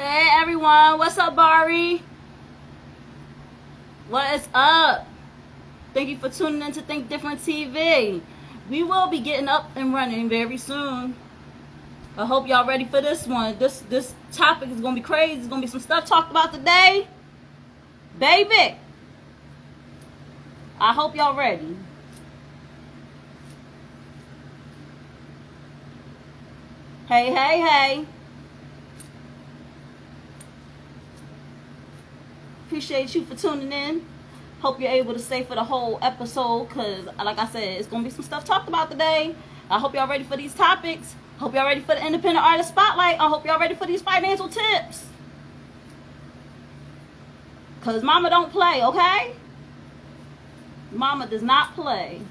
Hey everyone, what's up, Bari? What is up? Thank you for tuning in to Think Different TV. We will be getting up and running very soon. I hope y'all ready for this one. This topic is gonna be crazy. There's gonna be some stuff talked about today, baby. I hope y'all ready. Hey. Appreciate you for tuning in. Hope you're able to stay for the whole episode, because like I said, it's gonna be some stuff talked about today. I hope y'all ready for these topics. Hope y'all ready for the independent artist spotlight. I hope y'all ready for these financial tips, because mama don't play, okay? Mama does not play.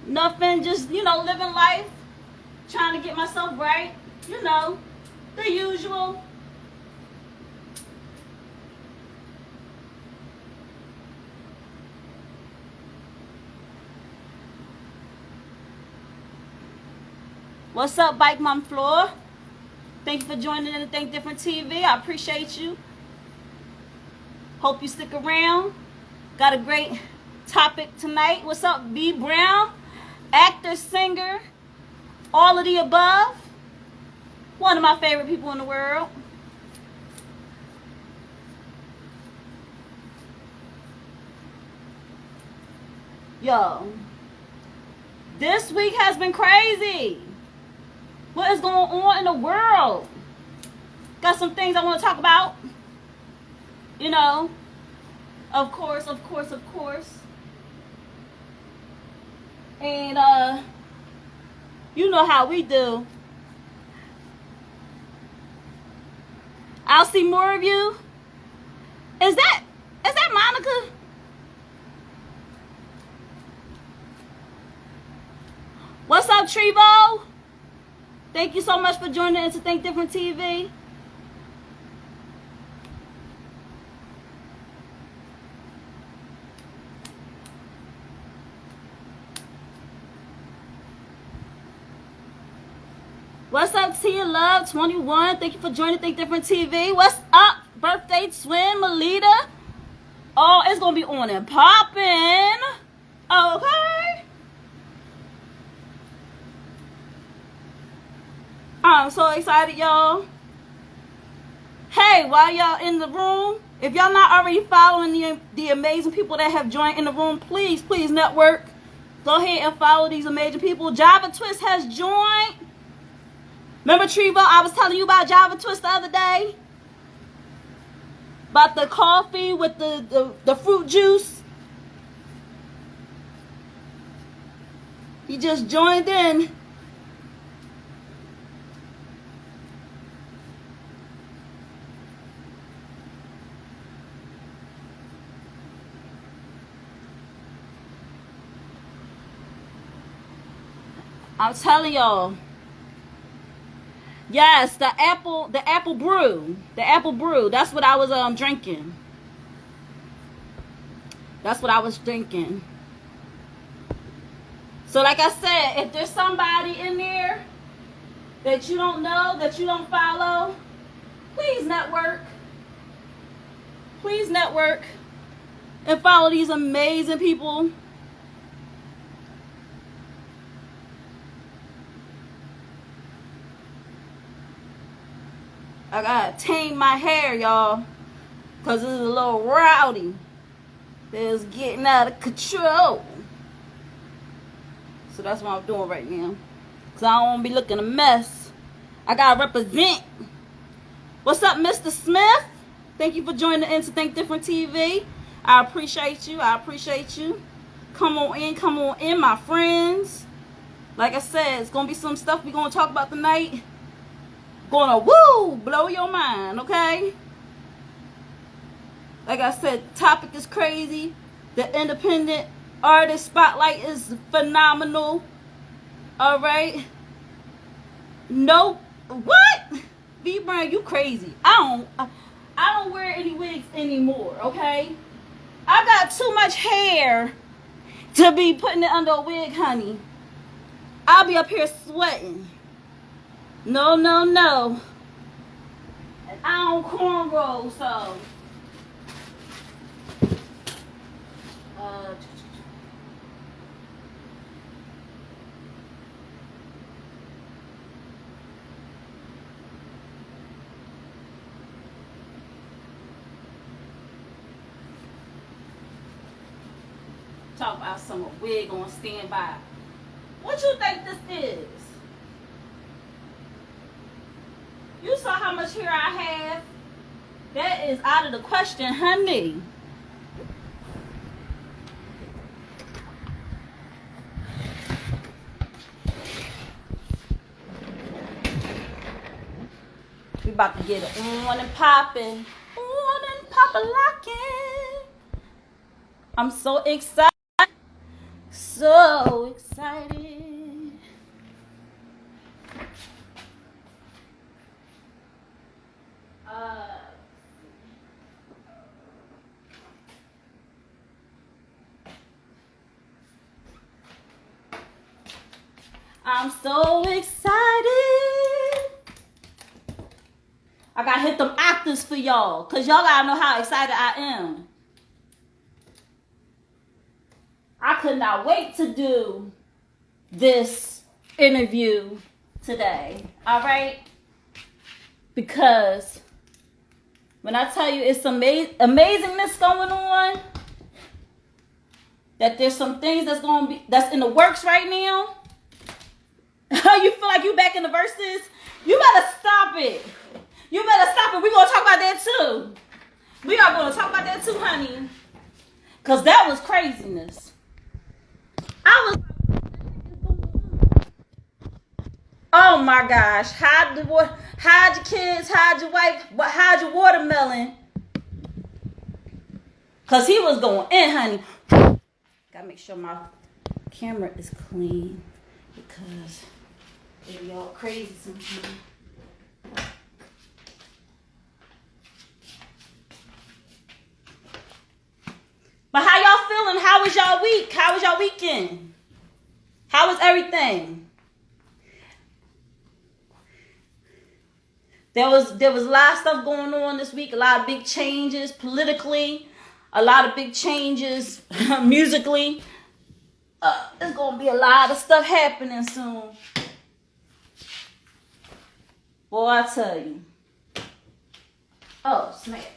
Nothing, just living life, trying to get myself right, the usual. What's up, Bike Mom Floor? Thank you for joining in to Think Different TV. I appreciate you. Hope you stick around. Got a great topic tonight. What's up, V Brown? Actor, singer, all of the above. One of my favorite people in the world. Yo, this week has been crazy. What is going on in the world? Got some things I want to talk about. Of course. And you know how we do. I'll see more of you. Is that Monica? What's up, Trevo? Thank you so much for joining in to Think Different TV. What's up, Tia Love 21? Thank you for joining Think Different TV. What's up, birthday twin Melita? Oh, it's gonna be on and popping. Okay. I'm so excited, y'all. Hey, while y'all in the room, if y'all not already following the amazing people that have joined in the room, please network. Go ahead and follow these amazing people. Java Twist has joined. Remember, Trevo, I was telling you about Java Twist the other day? About the coffee with the fruit juice? He just joined in. I'm telling y'all. Yes, the apple brew. The apple brew. That's what I was drinking. That's what I was drinking. So like I said, if there's somebody in there that you don't know, that you don't follow, please network. Please network and follow these amazing people. I gotta tame my hair, y'all, because it's a little rowdy. It's getting out of control. So that's what I'm doing right now, because I don't want to be looking a mess. I gotta represent. What's up, Mr. Smith? Thank you for joining in to Think Different TV. I appreciate you. Come on in, my friends. Like I said, it's gonna be some stuff we're gonna talk about tonight. Gonna blow your mind, okay? Like I said, topic is crazy. The independent artist spotlight is phenomenal. All right. No, what? V Brown, you crazy. I don't wear any wigs anymore, okay? I got too much hair to be putting it under a wig, honey. I'll be up here sweating. No, no, no. And I don't cornrow, so. Talk about some wig on standby. What you think this is? You saw how much hair I have? That is out of the question, honey. We about to get it on and popping. On and pop-a-locking. I'm so excited. So excited. I'm so excited. I gotta hit them octaves for y'all, cause y'all gotta know how excited I am. I could not wait to do this interview today, all right? Because when I tell you it's amazingness going on, that there's some things that's in the works right now. You feel like you back in the verses? You better stop it. You better stop it. We're going to talk about that too. We are going to talk about that too, honey. Because that was craziness. I was like, oh my gosh. Hide your kids, hide your wife, hide your watermelon. Because he was going in, honey. Got to make sure my camera is clean. Because they be all crazy sometimes. But how y'all feeling? How was y'all week? How was y'all weekend? How was everything? There was a lot of stuff going on this week. A lot of big changes politically. A lot of big changes musically. There's going to be a lot of stuff happening soon. Boy, I tell you. Oh, snaps.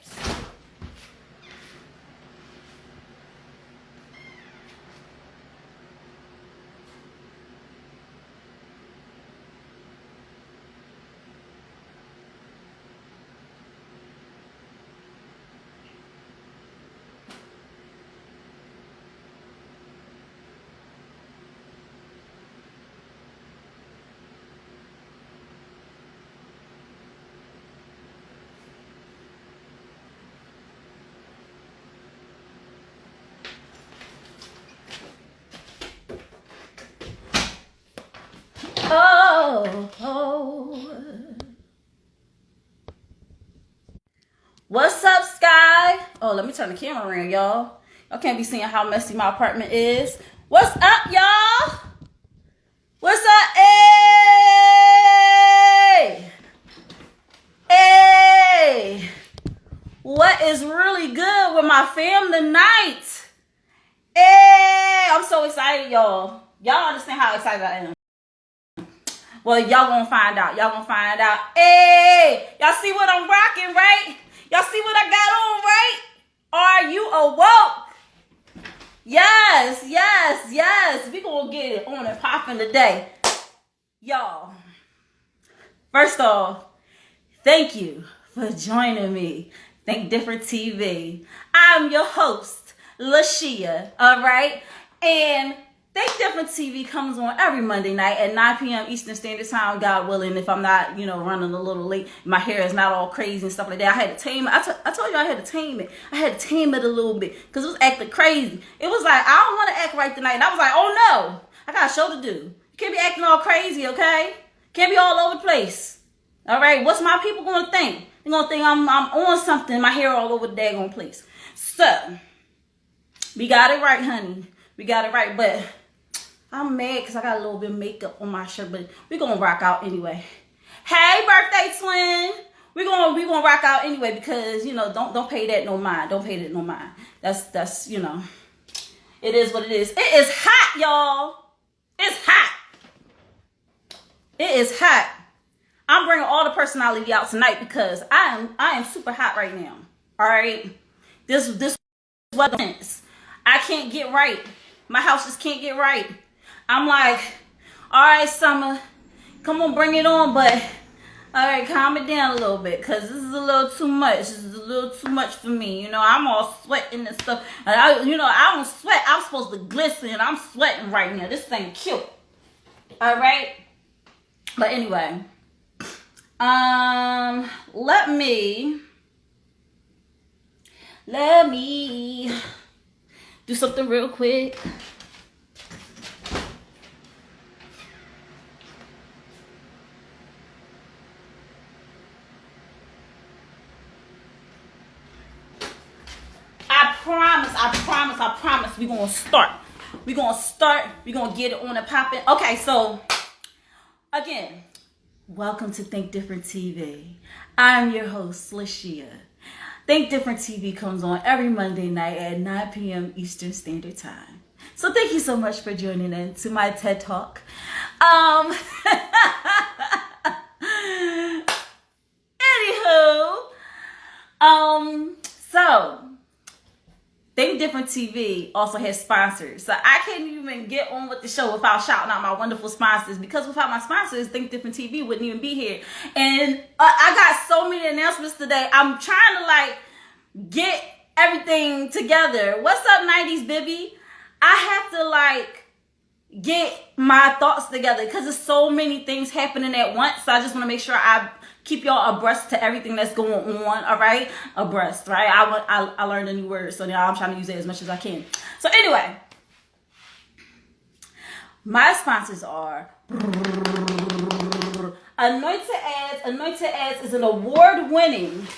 Oh. What's up, Sky? Oh, let me turn the camera around, y'all. Y'all can't be seeing how messy my apartment is. What's up, y'all? What's up? Hey! Hey! What is really good with my fam tonight? Hey! I'm so excited, y'all. Y'all understand how excited I am. Well, y'all gonna find out. Y'all gonna find out. Hey, y'all see what I'm rocking, right? Y'all see what I got on, right? Are you awoke? Yes, yes, yes. We gonna get it on and popping today. Y'all, first off, thank you for joining me. Think Different TV. I'm your host, LaShia, all right? And Think Different TV comes on every Monday night at 9 p.m. Eastern Standard Time, God willing, if I'm not, running a little late. My hair is not all crazy and stuff like that. I had to tame it. I told you I had to tame it. I had to tame it a little bit because it was acting crazy. It was like, I don't want to act right tonight. And I was like, oh no, I got a show to do. You can't be acting all crazy, okay? Can't be all over the place. All right, what's my people going to think? They're going to think I'm on something, my hair all over the daggone place. So, we got it right, honey. We got it right, but I'm mad because I got a little bit of makeup on my shirt, but we're going to rock out anyway. Hey, birthday twin. We're gonna rock out anyway because, you know, don't pay that no mind. Don't pay that no mind. That's, you know, it is what it is. It is hot, y'all. It's hot. It is hot. I'm bringing all the personality out tonight because I am super hot right now. All right. This weather, I can't get right. My house just can't get right. I'm like, all right, summer, come on, bring it on, but all right, calm it down a little bit because this is a little too much. This is a little too much for me. You know, I'm all sweating and stuff. And I don't sweat. I'm supposed to glisten. I'm sweating right now. This ain't cute. All right. But anyway, let me do something real quick. I promise we're going to start. We're going to get it on and popping. Okay, so again, welcome to Think Different TV. I'm your host, LaShia. Think Different TV comes on every Monday night at 9 p.m. Eastern Standard Time. So thank you so much for joining in to my TED Talk. So Think Different TV also has sponsors. So I can't even get on with the show without shouting out my wonderful sponsors, because without my sponsors, Think Different TV wouldn't even be here. And I got so many announcements today. I'm trying to like get everything together. What's up, 90s Bibby? I have to like get my thoughts together because there's so many things happening at once. So I just want to make sure I keep y'all abreast to everything that's going on. All right, abreast, right? I learned a new word, so now I'm trying to use it as much as I can. So anyway, my sponsors are Anointed Ads. Anointed Ads is an award-winning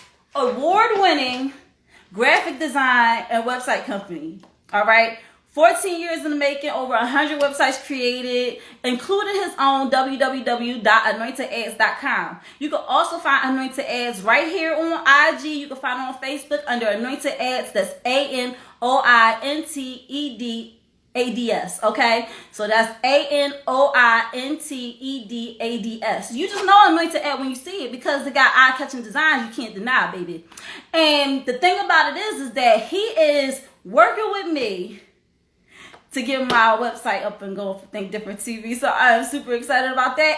graphic design and website company. All right. 14 years in the making, over 100 websites created, including his own www.anointedads.com. You can also find Anointed Ads right here on IG. You can find it on Facebook under Anointed Ads. That's ANOINTEDADS. Okay? So that's ANOINTEDADS. You just know Anointed Ad when you see it because it got eye-catching designs you can't deny, baby. And the thing about it is that he is working with me to get my website up and going for Think Different TV. So I'm super excited about that.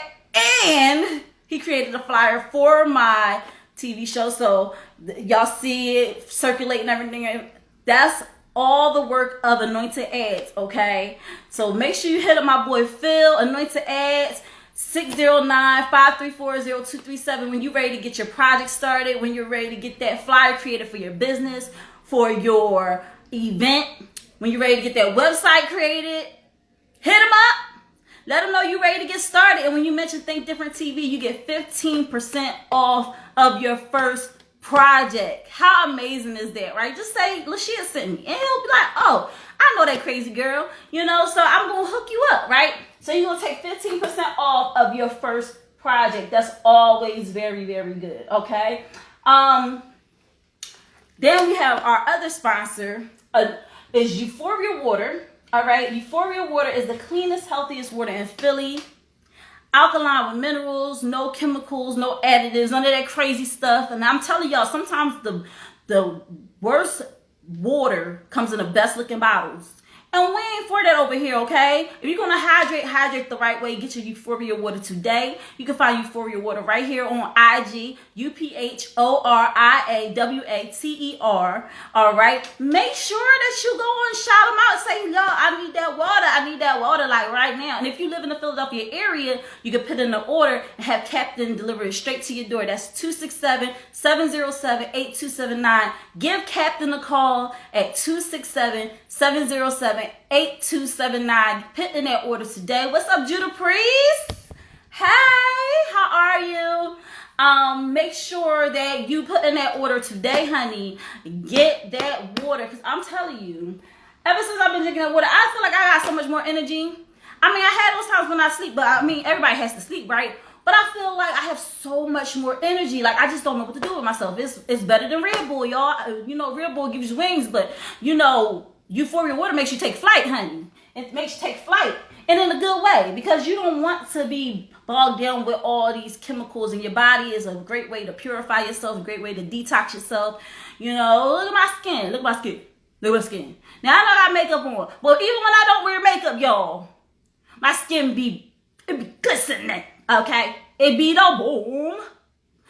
And he created a flyer for my TV show. So y'all see it circulating everything. That's all the work of Anointed Ads, okay? So make sure you hit up my boy Phil, Anointed Ads, 609-534-0237 when you're ready to get your project started, when you're ready to get that flyer created for your business, for your event, when you're ready to get that website created. Hit them up. Let them know you're ready to get started. And when you mention Think Different TV, you get 15% off of your first project. How amazing is that, right? Just say, LaShia sent me. And he'll be like, oh, I know that crazy girl. You know, so I'm going to hook you up, right? So you're going to take 15% off of your first project. That's always very, very good, okay? Then we have our other sponsor, is Euphoria Water. All right, Euphoria Water is the cleanest, healthiest water in Philly. Alkaline with minerals, no chemicals, no additives, none of that crazy stuff. And I'm telling y'all, sometimes the worst water comes in the best looking bottles. And we ain't for that over here, okay? If you're going to hydrate the right way. Get your Euphoria Water today. You can find Euphoria Water right here on IG, UPHORIAWATER. All right? Make sure that you go and shout them out. Say, yo, I need that water. I need that water like right now. And if you live in the Philadelphia area, you can put in the order and have Captain deliver it straight to your door. That's 267-707-8279. Give Captain a call at 267-707-8279. Put in that order today. What's up, Judah Priest? Hey, how are you? Make sure that you put in that order today, honey. Get that water, because I'm telling you, ever since I've been drinking that water, I feel like I got so much more energy. I mean, I had those times when I sleep, but I mean, everybody has to sleep, right? But I feel like I have so much more energy. Like, I just don't know what to do with myself. It's better than Red Bull, y'all. You know, Red Bull gives you wings, but, you know, Euphoria Water makes you take flight, honey. It makes you take flight. And in a good way, because you don't want to be bogged down with all these chemicals in your body. Is a great way to purify yourself, a great way to detox yourself. You know, look at my skin. Look at my skin. Look at my skin. Now, I know I got makeup on, but even when I don't wear makeup, y'all, my skin it be glistening, okay? It be the boom,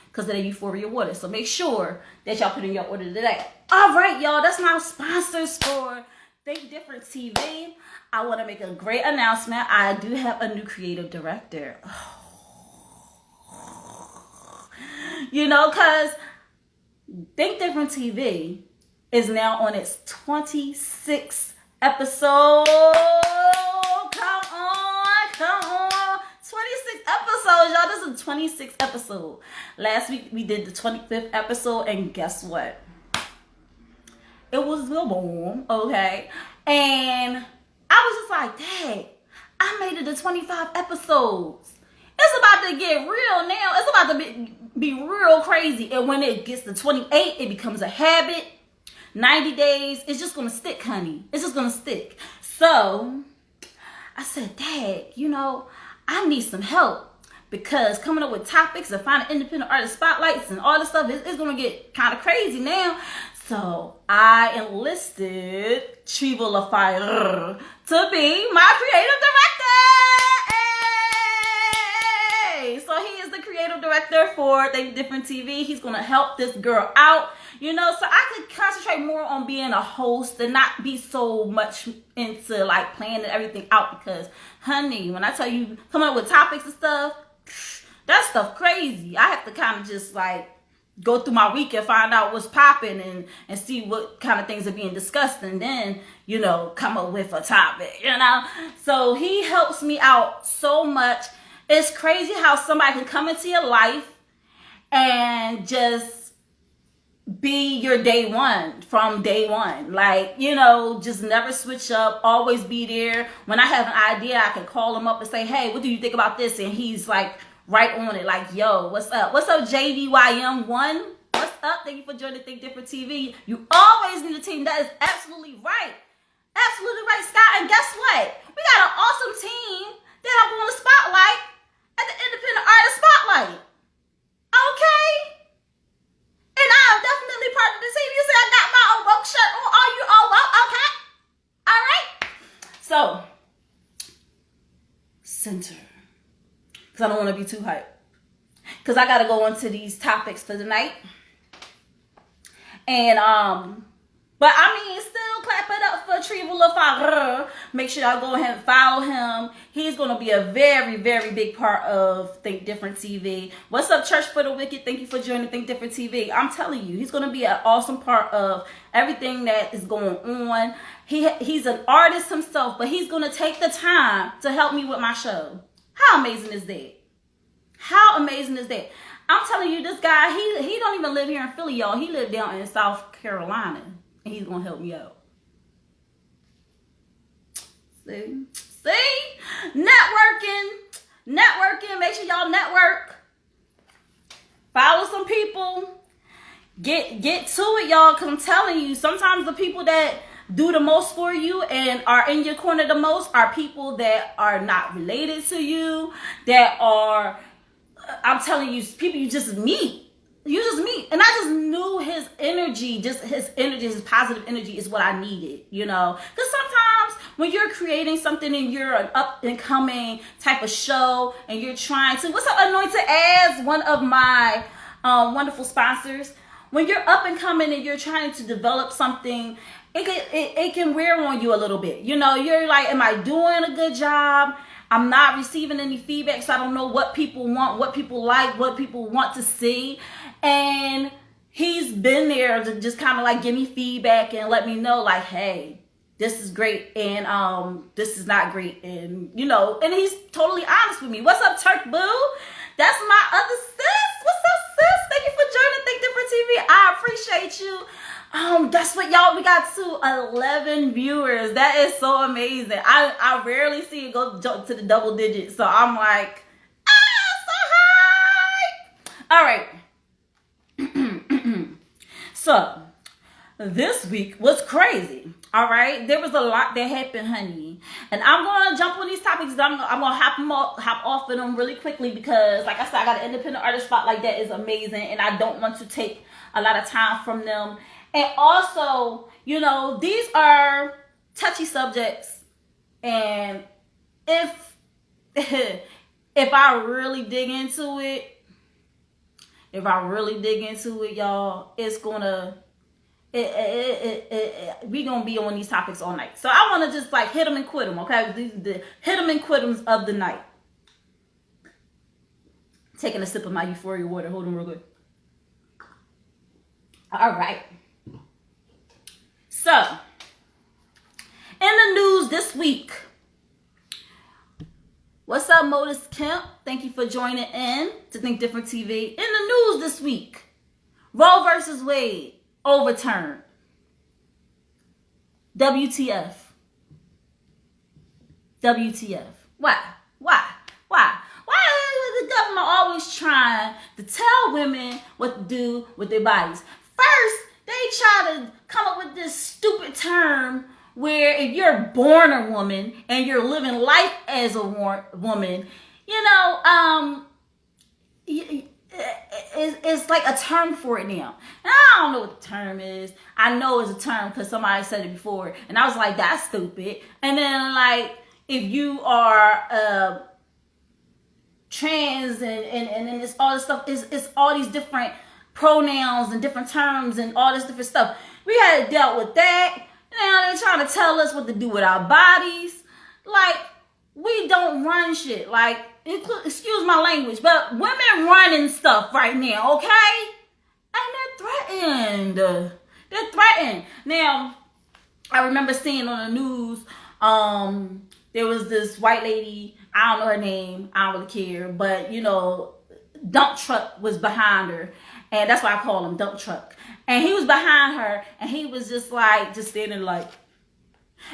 because of the Euphoria Water. So make sure that y'all put in your order today. All right, y'all, that's my sponsors for Think Different TV. I want to make a great announcement. I do have a new creative director. You know, because Think Different TV is now on its 26th episode. Come on. 26 episodes, y'all. This is the 26th episode. Last week we did the 25th episode, and guess what? It was the boom, okay? And I was just like, dang, I made it to 25 episodes. It's about to get real now. It's about to be real crazy. And when it gets to 28, it becomes a habit. 90 days, it's just going to stick, honey. It's just going to stick. So I said, Dad, you know, I need some help, because coming up with topics and finding independent artist spotlights and all this stuff, it's going to get kind of crazy now. So I enlisted Treva LaFire to be my creative director. Hey! So he is the creative director for Think Different TV. He's going to help this girl out, you know, so I could concentrate more on being a host and not be so much into like planning everything out. Because, honey, when I tell you coming up with topics and stuff, that stuff crazy. I have to kind of just like go through my week and find out what's popping and see what kind of things are being discussed, and then, you know, come up with a topic, you know. So he helps me out so much. It's crazy how somebody can come into your life and just be your day one from day one. Like, you know, just never switch up, always be there. When I have an idea, I can call him up and say, hey, what do you think about this? And he's like right on it, like, yo, what's up? What's up, JVYM1? What's up? Thank you for joining Think Different TV. You always need a team. That is absolutely right. Absolutely right, Scott. And guess what? We got an awesome team that I'm going to spotlight at the Independent Artist Spotlight. Okay? And I'm definitely part of the team. You say I got my own woke shirt on. Are you all woke? Okay? All right? So, center. Because I don't want to be too hyped. Because I got to go into these topics for tonight. And, but I mean, still clap it up for Treva LaFire. Make sure y'all go ahead and follow him. He's going to be a very, very big part of Think Different TV. What's up, Church for the Wicked? Thank you for joining Think Different TV. I'm telling you, he's going to be an awesome part of everything that is going on. He's an artist himself, but he's going to take the time to help me with my show. How amazing is that? How amazing is that? I'm telling you, this guy, he don't even live here in Philly, y'all. He lives down in South Carolina, and he's going to help me out. See? Networking. Make sure y'all network. Follow some people. Get to it, y'all, because I'm telling you, sometimes the people that do the most for you and are in your corner the most are people that are not related to you, that are, I'm telling you, people you just meet. You just meet. And I just knew his energy, his positive energy is what I needed, you know. Because sometimes when you're creating something and you're an up and coming type of show and you're trying to, what's up, Anointed As, one of my wonderful sponsors. When you're up and coming and you're trying to develop something, it can wear on you a little bit. You know, you're like, am I doing a good job? I'm not receiving any feedback, so I don't know what people want, what people like, what people want to see. And he's been there to just kind of like give me feedback and let me know like, hey, this is great and this is not great. And, you know, and he's totally honest with me. What's up, Turk Boo? That's my other sis. What's up, sis? Thank you for joining Think Different TV. I appreciate you. That's what y'all, we got to 11 viewers. That is so amazing. I rarely see it go jump to the double digits. So I'm like, so high. All right. So this week was crazy. All right, there was a lot that happened, honey, and I'm gonna jump on these topics. I'm gonna hop off of them really quickly because, like I said, I got an independent artist spotlight that is amazing, and I don't want to take a lot of time from them. And also, you know, these are touchy subjects, and if I really dig into it, y'all, it's gonna. We gonna be on these topics all night. So I want to just like hit them and quit them, okay? The hit them and quit them of the night. Taking a sip of my Euphoria water. Hold on real good. All right. So, in the news this week, what's up, Modus Kemp? Thank you for joining in to Think Different TV. In the news this week, Roe versus Wade overturned. WTF. Why is the government always trying to tell women what to do with their bodies? First, they try to come up with this stupid term where if you're born a woman and you're living life as a woman, you know, it's like a term for it now. And I don't know what the term is. I know it's a term because somebody said it before. And I was like, that's stupid. And then like, if you are trans and it's all this stuff, it's all these different pronouns and different terms and all this different stuff. We had dealt with that. Now they're trying to tell us what to do with our bodies. Like, we don't run shit. Like, excuse my language, but women running stuff right now, okay? And they're threatened. Now, I remember seeing on the news, there was this white lady, I don't know her name, I don't really care, but, you know, dump truck was behind her, and that's why I call him dump truck. And he was behind her, and he was just standing like,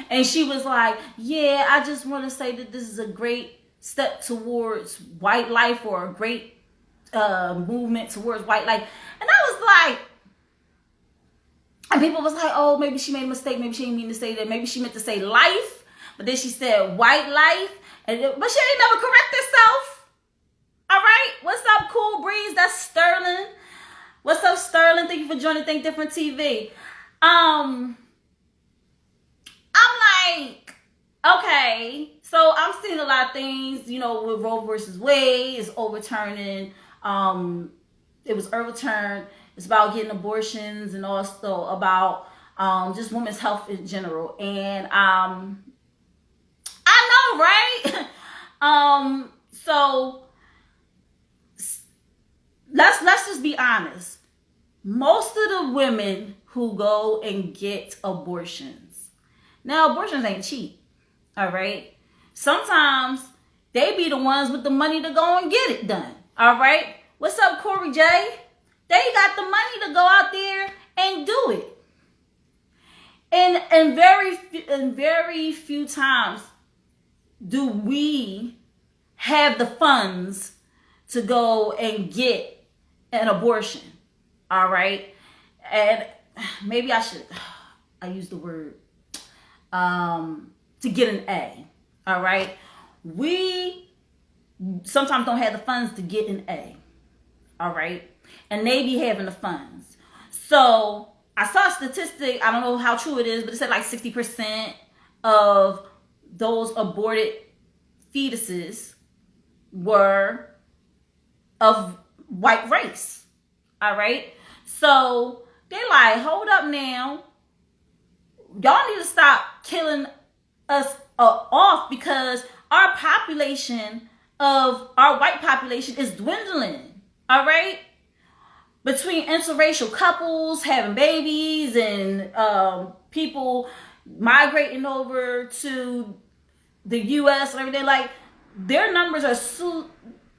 and she was like, yeah, I just want to say that this is a great step towards white life, or a great movement towards white life. And I was like, and people was like, oh, maybe she made a mistake. Maybe she didn't mean to say that. Maybe she meant to say life, but then she said white life. But she ain't never correct herself. All right. What's up, Cool Breeze? That's Sterling. What's up, Sterling? Thank you for joining Think Different TV. I'm like, okay, so I'm seeing a lot of things, you know, with Roe versus Wade is overturning. It was overturned. It's about getting abortions and also about just women's health in general. And I know, right? So let's just be honest. Most of the women who go and get abortions, now abortions ain't cheap, all right? Sometimes they be the ones with the money to go and get it done, all right? What's up, Corey J? They got the money to go out there and do it. And very few times do we have the funds to go and get an abortion, all right? And maybe I use the word, to get an A, all right? We sometimes don't have the funds to get an A, all right? And they be having the funds. So I saw a statistic, I don't know how true it is, but it said like 60% of those aborted fetuses were of white race, all right? So they like, hold up now. Y'all need to stop killing us off because our population of our white population is dwindling, all right? Between interracial couples having babies and people migrating over to the U.S. and everything, like their numbers are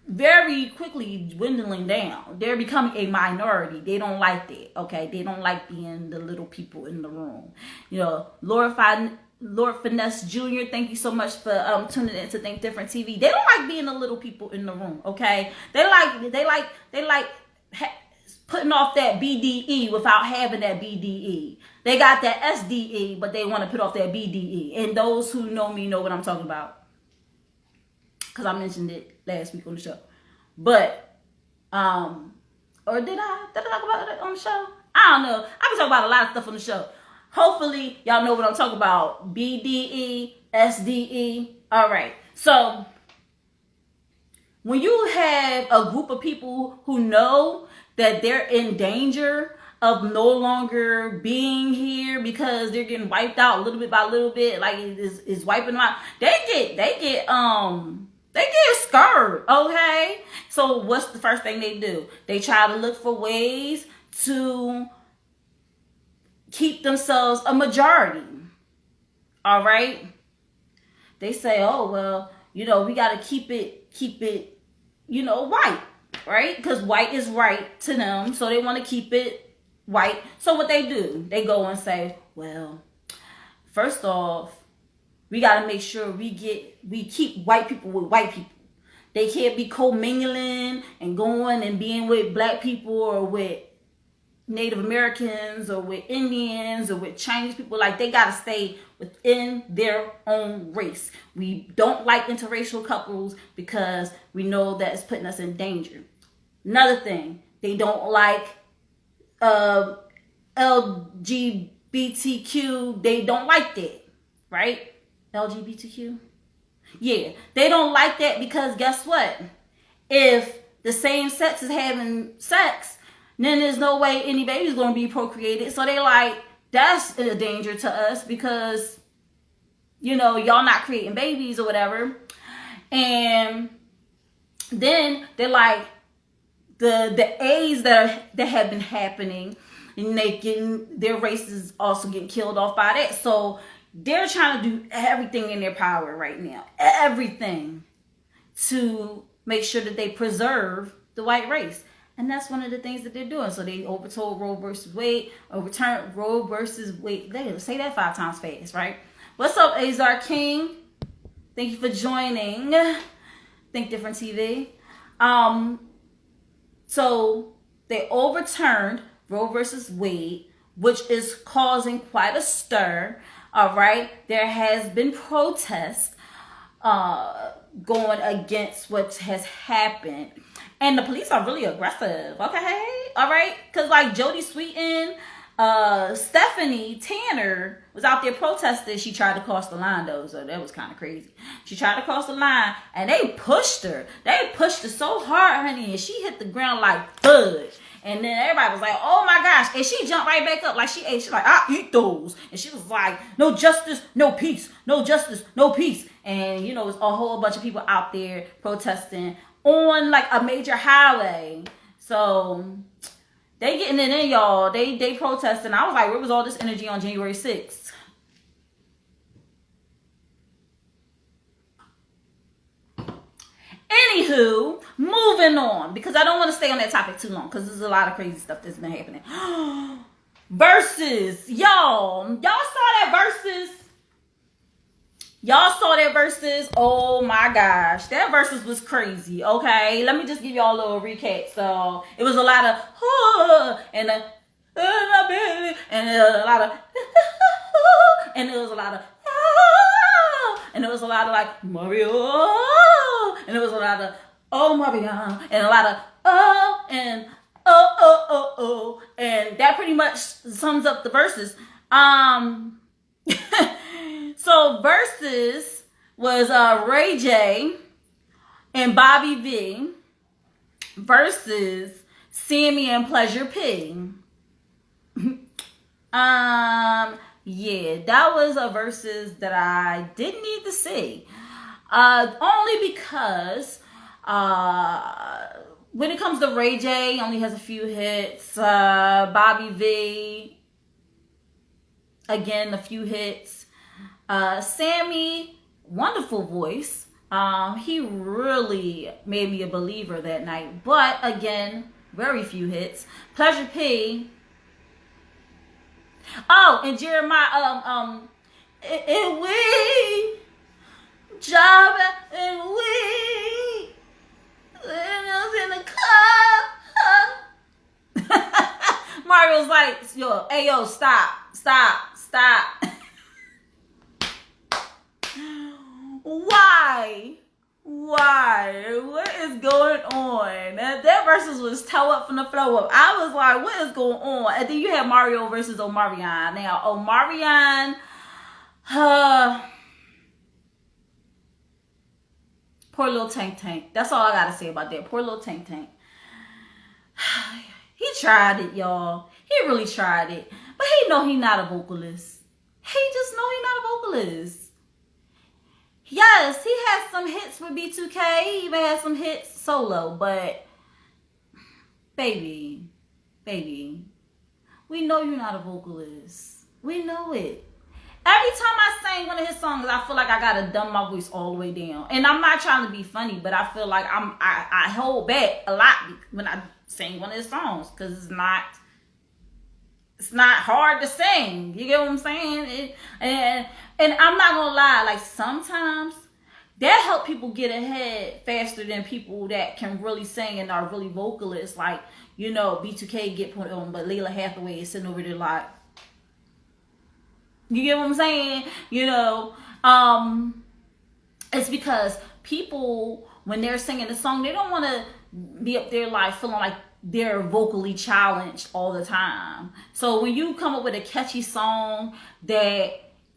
very quickly dwindling down. They're becoming a minority. They don't like that, okay? They don't like being the little people in the room. You know, Lord Finesse Jr., thank you so much for tuning in to Think Different TV. They don't like being the little people in the room, okay? They like putting off that BDE without having that BDE. They got that SDE, but they want to put off that BDE. And those who know me know what I'm talking about, because I mentioned it last week on the show. But, or did I talk about it on the show? I don't know. I've been talking about a lot of stuff on the show. Hopefully, y'all know what I'm talking about. BDE, SDE. All right. So, when you have a group of people who know that they're in danger of no longer being here because they're getting wiped out little bit by little bit, like it's wiping them out, they get scared, okay? So what's the first thing they do? They try to look for ways to keep themselves a majority. All right? They say, oh, well, you know, we got to keep it, you know, white, right? Because white is right to them, so they want to keep it white. So what they do, they go and say, well, first off, we got to make sure we keep white people with white people. They can't be commingling and going and being with black people or with Native Americans or with Indians or with Chinese people. Like, they got to stay within their own race. We don't like interracial couples because we know that it's putting us in danger. Another thing, they don't like LGBTQ. They don't like that, right? LGBTQ? Yeah, they don't like that because guess what? If the same sex is having sex, then there's no way any baby's going to be procreated. So they like, that's a danger to us because, you know, y'all not creating babies or whatever. And then they're like, the AIDS that have been happening, and their race is also getting killed off by that. So they're trying to do everything in their power right now, everything, to make sure that they preserve the white race. And that's one of the things that they're doing. So they overturned Roe versus Wade. They say that 5 times fast, right? What's up, Azar King? Thank you for joining Think Different TV. So they overturned Roe versus Wade, which is causing quite a stir. All right, there has been protests going against what has happened, and the police are really aggressive. Okay, all right, because like Jodie Sweetin, Stephanie Tanner was out there protesting. She tried to cross the line though, so that was kind of crazy. She tried to cross the line, and they pushed her. They pushed her so hard, honey, and she hit the ground like fudge. And then everybody was like, oh my gosh. And she jumped right back up like she ate. She's like, I eat those. And she was like, no justice, no peace. No justice, no peace. And, you know, it's a whole bunch of people out there protesting on like a major highway. So they getting it in, y'all. They protesting. I was like, where was all this energy on January 6th? Anywho, moving on, because I don't want to stay on that topic too long, because there's a lot of crazy stuff that's been happening. Versus, y'all saw that versus? Y'all saw that versus? Oh my gosh, that versus was crazy. Okay, let me just give y'all a little recap. So it was a lot of and a lot of and it was a lot of and it was a lot of like Mario. And it was a lot of, oh, Mario, and a lot of, oh, and oh. And that pretty much sums up the verses. So verses was Ray J and Bobby V versus Sammy and Pleasure P. Yeah, that was a versus that I didn't need to see. Only because when it comes to Ray J, only has a few hits. Bobby V, again, a few hits. Sammy, wonderful voice. He really made me a believer that night. But again, very few hits. Pleasure P. Oh, and Jeremiah, and we job and we and us in the club. Mario's like, yo, hey yo, stop. Why? What is going on? That versus was toe up from the flow up. I was like, what is going on? And then you have Mario versus Omarion. Now, Omarion, poor little Tank. That's all I gotta say about that. Poor little Tank. He tried it, y'all. He really tried it. But he know he not a vocalist. He just know he not a vocalist. Yes, he has some hits with B2K. He even has some hits solo. But, baby, we know you're not a vocalist. We know it. Every time I sing one of his songs, I feel like I gotta dumb my voice all the way down. And I'm not trying to be funny, but I feel like I hold back a lot when I sing one of his songs, because it's not hard to sing. You get what I'm saying? And I'm not gonna lie, like sometimes that help people get ahead faster than people that can really sing and are really vocalists. Like, you know, B2K get put on, but Layla Hathaway is sitting over there like, you get what I'm saying? You know, it's because people, when they're singing a song, they don't want to be up there like feeling like they're vocally challenged all the time. So when you come up with a catchy song that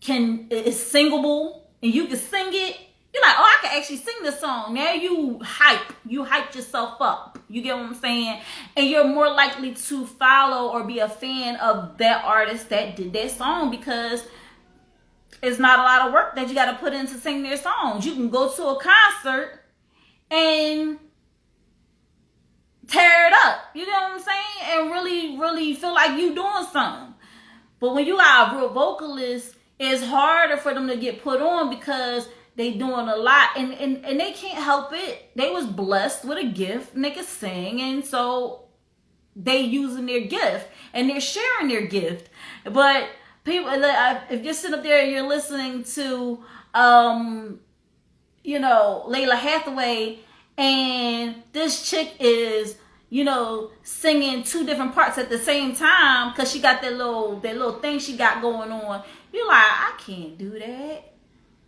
is singable and you can sing it, you're like, oh, I can actually sing this song. Now you hype yourself up. You get what I'm saying? And you're more likely to follow or be a fan of that artist that did that song, because it's not a lot of work that you got to put in to sing their songs. You can go to a concert and tear it up. You know what I'm saying? And really feel like you doing something. But when you got a real vocalist, it's harder for them to get put on because they doing a lot, and they can't help it. They was blessed with a gift and they can sing, and so they using their gift and they're sharing their gift. But people, if you're sitting up there and you're listening to you know, Layla Hathaway, and this chick is, you know, singing two different parts at the same time because she got that little thing she got going on, you're like, I can't do that.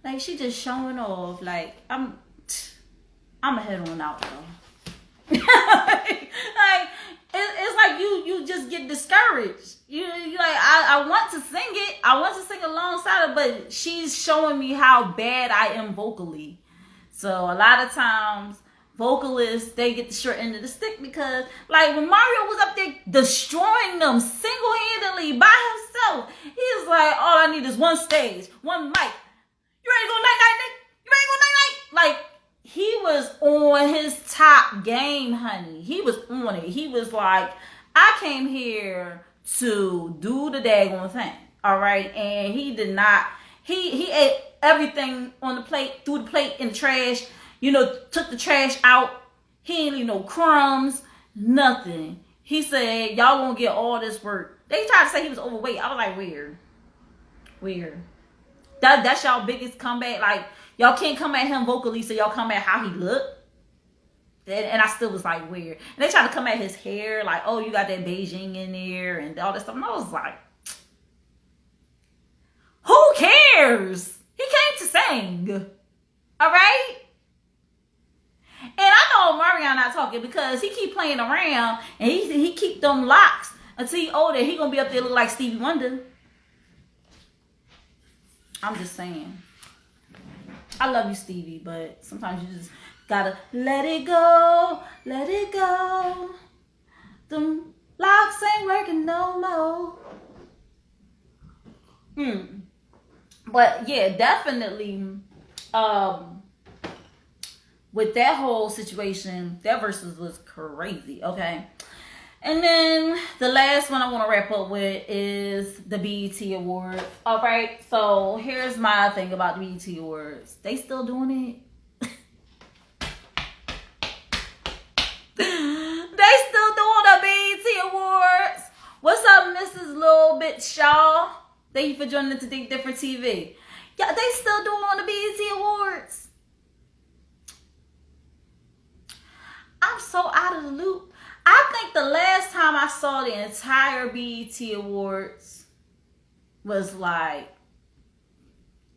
Like, she just showing off. Like, I'm a head on out though. Like, it's like you just get discouraged. You like, I want to sing it. I want to sing alongside her, but she's showing me how bad I am vocally. So a lot of times vocalists, they get the short end of the stick, because like when Mario was up there destroying them single-handedly by himself, he was like, all I need is one stage, one mic. You ready to go night-night, Nick? You ready to go night-night? Like, he was on his top game, honey. He was on it. He was like, I came here to do the daggone thing, all right? And he did not, he ate everything on the plate, threw the plate in the trash, you know, took the trash out. He ain't leave no crumbs, nothing. He said, y'all won't get all this work. They tried to say he was overweight. I was like, weird. That's y'all biggest comeback. Like, y'all can't come at him vocally, so y'all come at how he looked. And I still was like, weird. And they tried to come at his hair, like, oh, you got that Beijing in there and all that stuff. And I was like, who cares? He came to sing. All right? And I know Marion not talking because he keep playing around and he keep them locks until he older. He gonna be up there look like Stevie Wonder. I'm just saying. I love you, Stevie, but sometimes you just gotta let it go. Let it go. Them locks ain't working no more. But yeah, definitely with that whole situation, that versus was crazy, okay? And then the last one I want to wrap up with is the BET Awards. All right, so here's my thing about the BET Awards. They still doing it. little bit, y'all. Thank you for joining us to Think Different TV. Yeah, they still doing on the BET Awards. I'm so out of the loop. I think the last time I saw the entire BET Awards was like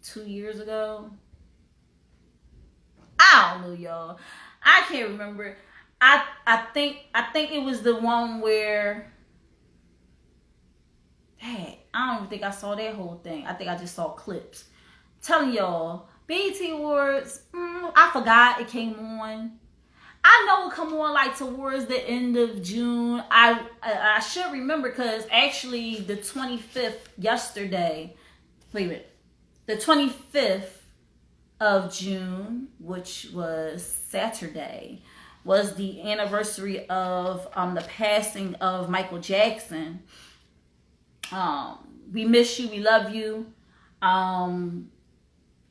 2 years ago. I don't know, y'all. I can't remember. I think it was the one where, hey, I don't even think I saw that whole thing. I think I just saw clips. I'm telling y'all, BET Awards, I forgot it came on. I know it come on like towards the end of June. I should remember because actually the 25th yesterday, wait a minute, the 25th of June, which was Saturday, was the anniversary of the passing of Michael Jackson. We miss you, we love you. Come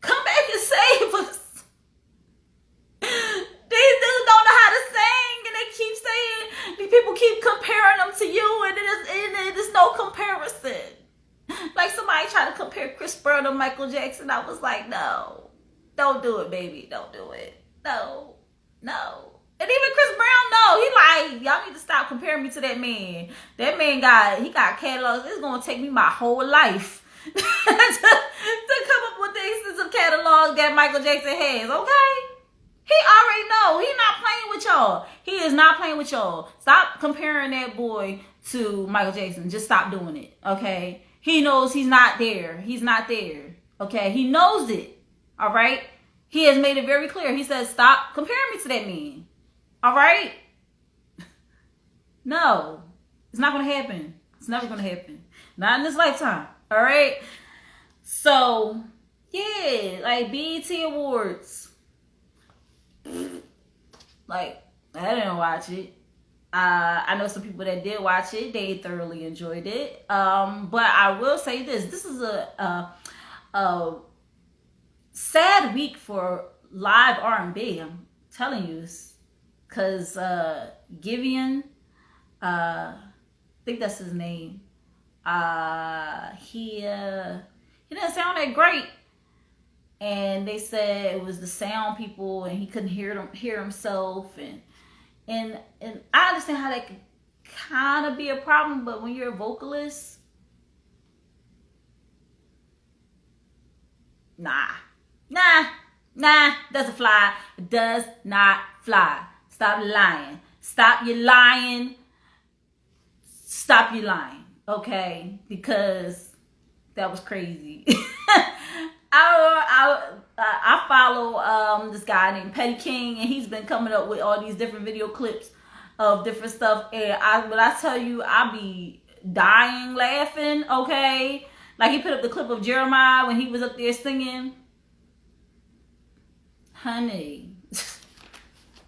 back and save us. These dudes don't know how to sing, and they keep saying, these people keep comparing them to you, and it is no comparison. Like somebody tried to compare Chris Brown to Michael Jackson. I was like, no, don't do it, baby, don't do it. No. And even Chris Brown, no, he like, y'all need to stop comparing me to that man. That man got catalogs. It's gonna take me my whole life to come up with the extensive catalog that Michael Jackson has, okay? He already know. He's not playing with y'all. He is not playing with y'all. Stop comparing that boy to Michael Jackson. Just stop doing it, okay? He knows he's not there. He's not there, okay? He knows it, all right? He has made it very clear. He says, stop comparing me to that man, all right? No, it's not going to happen. It's never going to happen. Not in this lifetime, all right? So, yeah, like BET Awards. Like, I didn't watch it. I know some people that did watch it. They thoroughly enjoyed it. But I will say this. This is a sad week for live R&B. I'm telling you. Because Giveon, I think that's his name. He didn't sound that great. And they said it was the sound people, and he couldn't hear himself, and I understand how that could kind of be a problem, but when you're a vocalist, nah, doesn't fly. It does not fly. Stop lying. Stop your lying. Stop your lying, okay? Because that was crazy. I follow this guy named Petty King, and he's been coming up with all these different video clips of different stuff. And when I tell you, I be dying laughing, okay? Like he put up the clip of Jeremiah when he was up there singing. Honey.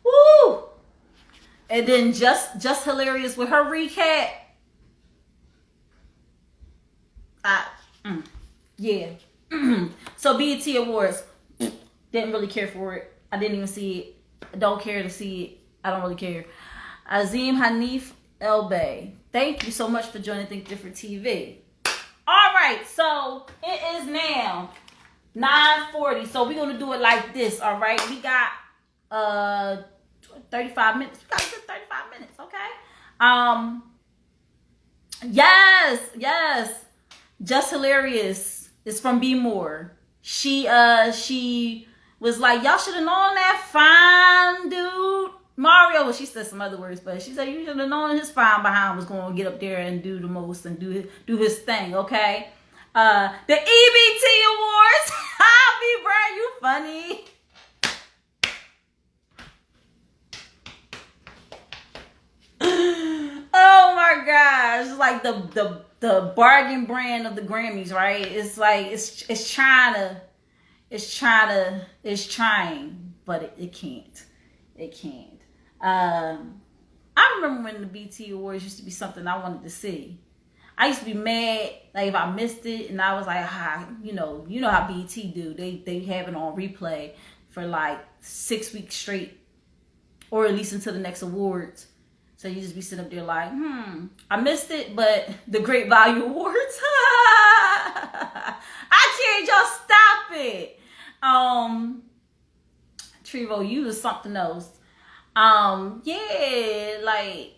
Woo! And then just hilarious with her recap. Yeah. So BET Awards, didn't really care for it. I didn't even see it. I don't care to see it. I don't really care. Azim Hanif Elbay, thank you so much for joining Think Different TV. All right, so it is now 9:40. So we're gonna do it like this. All right, we got 35 minutes. We got a good 35 minutes. Okay. Yes. Just hilarious. It's from B More. She was like, y'all should have known that fine dude Mario. Well, she said some other words, but she said you should have known his fine behind was going to get up there and do the most and do his thing. Okay. The EBT Awards. B Brad, you funny. Oh my gosh, it's like the bargain brand of the Grammys, right? It's like it's trying, but it can't. I remember when the BT Awards used to be something I wanted to see. I used to be mad like if I missed it, and I was like, you know how BT do. They have it on replay for like 6 weeks straight, or at least until the next awards. So you just be sitting up there like, I missed it, but the Great Value Awards. I can't, y'all stop it. Trevo, you was something else. Yeah, like,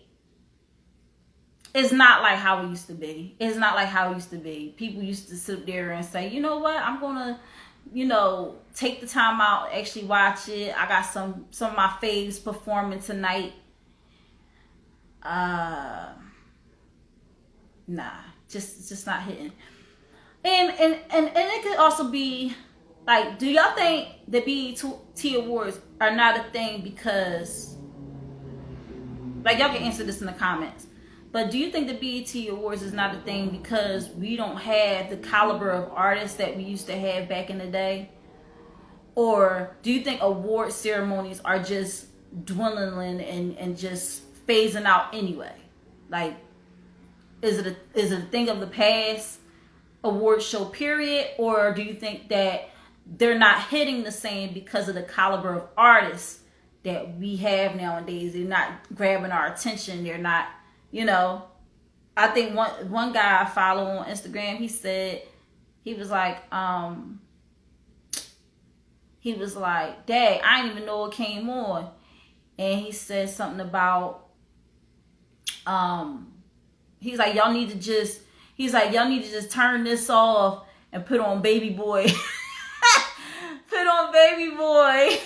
it's not like how it used to be. It's not like how it used to be. People used to sit there and say, you know what, I'm gonna, take the time out, actually watch it. I got some of my faves performing tonight. Nah, just not hitting. And it could also be like, do y'all think the BET Awards are not a thing because, like, y'all can answer this in the comments, but do you think the BET Awards is not a thing because we don't have the caliber of artists that we used to have back in the day? Or do you think award ceremonies are just dwindling and just phasing out anyway? Like, is it a thing of the past award show period? Or do you think that they're not hitting the same because of the caliber of artists that we have nowadays? They're not grabbing our attention. They're not, I think one guy I follow on Instagram, he said, he was like, Dad, I didn't even know it came on. And he said something about, he's like, y'all need to just turn this off and put on Baby Boy. Put on Baby Boy.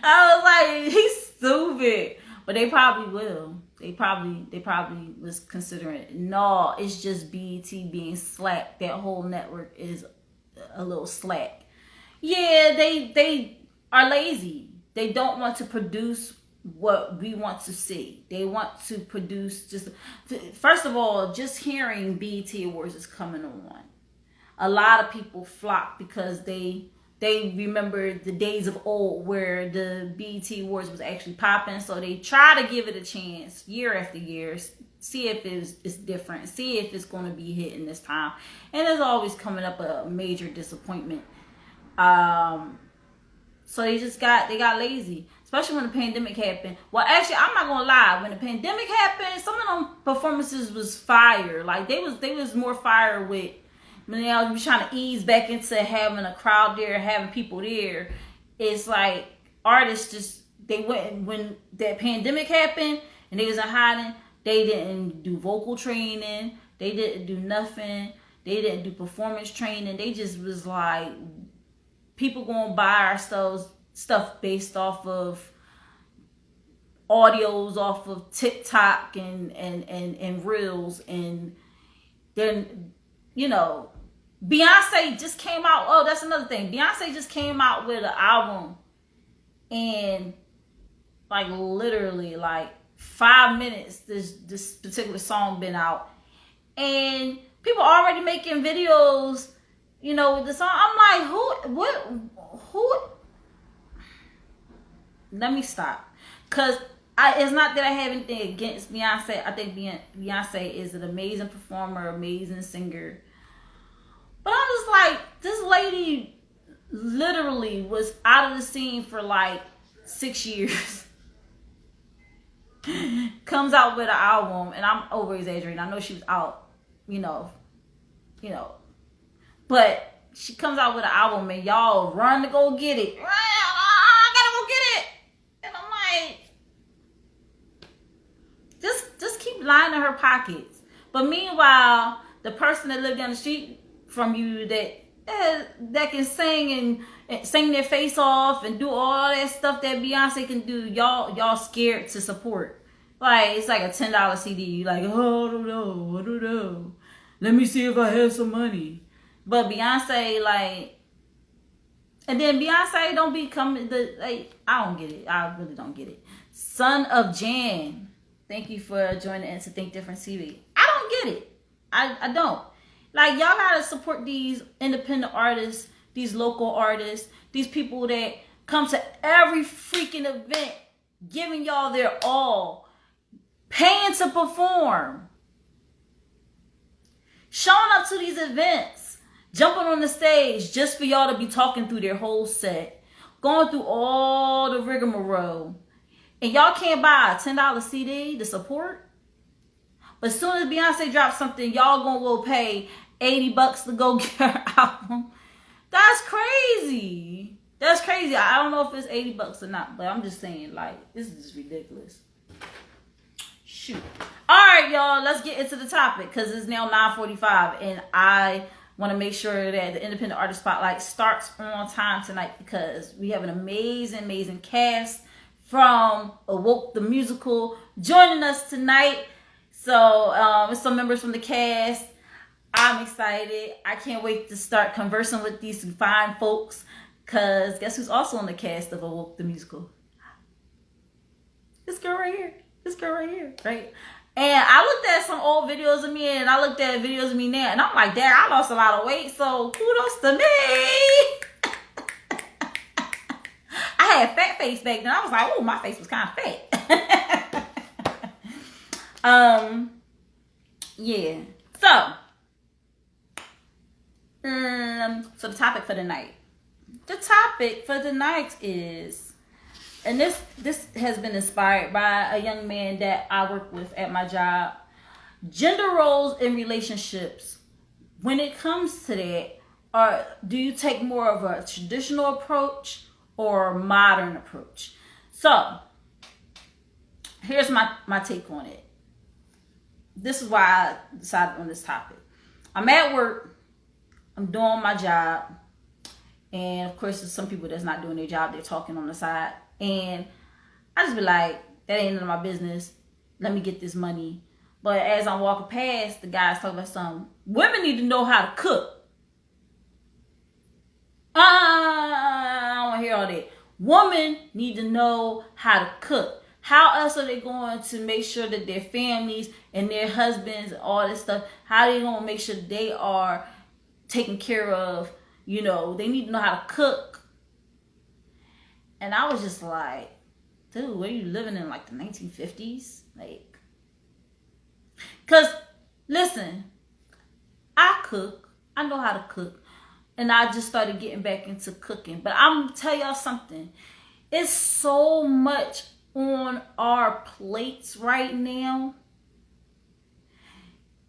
I was like, he's stupid. But they probably will. They probably was considering it. No, it's just BET being slack. That whole network is a little slack. Yeah, they are lazy. They don't want to produce what we want to see. They want to produce first of all, just hearing BET Awards is coming on. A lot of people flock because they remember the days of old where the BET Awards was actually popping. So they try to give it a chance year after year, see if it's different, see if it's going to be hitting this time. And there's always coming up a major disappointment. So they got lazy, especially when the pandemic happened. Well, actually, I'm not gonna lie. When the pandemic happened, some of them performances was fire. Like they was more fire with when they was trying to ease back into having a crowd there, having people there. It's like artists just they went when that pandemic happened and they was in hiding. They didn't do vocal training. They didn't do nothing. They didn't do performance training. They just was like, people gonna buy our stuff based off of audios off of TikTok and Reels. And then, Beyonce just came out. Oh, that's another thing. Beyonce just came out with an album, and like literally like 5 minutes this particular song been out, and people already making videos, with the song. I'm like, who? Let me stop, cause it's not that I have anything against Beyonce. I think Beyonce is an amazing performer, amazing singer. But I'm just like, this lady literally was out of the scene for like 6 years. Comes out with an album, and I'm over exaggerating. I know she was out, but she comes out with an album and y'all run to go get it. I gotta go get it. And I'm like, just keep lining her pockets. But meanwhile, the person that lived down the street from you that can sing and sing their face off and do all that stuff that Beyonce can do, y'all scared to support. Like, it's like a $10 CD. You like, oh, I don't know. Let me see if I have some money. But Beyonce, like, and then Beyonce don't be coming, I don't get it. I really don't get it. Son of Jan, thank you for joining in to Think Different TV. I don't get it. I don't. Like, y'all gotta support these independent artists, these local artists, these people that come to every freaking event, giving y'all their all, paying to perform, showing up to these events, jumping on the stage just for y'all to be talking through their whole set, going through all the rigmarole, and y'all can't buy a $10 CD to support. But as soon as Beyonce drops something, y'all gonna go pay $80 to go get her album. That's crazy. That's crazy. I don't know if it's $80 or not, but I'm just saying, like, this is just ridiculous. Shoot. All right, y'all, let's get into the topic because it's now 9:45 and I want to make sure that the Independent Artist Spotlight starts on time tonight because we have an amazing cast from Awoke the Musical joining us tonight. So it's some members from the cast. I'm excited. I can't wait to start conversing with these fine folks because guess who's also on the cast of Awoke the Musical? This girl right here. This girl right here, right? And I looked at some old videos of me and I looked at videos of me now and I'm like, damn, I lost a lot of weight, so kudos to me. I had fat face back then. I was like, oh, my face was kind of fat. Yeah. So the topic for the night. The topic for the night is, and this has been inspired by a young man that I work with at my job. Gender roles in relationships. When it comes to that, do you take more of a traditional approach or a modern approach? So, here's my take on it. This is why I decided on this topic. I'm at work. I'm doing my job. And, of course, there's some people that's not doing their job. They're talking on the side. And I just be like, that ain't none of my business. Let me get this money. But as I'm walking past, the guy's talking about something. Women need to know how to cook. I don't want to hear all that. Women need to know how to cook. How else are they going to make sure that their families and their husbands and all this stuff, how are they going to make sure they are taken care of? You know, they need to know how to cook. And I was just like, dude, what are you living in, like the 1950s? Like, because, listen, I cook. I know how to cook. And I just started getting back into cooking. But I'm going to tell y'all something. It's so much on our plates right now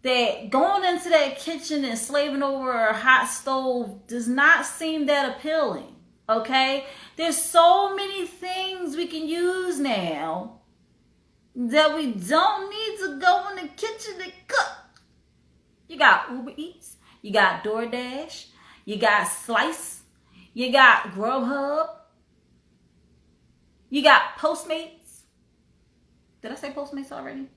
that going into that kitchen and slaving over a hot stove does not seem that appealing. Okay? There's so many things we can use now that we don't need to go in the kitchen and cook. You got Uber Eats. You got DoorDash. You got Slice. You got Grubhub. You got Postmates. Did I say Postmates already?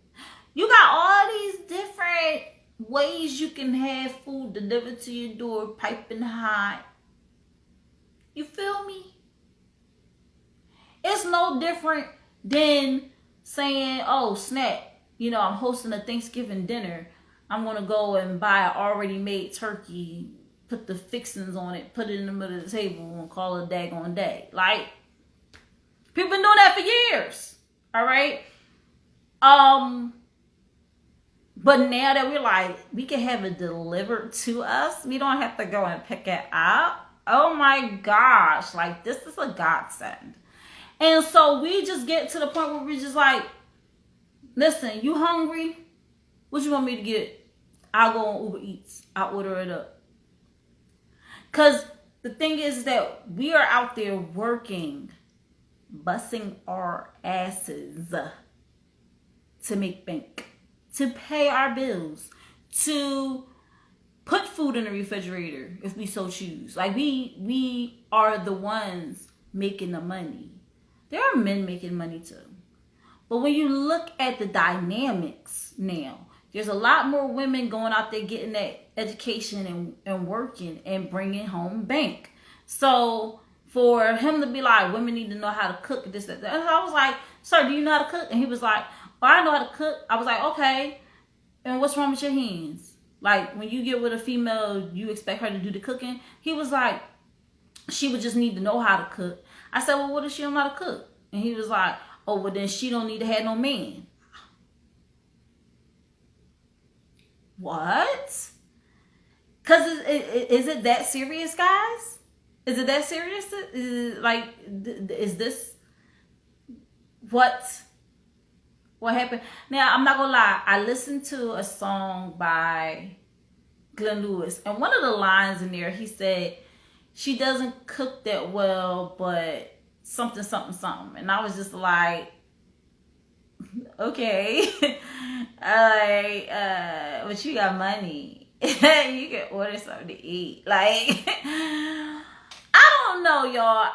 You got all these different ways you can have food delivered to your door, piping hot. You feel me? It's no different than saying, oh, snap, you know, I'm hosting a Thanksgiving dinner. I'm going to go and buy an already made turkey, put the fixings on it, put it in the middle of the table, and call it a daggone day. Like, people been doing that for years. All right? But now that we're like, we can have it delivered to us. We don't have to go and pick it up. Oh my gosh, like this is a godsend. And so we just get to the point where we're just like, listen, you hungry? What you want me to get? I'll go on Uber Eats. I'll order it up. Because the thing is that we are out there working, busting our asses to make bank, to pay our bills, to put food in the refrigerator if we so choose. Like we are the ones making the money. There are men making money too. But when you look at the dynamics now, there's a lot more women going out there getting that education and working and bringing home bank. So for him to be like, women need to know how to cook this, that. And I was like, sir, do you know how to cook? And he was like, oh, I know how to cook. I was like, okay. And what's wrong with your hands? Like, when you get with a female, you expect her to do the cooking? He was like, she would just need to know how to cook. I said, well, what if she don't know how to cook? And he was like, oh, well, then she don't need to have no man. What? Because is it that serious, guys? Is it that serious? Is this what happened. Now, I'm not gonna lie, I listened to a song by Glenn Lewis, and one of the lines in there, he said, she doesn't cook that well, but something, something, something. And I was just like, okay. But you got money. You can order something to eat. Like, I don't know, y'all.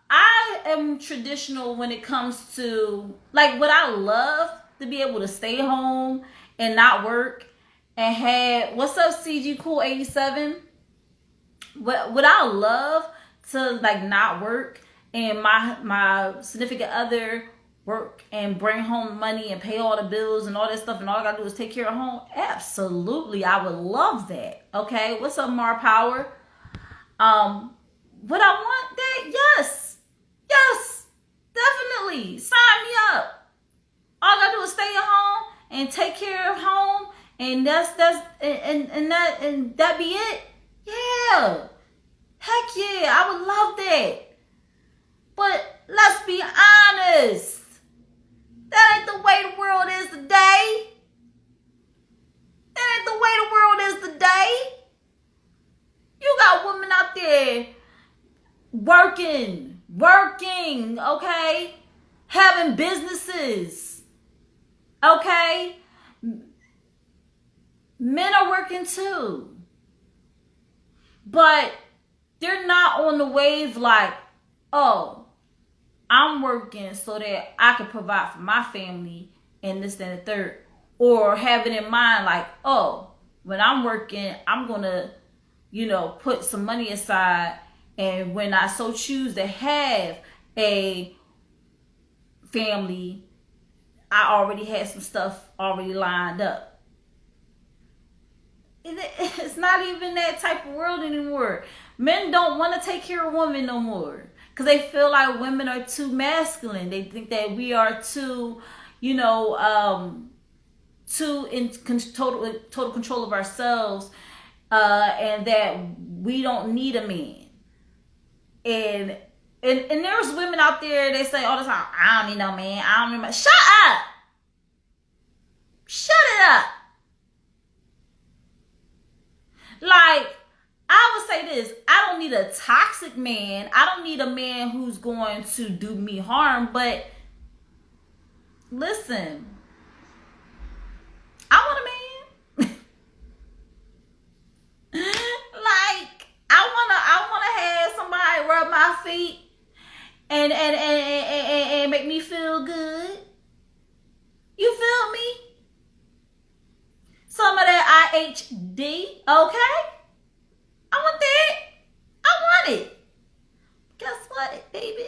I am traditional when it comes to, like, would I love to be able to stay home and not work and have, what's up, CG Cool 87? Would I love to, like, not work and my significant other work and bring home money and pay all the bills and all that stuff, and all I gotta do is take care of home? Absolutely, I would love that. Okay, what's up, Mar Power? Would I want that? Yes, definitely. Sign me up. All I gotta do is stay at home and take care of home, and that be it. Yeah, heck yeah, I would love that. But let's be honest, that ain't the way the world is today. That ain't the way the world is today. You got women out there working, okay? Having businesses, okay? Men are working too. But they're not on the wave like, oh, I'm working so that I can provide for my family and this, and the third. Or have it in mind like, oh, when I'm working, I'm going to, put some money aside. And when I so choose to have a family, I already had some stuff already lined up. It's not even that type of world anymore. Men don't want to take care of women no more because they feel like women are too masculine. They think that we are too, too in total control of ourselves, and that we don't need a man. And there's women out there, they say all the time, I don't need no man. I don't need my. Shut up. Shut it up. Like, I would say this, I don't need a toxic man. I don't need a man who's going to do me harm. But listen, I want a man. Like, I wanna have somebody rub my feet and make me feel good. You feel me? Some of that IHD, okay? I want that. I want it. Guess what, baby?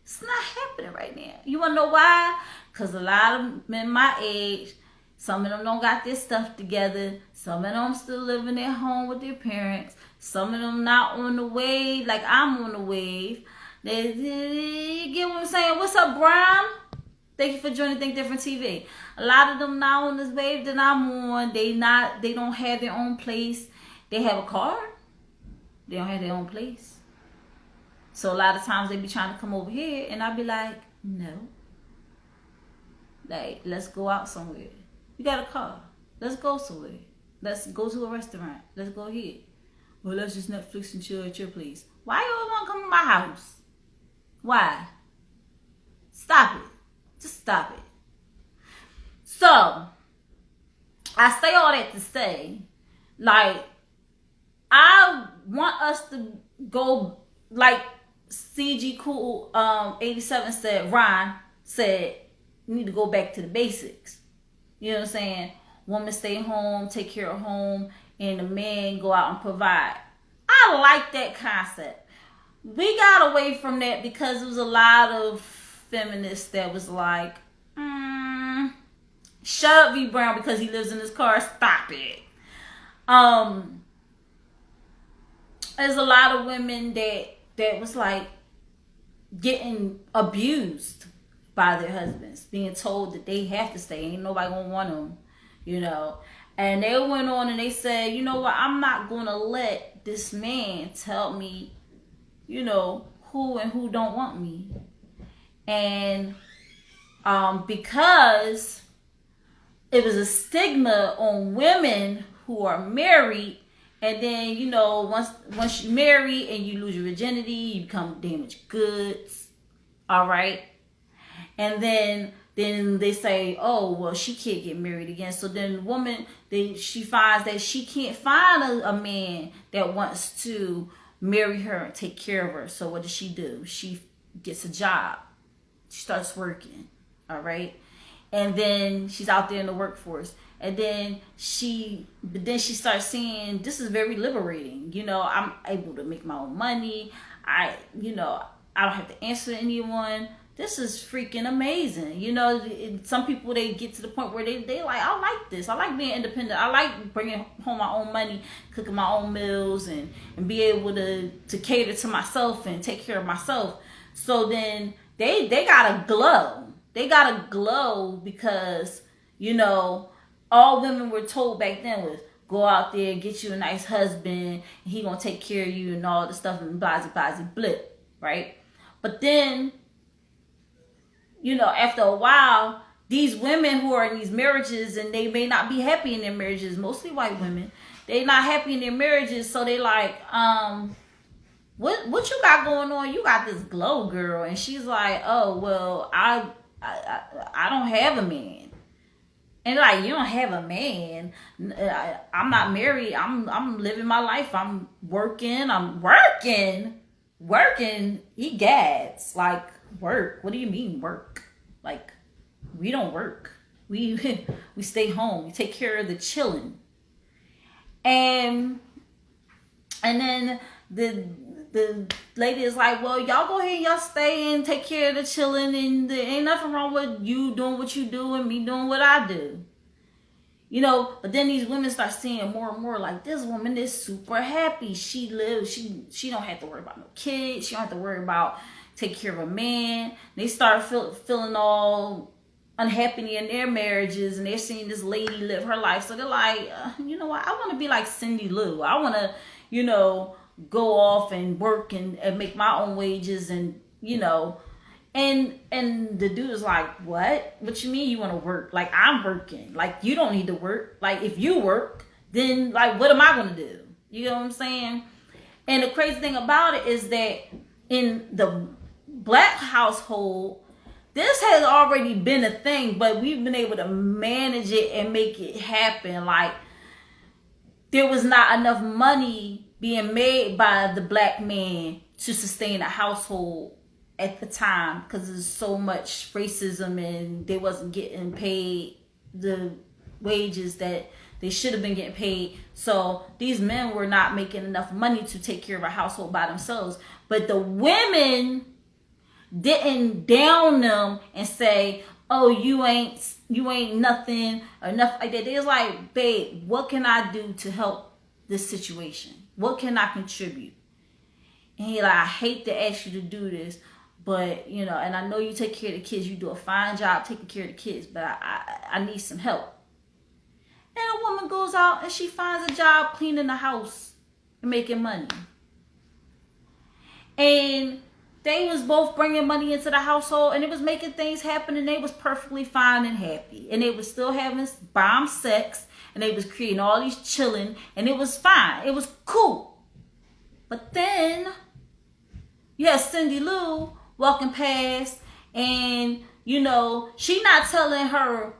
It's not happening right now. You wanna know why? Because a lot of men my age, some of them don't got their stuff together. Some of them still living at home with their parents. Some of them not on the wave like I'm on the wave. You get what I'm saying? What's up, Brian? Thank you for joining Think Different TV. A lot of them not on this wave that I'm on. They don't have their own place. They have a car. They don't have their own place. So a lot of times they be trying to come over here and I be like, no. Like, let's go out somewhere. You got a car. Let's go somewhere. Let's go to a restaurant. Let's go here. Well, let's just Netflix and chill at your place. Why you always want to come to my house? Why? Stop it. Just stop it. So, I say all that to say, like, I want us to go, like CG Cool 87 said, Ron said, we need to go back to the basics. You know what I'm saying? Woman stay home, take care of home, and the man go out and provide. I like that concept. We got away from that because there was a lot of feminists that was like, shut up, V Brown, because he lives in his car. Stop it. There's a lot of women that was like getting abused by their husbands, being told that they have to stay. Ain't nobody gonna want them, And they went on and they said, you know what, I'm not gonna let this man tell me, who and who don't want me. And because it was a stigma on women who are married, and then, you know, once you marry and you lose your virginity, you become damaged goods. All right. And then they say, oh, well, she can't get married again. So then the woman, she finds that she can't find a man that wants to marry her and take care of her. So what does she do? She gets a job. She starts working. All right. And then she's out there in the workforce. And then she starts seeing, this is very liberating. You know, I'm able to make my own money. I don't have to answer to anyone. This is freaking amazing. You know, some people, they get to the point where they like, I like this. I like being independent. I like bringing home my own money, cooking my own meals, and be able to cater to myself and take care of myself. So then they got a glow. They got a glow because, you know, all women were told back then was, go out there, get you a nice husband, and he gonna take care of you and all the stuff, and blah, blip, right? But then, you know, after a while, these women who are in these marriages, and they may not be happy in their marriages, mostly white women, they not happy in their marriages, so they like, what you got going on? You got this glow, girl. And she's like, oh, well, I don't have a man. And like, you don't have a man. I'm not married. I'm living my life. I'm working. He gads. Like, work. What do you mean work? Like, we don't work. We stay home. We take care of the children. And then the lady is like, well, y'all go ahead and y'all stay and take care of the children, and there ain't nothing wrong with you doing what you do and me doing what I do. You know, but then these women start seeing more and more like, this woman is super happy. She don't have to worry about no kids. She don't have to worry about taking care of a man. They start feeling all unhappy in their marriages, and they're seeing this lady live her life. So they're like, you know what? I want to be like Cindy Lou. I want to, you know, go off and work and make my own wages, and, you know, and the dude is like, what you mean you want to work? Like, I'm working. Like, you don't need to work. Like, if you work, then like, what am I going to do? You know what I'm saying? And the crazy thing about it is that in the black household, this has already been a thing, but we've been able to manage it and make it happen. Like, there was not enough money being made by the black man to sustain a household at the time, because there's so much racism, and they wasn't getting paid the wages that they should have been getting paid. So these men were not making enough money to take care of a household by themselves. But the women didn't down them and say, oh, you ain't nothing or nothing like that. They was like, babe, what can I do to help this situation? What can I contribute? And he like, I hate to ask you to do this, but, you know, and I know you take care of the kids. You do a fine job taking care of the kids, but I need some help. And a woman goes out and she finds a job cleaning the house and making money. And they was both bringing money into the household, and it was making things happen, and they was perfectly fine and happy. And they was still having bomb sex, and they was creating all these children, and it was fine. It was cool. But then you had Cindy Lou walking past, and, you know, she not telling her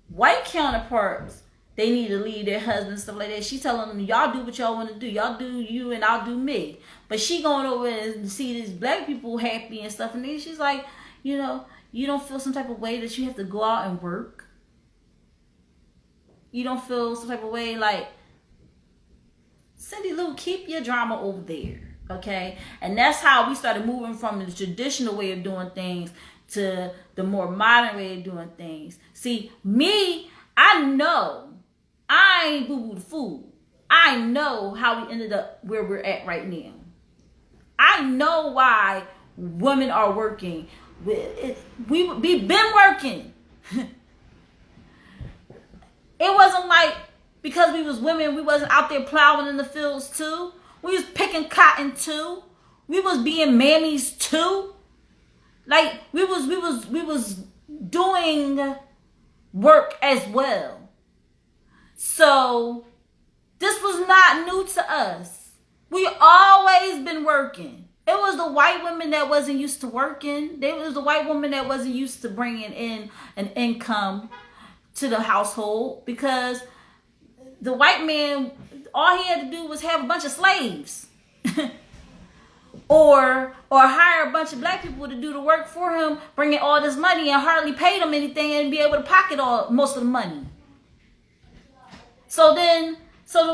white counterparts they need to leave their husbands, stuff like that. She telling them, y'all do what y'all want to do. Y'all do you and I'll do me. But she going over and see these black people happy and stuff. And then she's like, you know, you don't feel some type of way that you have to go out and work. You don't feel some type of way like, Cindy Lou, keep your drama over there. Okay? And that's how we started moving from the traditional way of doing things to the more modern way of doing things. See, me, I know I ain't boo-boo the fool. I know how we ended up where we're at right now. I know why women are working. We've been working. It wasn't like because we was women, we wasn't out there plowing in the fields too. We was picking cotton too. We was being mammies too. Like we was doing work as well. So this was not new to us. We always been working. It was the white women that wasn't used to working. It was the white woman that wasn't used to bringing in an income to the household, because the white man, all he had to do was have a bunch of slaves or hire a bunch of black people to do the work for him, bring in all this money and hardly pay them anything and be able to pocket most of the money. So the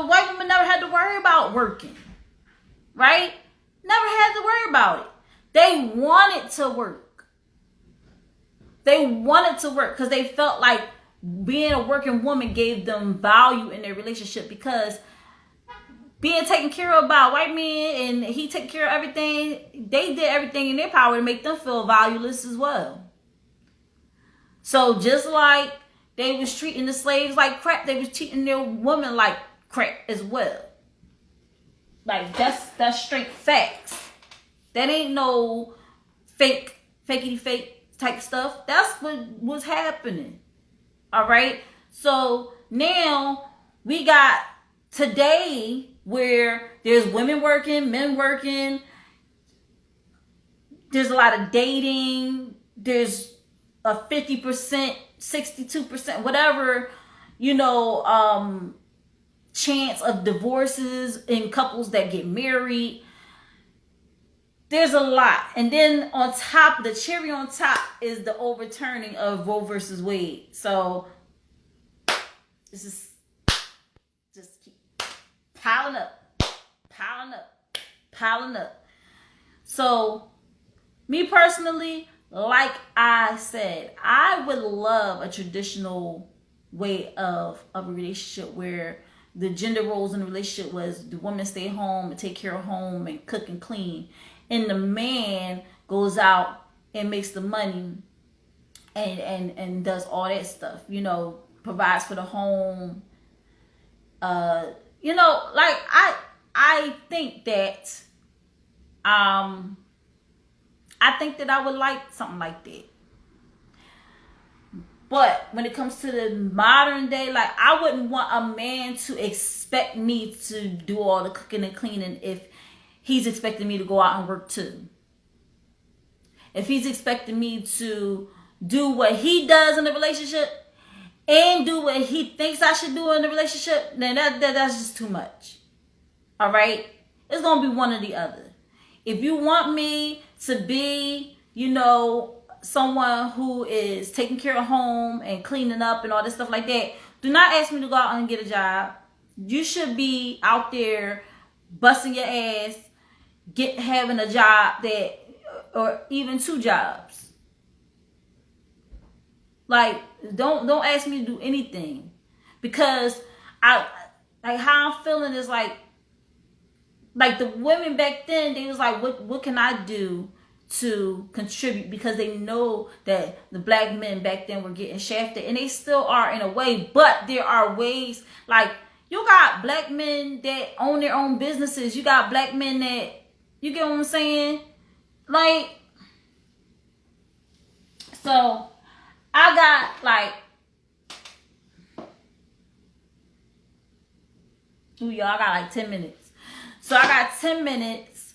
white woman never had to worry about working, right? Never had to worry about it. They wanted to work. They wanted to work because they felt like being a working woman gave them value in their relationship, because being taken care of by a white man and he took care of everything, they did everything in their power to make them feel valueless as well. So just like they was treating the slaves like crap, they was treating their women like crap as well. Like that's straight facts. That ain't no fakey fake type stuff. That's what was happening. All right. So now we got today where there's women working, men working. There's a lot of dating. There's a 50%, 62%, whatever, chance of divorces in couples that get married. There's a lot. And then on top, the cherry on top is the overturning of Roe versus Wade. So this is just keep piling up. So me personally, like I said, I would love a traditional way of a relationship where the gender roles in the relationship was the woman stay home and take care of home and cook and clean, and the man goes out and makes the money and does all that stuff, provides for the home. Like I think that I would like something like that. But when it comes to the modern day, like, I wouldn't want a man to expect me to do all the cooking and cleaning if he's expecting me to go out and work too. If he's expecting me to do what he does in the relationship and do what he thinks I should do in the relationship, then that's just too much. All right? It's going to be one or the other. If you want me to be, someone who is taking care of home and cleaning up and all this stuff like that, do not ask me to go out and get a job. You should be out there busting your ass, having a job or even 2 jobs. Like, don't ask me to do anything, because how I'm feeling is like the women back then, they was like, what can I do to contribute? Because they know that the black men back then were getting shafted, and they still are in a way, but there are ways. Like, you got black men that own their own businesses. You got black men that, you get what I'm saying? Like, so I got I got 10 minutes. So I got 10 minutes.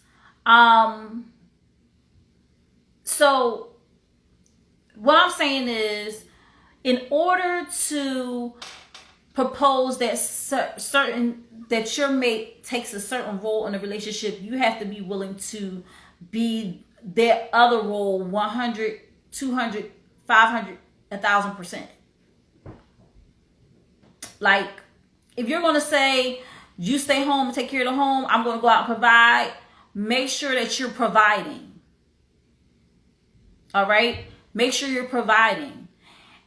So what I'm saying is, in order to propose that your mate takes a certain role in a relationship, you have to be willing to be their other role 100, 200, 500, 1,000%. Like, if you're going to say, you stay home and take care of the home, I'm going to go out and provide, make sure that you're providing. All right? Make sure you're providing.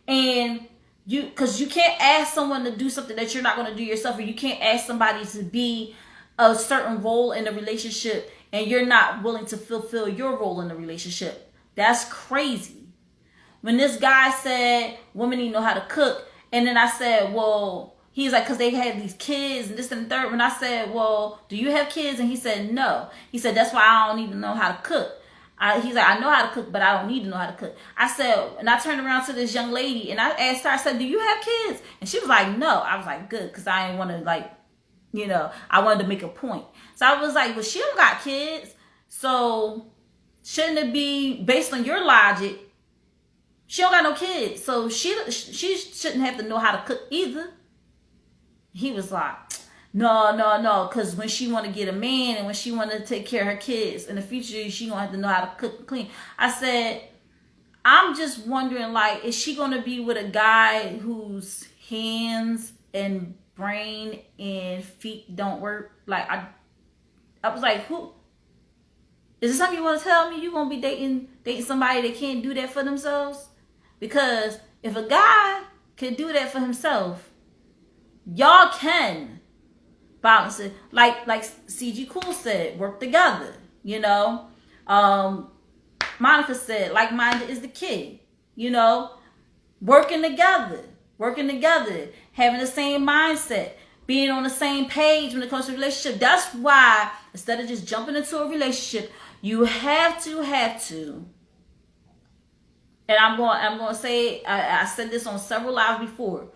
And because you can't ask someone to do something that you're not going to do yourself, or you can't ask somebody to be a certain role in a relationship and you're not willing to fulfill your role in the relationship. That's crazy. When this guy said women need to know how to cook, and then I said, well, he's like, because they had these kids and this and the third. When I said, well, do you have kids? And he said, no. He said, that's why I don't even know how to cook. He's like, I know how to cook, but I don't need to know how to cook. I said, and I turned around to this young lady and I asked her, I said, do you have kids? And she was like, no. I was like, good, because I didn't want to, like, you know, I wanted to make a point. So I was like, well, she don't got kids. So shouldn't it be based on your logic? She don't got no kids. So she shouldn't have to know how to cook either. He was like, no, because when she want to get a man and when she want to take care of her kids in the future, she gonna have to know how to cook and clean. I said, I'm just wondering, like, is she gonna be with a guy whose hands and brain and feet don't work? Like, I was like, who? Is this something you want to tell me? You gonna be dating somebody that can't do that for themselves? Because if a guy can do that for himself, y'all can balance it. Like CG Cool said, work together. You know, Monica said, like-minded is the key. You know, working together, having the same mindset, being on the same page when it comes to relationship. That's why instead of just jumping into a relationship, you have to. And I'm going to say, I said this on several lives before.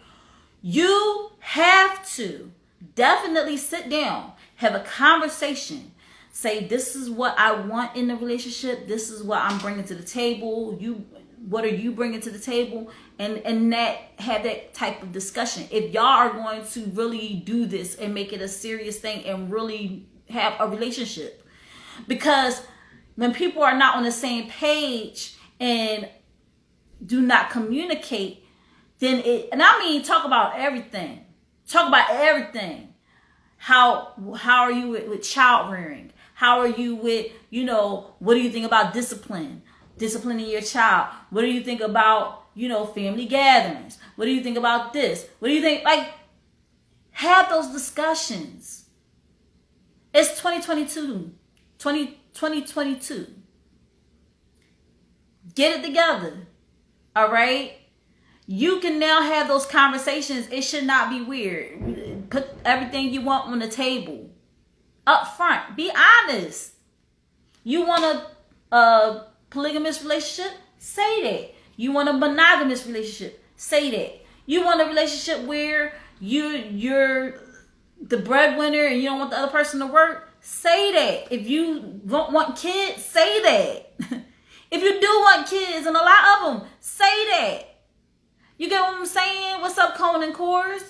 You have to definitely sit down, have a conversation, say, this is what I want in the relationship. This is what I'm bringing to the table. What are you bringing to the table? And have that type of discussion. If y'all are going to really do this and make it a serious thing and really have a relationship. Because when people are not on the same page and do not communicate, then and I mean, talk about everything. How are you with child rearing? How are you with, you know, what do you think about disciplining your child? What do you think about, you know, family gatherings? What do you think about this? What do you think? Like, have those discussions. It's 2022. Get it together. All right? You can now have those conversations. It should not be weird. Put everything you want on the table. Up front. Be honest. You want a polygamous relationship? Say that. You want a monogamous relationship? Say that. You want a relationship where you're the breadwinner and you don't want the other person to work? Say that. If you don't want kids, say that. If you do want kids, and a lot of them, say that. You get what I'm saying? What's up, Cohen and Coors?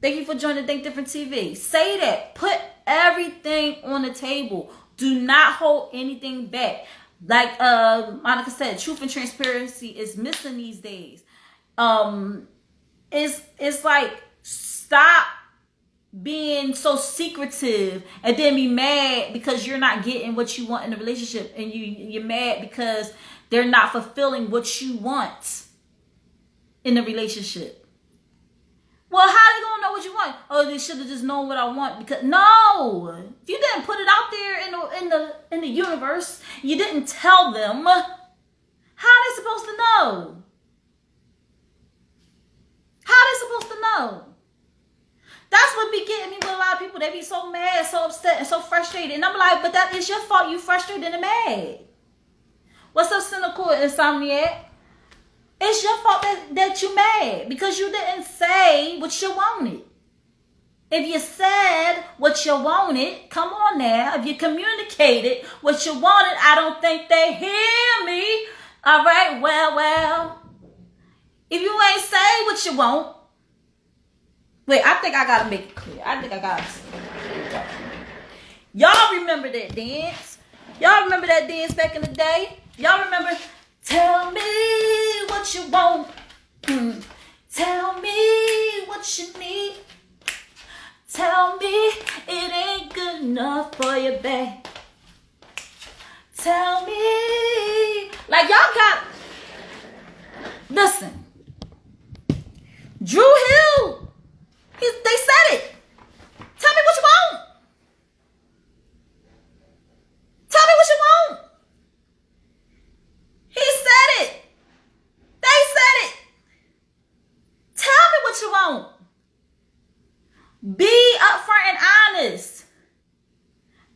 Thank you for joining Think Different TV. Say that. Put everything on the table. Do not hold anything back. Like Monica said, truth and transparency is missing these days. It's like, stop being so secretive and then be mad because you're not getting what you want in a relationship, and you're mad because they're not fulfilling what you want in a relationship. Well, how they gonna know what you want? Oh, they should have just known what I want. Because no, if you didn't put it out there in the universe, you didn't tell them, how are they supposed to know? How are they supposed to know? That's what be getting me with a lot of people. They be so mad, so upset, and so frustrated. And I'm like, but that is your fault. You frustrated and mad. What's up, cynical insomniac? It's your fault that you mad because you didn't say what you wanted. If you said what you wanted, come on now. If you communicated what you wanted, I don't think they hear me. All right, well. If you ain't say what you want, wait, I think I gotta make it clear. Y'all remember that dance? Y'all remember that dance back in the day? Y'all remember? Tell me what you want. Tell me what you need. Tell me it ain't good enough for you, babe. Tell me. Like, y'all got. Listen. Drew Hill. They said it. Tell me what you want. Tell me what you want. He said it. They said it. Tell me what you want. Be upfront and honest.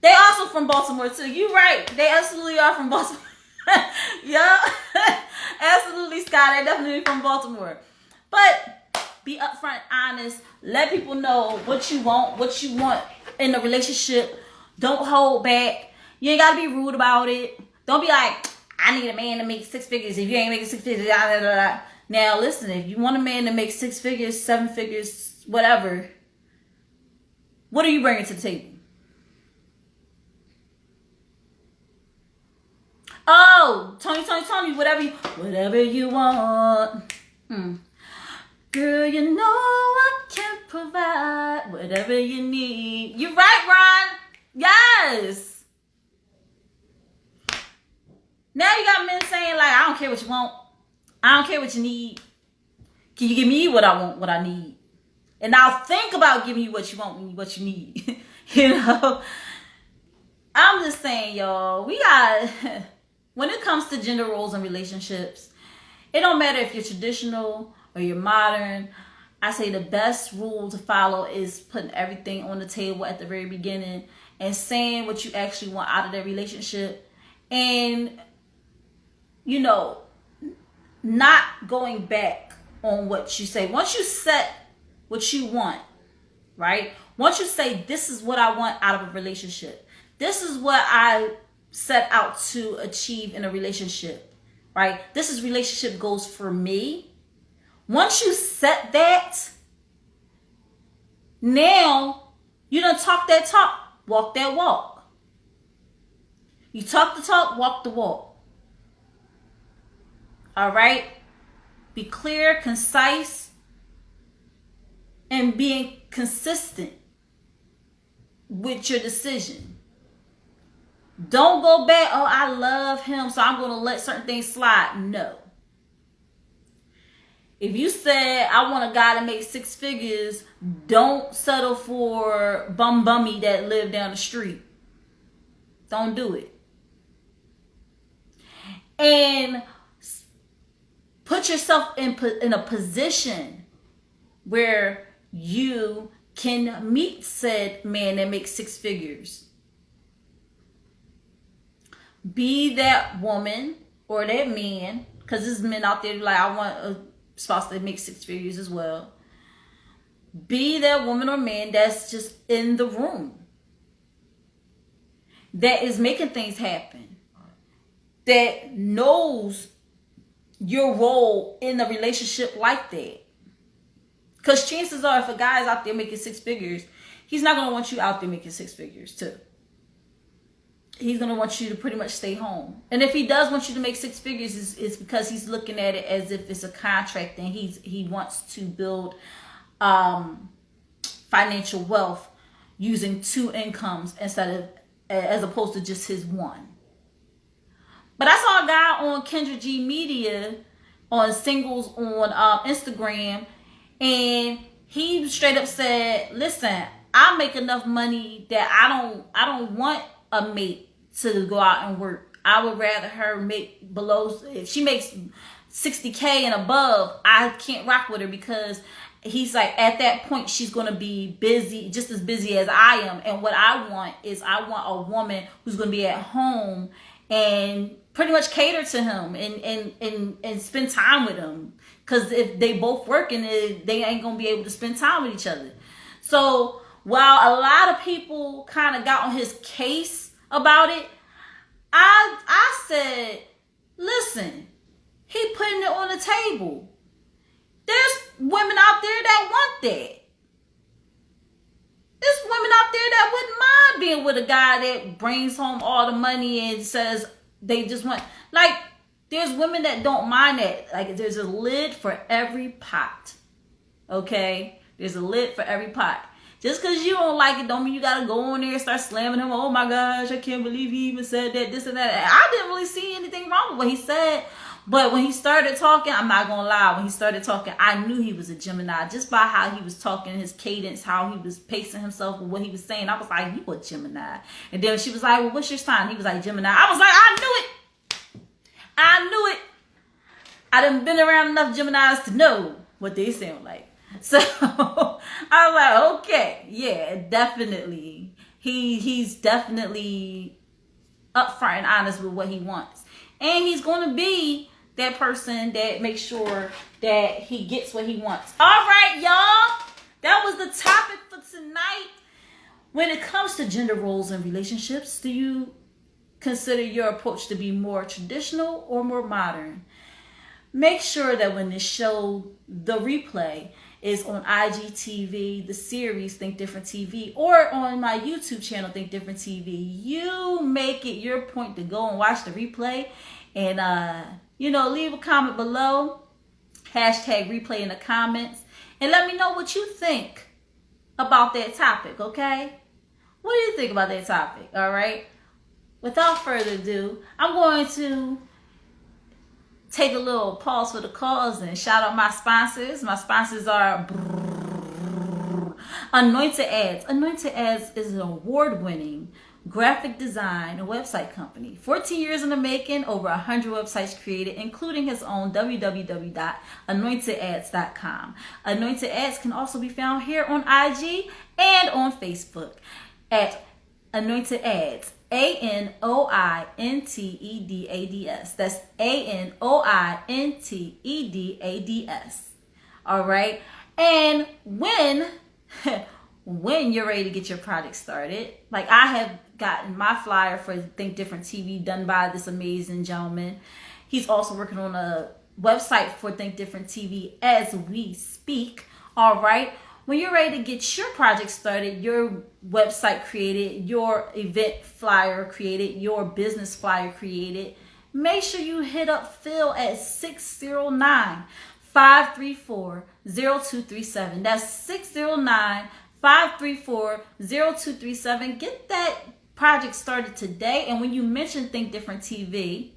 They also from Baltimore too. You right. They absolutely are from Baltimore. Yeah. Absolutely, Scott. They definitely from Baltimore. But be upfront, honest. Let people know what you want in a relationship. Don't hold back. You ain't gotta be rude about it. Don't be like, I need a man to make 6 figures. If you ain't making 6 figures, blah, blah, blah. Now listen, if you want a man to make 6 figures, 7 figures, whatever, what are you bringing to the table? Oh, Tony, whatever you want. Girl, you know I can provide whatever you need. You right, Ron? Yes. Now you got men saying like, I don't care what you want. I don't care what you need. Can you give me what I want, what I need? And I'll think about giving you what you want and what you need. You know? I'm just saying, y'all, we got... When it comes to gender roles and relationships, it don't matter if you're traditional or you're modern. I say the best rule to follow is putting everything on the table at the very beginning and saying what you actually want out of that relationship. And, you know, not going back on what you say. Once you set what you want, right? Once you say, this is what I want out of a relationship. This is what I set out to achieve in a relationship, right? This is relationship goals for me. Once you set that, now you done talk that talk, walk that walk. You talk the talk, walk the walk. All right? Be clear, concise, and being consistent with your decision. Don't go back, oh, I love him, so I'm going to let certain things slide. No. If you said, I want a guy to make 6 figures, don't settle for bummy that live down the street. Don't do it. And put yourself in a position where you can meet said man that makes 6 figures. Be that woman or that man, because there's men out there like, I want a spouse that makes 6 figures as well. Be that woman or man that's just in the room, that is making things happen, that knows your role in a relationship like that. Because chances are, if a guy is out there making 6 figures, he's not going to want you out there making 6 figures too. He's going to want you to pretty much stay home. And if he does want you to make 6 figures, it's because he's looking at it as if it's a contract and he wants to build financial wealth using 2 incomes as opposed to just his one. But I saw a guy on Kendra G Media on Singles on Instagram, and he straight up said, listen, I make enough money that I don't want a mate to go out and work. I would rather her make below, if she makes $60K and above, I can't rock with her, because he's like, at that point, she's going to be busy, just as busy as I am. And what I want is I want a woman who's going to be at home and pretty much cater to him and spend time with him. Because if they both working, they ain't going to be able to spend time with each other. So while a lot of people kind of got on his case about it, I said, listen, he putting it on the table. There's women out there that want that. There's women out there that wouldn't mind being with a guy that brings home all the money and says they just want, like, there's women that don't mind that. Like, there's a lid for every pot. Okay? There's a lid for every pot. Just because you don't like it don't mean you got to go on there and start slamming him. Oh my gosh, I can't believe he even said that, this and that. I didn't really see anything wrong with what he said. But when he started talking, I'm not going to lie. When he started talking, I knew he was a Gemini. Just by how he was talking, his cadence, how he was pacing himself with what he was saying. I was like, you a Gemini. And then she was like, well, what's your sign? He was like, Gemini. I was like, I knew it. I knew it. I done been around enough Geminis to know what they sound like. So I was like, okay, yeah, definitely. He's definitely upfront and honest with what he wants. And he's going to be that person that makes sure that he gets what he wants. All right, y'all. That was the topic for tonight. When it comes to gender roles and relationships, do you consider your approach to be more traditional or more modern? Make sure that when this show, the replay, is on IGTV, the series Think Different TV, or on my YouTube channel, Think Different TV, you make it your point to go and watch the replay and, leave a comment below, hashtag replay in the comments, and let me know what you think about that topic, okay? What do you think about that topic, all right? Without further ado, I'm going to take a little pause for the cause and shout out my sponsors. My sponsors are Anointed Ads. Anointed Ads is an award-winning graphic design and website company. 14 years in the making, over 100 websites created, including his own www.anointedads.com. Anointed Ads can also be found here on IG and on Facebook at Anointed Ads. ANOINTEDADS. That's ANOINTEDADS. All right. And when you're ready to get your project started, like I have gotten my flyer for Think Different TV done by this amazing gentleman. He's also working on a website for Think Different TV as we speak. All right. When you're ready to get your project started, your website created, your event flyer created, your business flyer created, make sure you hit up Phil at 609-534-0237. That's 609-534-0237. Get that project started today. And when you mention Think Different TV,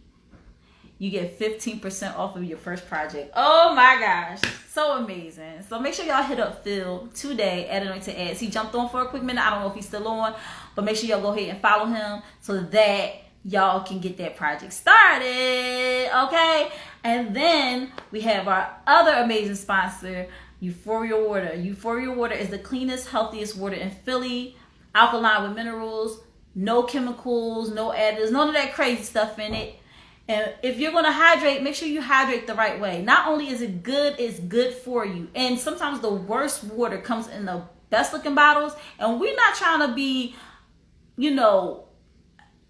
you get 15% off of your first project. Oh my gosh. So amazing. So make sure y'all hit up Phil today at Anointed Ads. He jumped on for a quick minute. I don't know if he's still on, but make sure y'all go ahead and follow him so that y'all can get that project started. Okay. And then we have our other amazing sponsor, Euphoria Water. Euphoria Water is the cleanest, healthiest water in Philly. Alkaline with minerals, no chemicals, no additives, none of that crazy stuff in it. And if you're going to hydrate, make sure you hydrate the right way. Not only is it good, it's good for you. And sometimes the worst water comes in the best looking bottles. And we're not trying to be,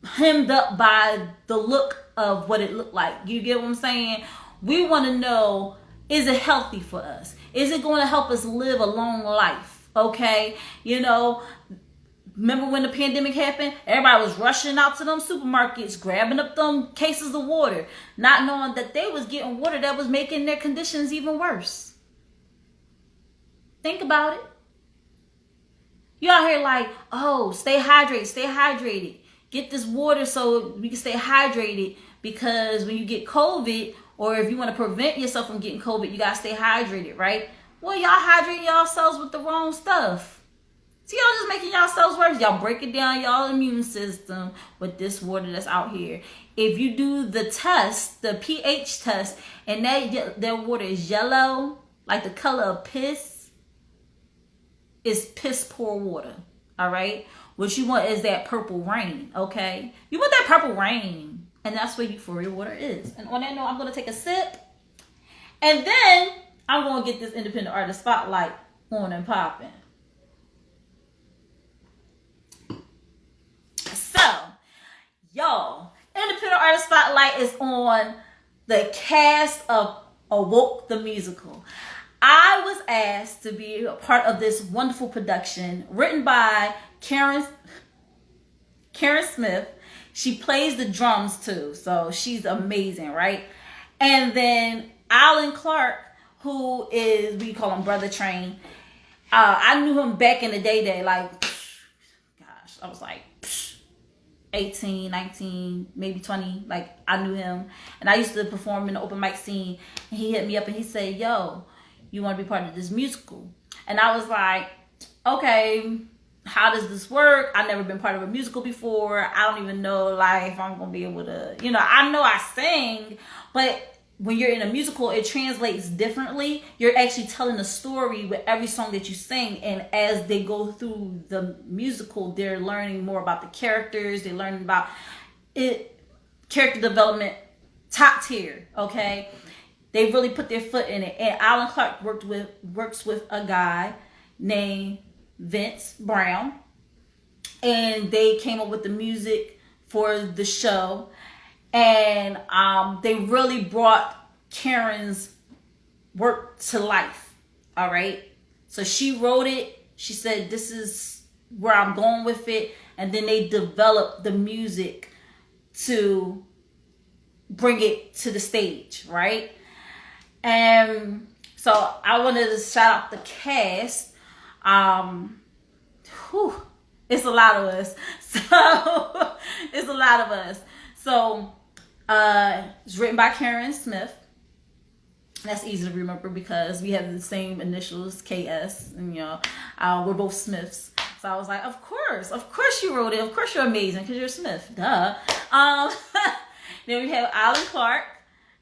hemmed up by the look of what it looked like. You get what I'm saying? We want to know, is it healthy for us? Is it going to help us live a long life? Okay? Remember when the pandemic happened? Everybody was rushing out to them supermarkets, grabbing up them cases of water, not knowing that they was getting water that was making their conditions even worse. Think about it. You out here like, oh, stay hydrated. Get this water so we can stay hydrated, because when you get COVID, or if you want to prevent yourself from getting COVID, you got to stay hydrated, right? Well, y'all hydrating yourselves with the wrong stuff. See, y'all just making yourselves worse. Y'all breaking down y'all immune system with this water that's out here. If you do the test, the pH test, and that water is yellow, like the color of piss, it's piss poor water. All right? What you want is that purple rain, okay? You want that purple rain, and that's what Euphoria Water is. And on that note, I'm going to take a sip, and then I'm going to get this independent artist spotlight on and popping. Y'all, Independent Artist Spotlight is on the cast of Awoke the Musical. I was asked to be a part of this wonderful production written by Karen Smith. She plays the drums too, so she's amazing, right? And then Alan Clark, who is, we call him Brother Train. I knew him back in the day, I was like 18, 19, maybe 20. Like, I knew him. And I used to perform in the open mic scene. And he hit me up and he said, yo, you want to be part of this musical? And I was like, okay, how does this work? I've never been part of a musical before. I don't even know, if I'm going to be able to, I know I sing, but when you're in a musical, it translates differently. You're actually telling a story with every song that you sing, and as they go through the musical, they're learning more about the characters. They're learning about it, character development, top tier. Okay, they really put their foot in it. And Alan Clark works with a guy named Vince Brown, and they came up with the music for the show. And they really brought Karen's work to life. All right. So she wrote it. She said, this is where I'm going with it. And then they developed the music to bring it to the stage. Right. And so I wanted to shout out the cast. It's a lot of us. So it's a lot of us. So it's written by Karen Smith. That's easy to remember because we have the same initials, KS, and we're both Smiths. So I was like, of course you wrote it. Of course you're amazing because you're Smith. Duh. Then we have Alan Clark,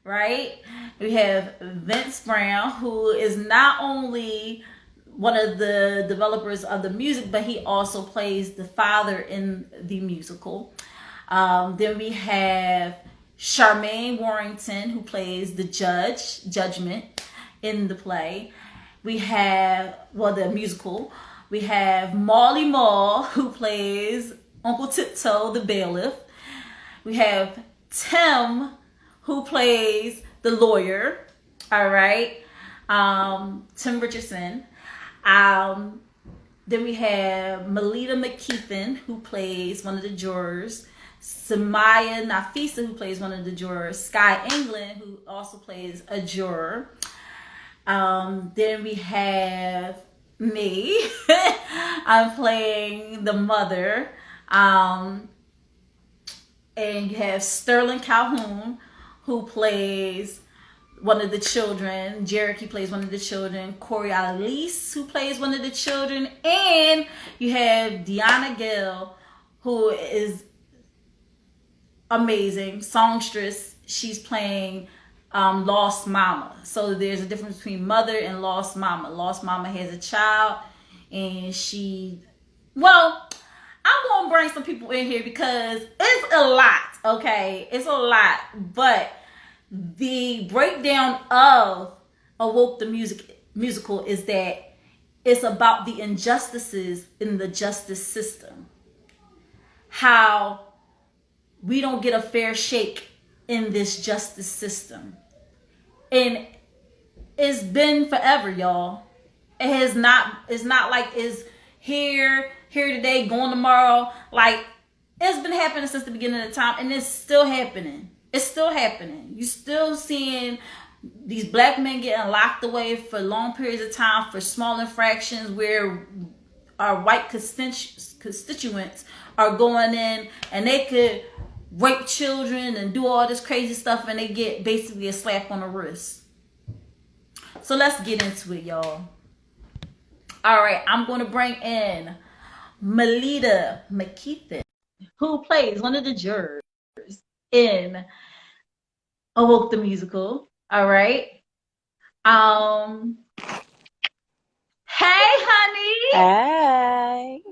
right? We have Vince Brown, who is not only one of the developers of the music, but he also plays the father in the musical. Then we have Charmaine Warrington, who plays the Judgment in the play. We have, the musical. We have Marley Marl, who plays Uncle Tiptoe, the bailiff. We have Tim, who plays the lawyer. All right. Tim Richardson. Then we have Melita McKeithen, who plays one of the jurors. Samaya Nafisa, who plays one of the jurors. Sky England, who also plays a juror. Then we have me. I'm playing the mother. And you have Sterling Calhoun, who plays one of the children. Jericho plays one of the children. Corey Alice, who plays one of the children. And you have Deanna Gill, who is amazing songstress. She's playing Lost Mama. So there's a difference between mother and Lost Mama. Lost Mama has a child, and I'm gonna bring some people in here because it's a lot. Okay, it's a lot. But the breakdown of Awoke the musical is that it's about the injustices in the justice system. How we don't get a fair shake in this justice system. And it's been forever, y'all. It's not like it's here today, going tomorrow. Like, it's been happening since the beginning of the time, and it's still happening. It's still happening. You're still seeing these black men getting locked away for long periods of time for small infractions where our white constituents are going in and they could rape children and do all this crazy stuff, and they get basically a slap on the wrist. So let's get into it, y'all. All right, I'm going to bring in Melita McKeithen, who plays one of the jurors in Awoke the musical. All right. Hey, honey. Hey.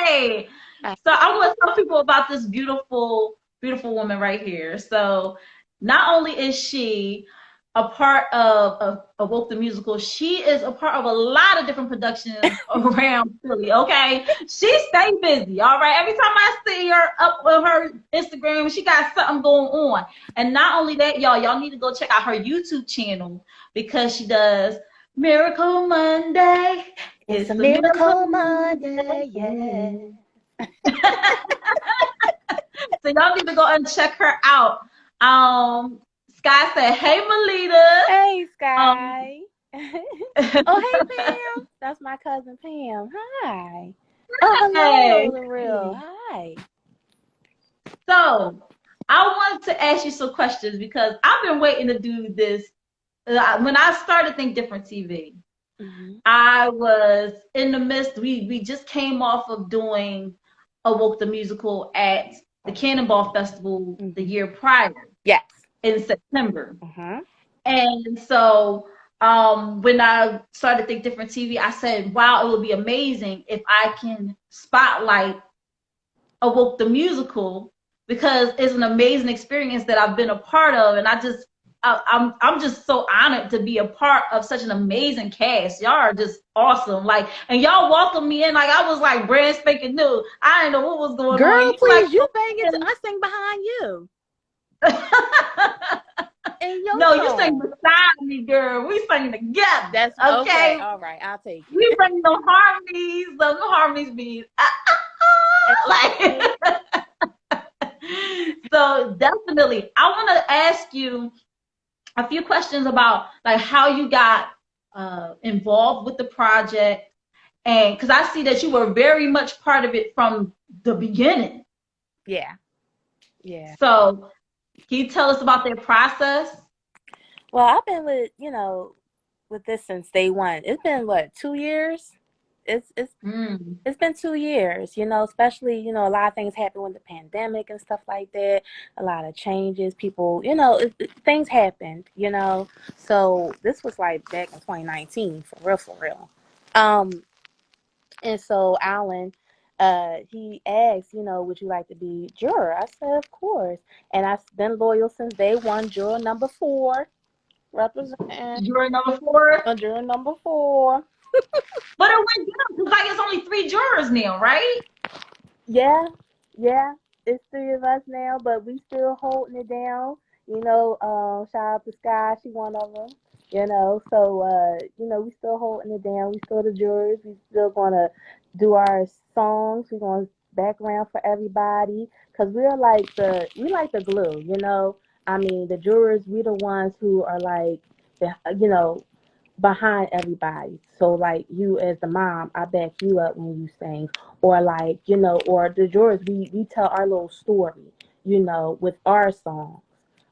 Hey. So I want to tell people about this beautiful woman right here. So not only is she a part of Awoke the musical, she is a part of a lot of different productions around Philly. Okay, she stay busy. All right, every time I see her up on her Instagram, she got something going on. And not only that, y'all need to go check out her YouTube channel because she does Miracle Monday. It's a Miracle Monday, yeah. So y'all need to go and check her out. Sky said, "Hey, Melita." Hey, Sky. Oh, hey, Pam. That's my cousin Pam. Hi. Oh, hello, Laril. Hi. So I wanted to ask you some questions because I've been waiting to do this. When I started Think Different TV, I was in the midst. We just came off of doing Awoke the musical at the Cannonball Festival the year prior. Yes. In September. And so when I started Think Different TV, I said, wow, it would be amazing if I can spotlight Awoke the musical, because it's an amazing experience that I've been a part of, and I'm just so honored to be a part of such an amazing cast. Y'all are just awesome, like, and y'all welcomed me in like I was like brand spanking new. I didn't know what was going on. Girl, You like, please, you bang it. I sing behind you. In your no, you sang song. beside me, girl. We sang together. That's okay. All right, I'll take it. We bring the harmonies. The harmonies be like. So definitely, I want to ask you a few questions about like how you got involved with the project, and because I see that you were very much part of it from the beginning. Yeah. Yeah. So can you tell us about that process? Well, I've been with this since day one. It's been what, 2 years? It's been 2 years, especially, a lot of things happened with the pandemic and stuff like that. A lot of changes, people, things happened, So this was like back in 2019, for real, for real. And so Alan, he asked, would you like to be juror? I said, of course. And I've been loyal since day one, juror number 4, representing. Juror number 4. Juror number 4. But it went down because like it's only 3 jurors now, right? Yeah, it's 3 of us now, but we still holding it down. Shout out to Sky, she one of them. So we still holding it down. We still the jurors. We still gonna do our songs. We're gonna background for everybody because we like the glue. I mean, the jurors, we the ones who are like the behind everybody. So like you as the mom, I back you up when you sing. Or like, or the jurors, we tell our little story, with our songs.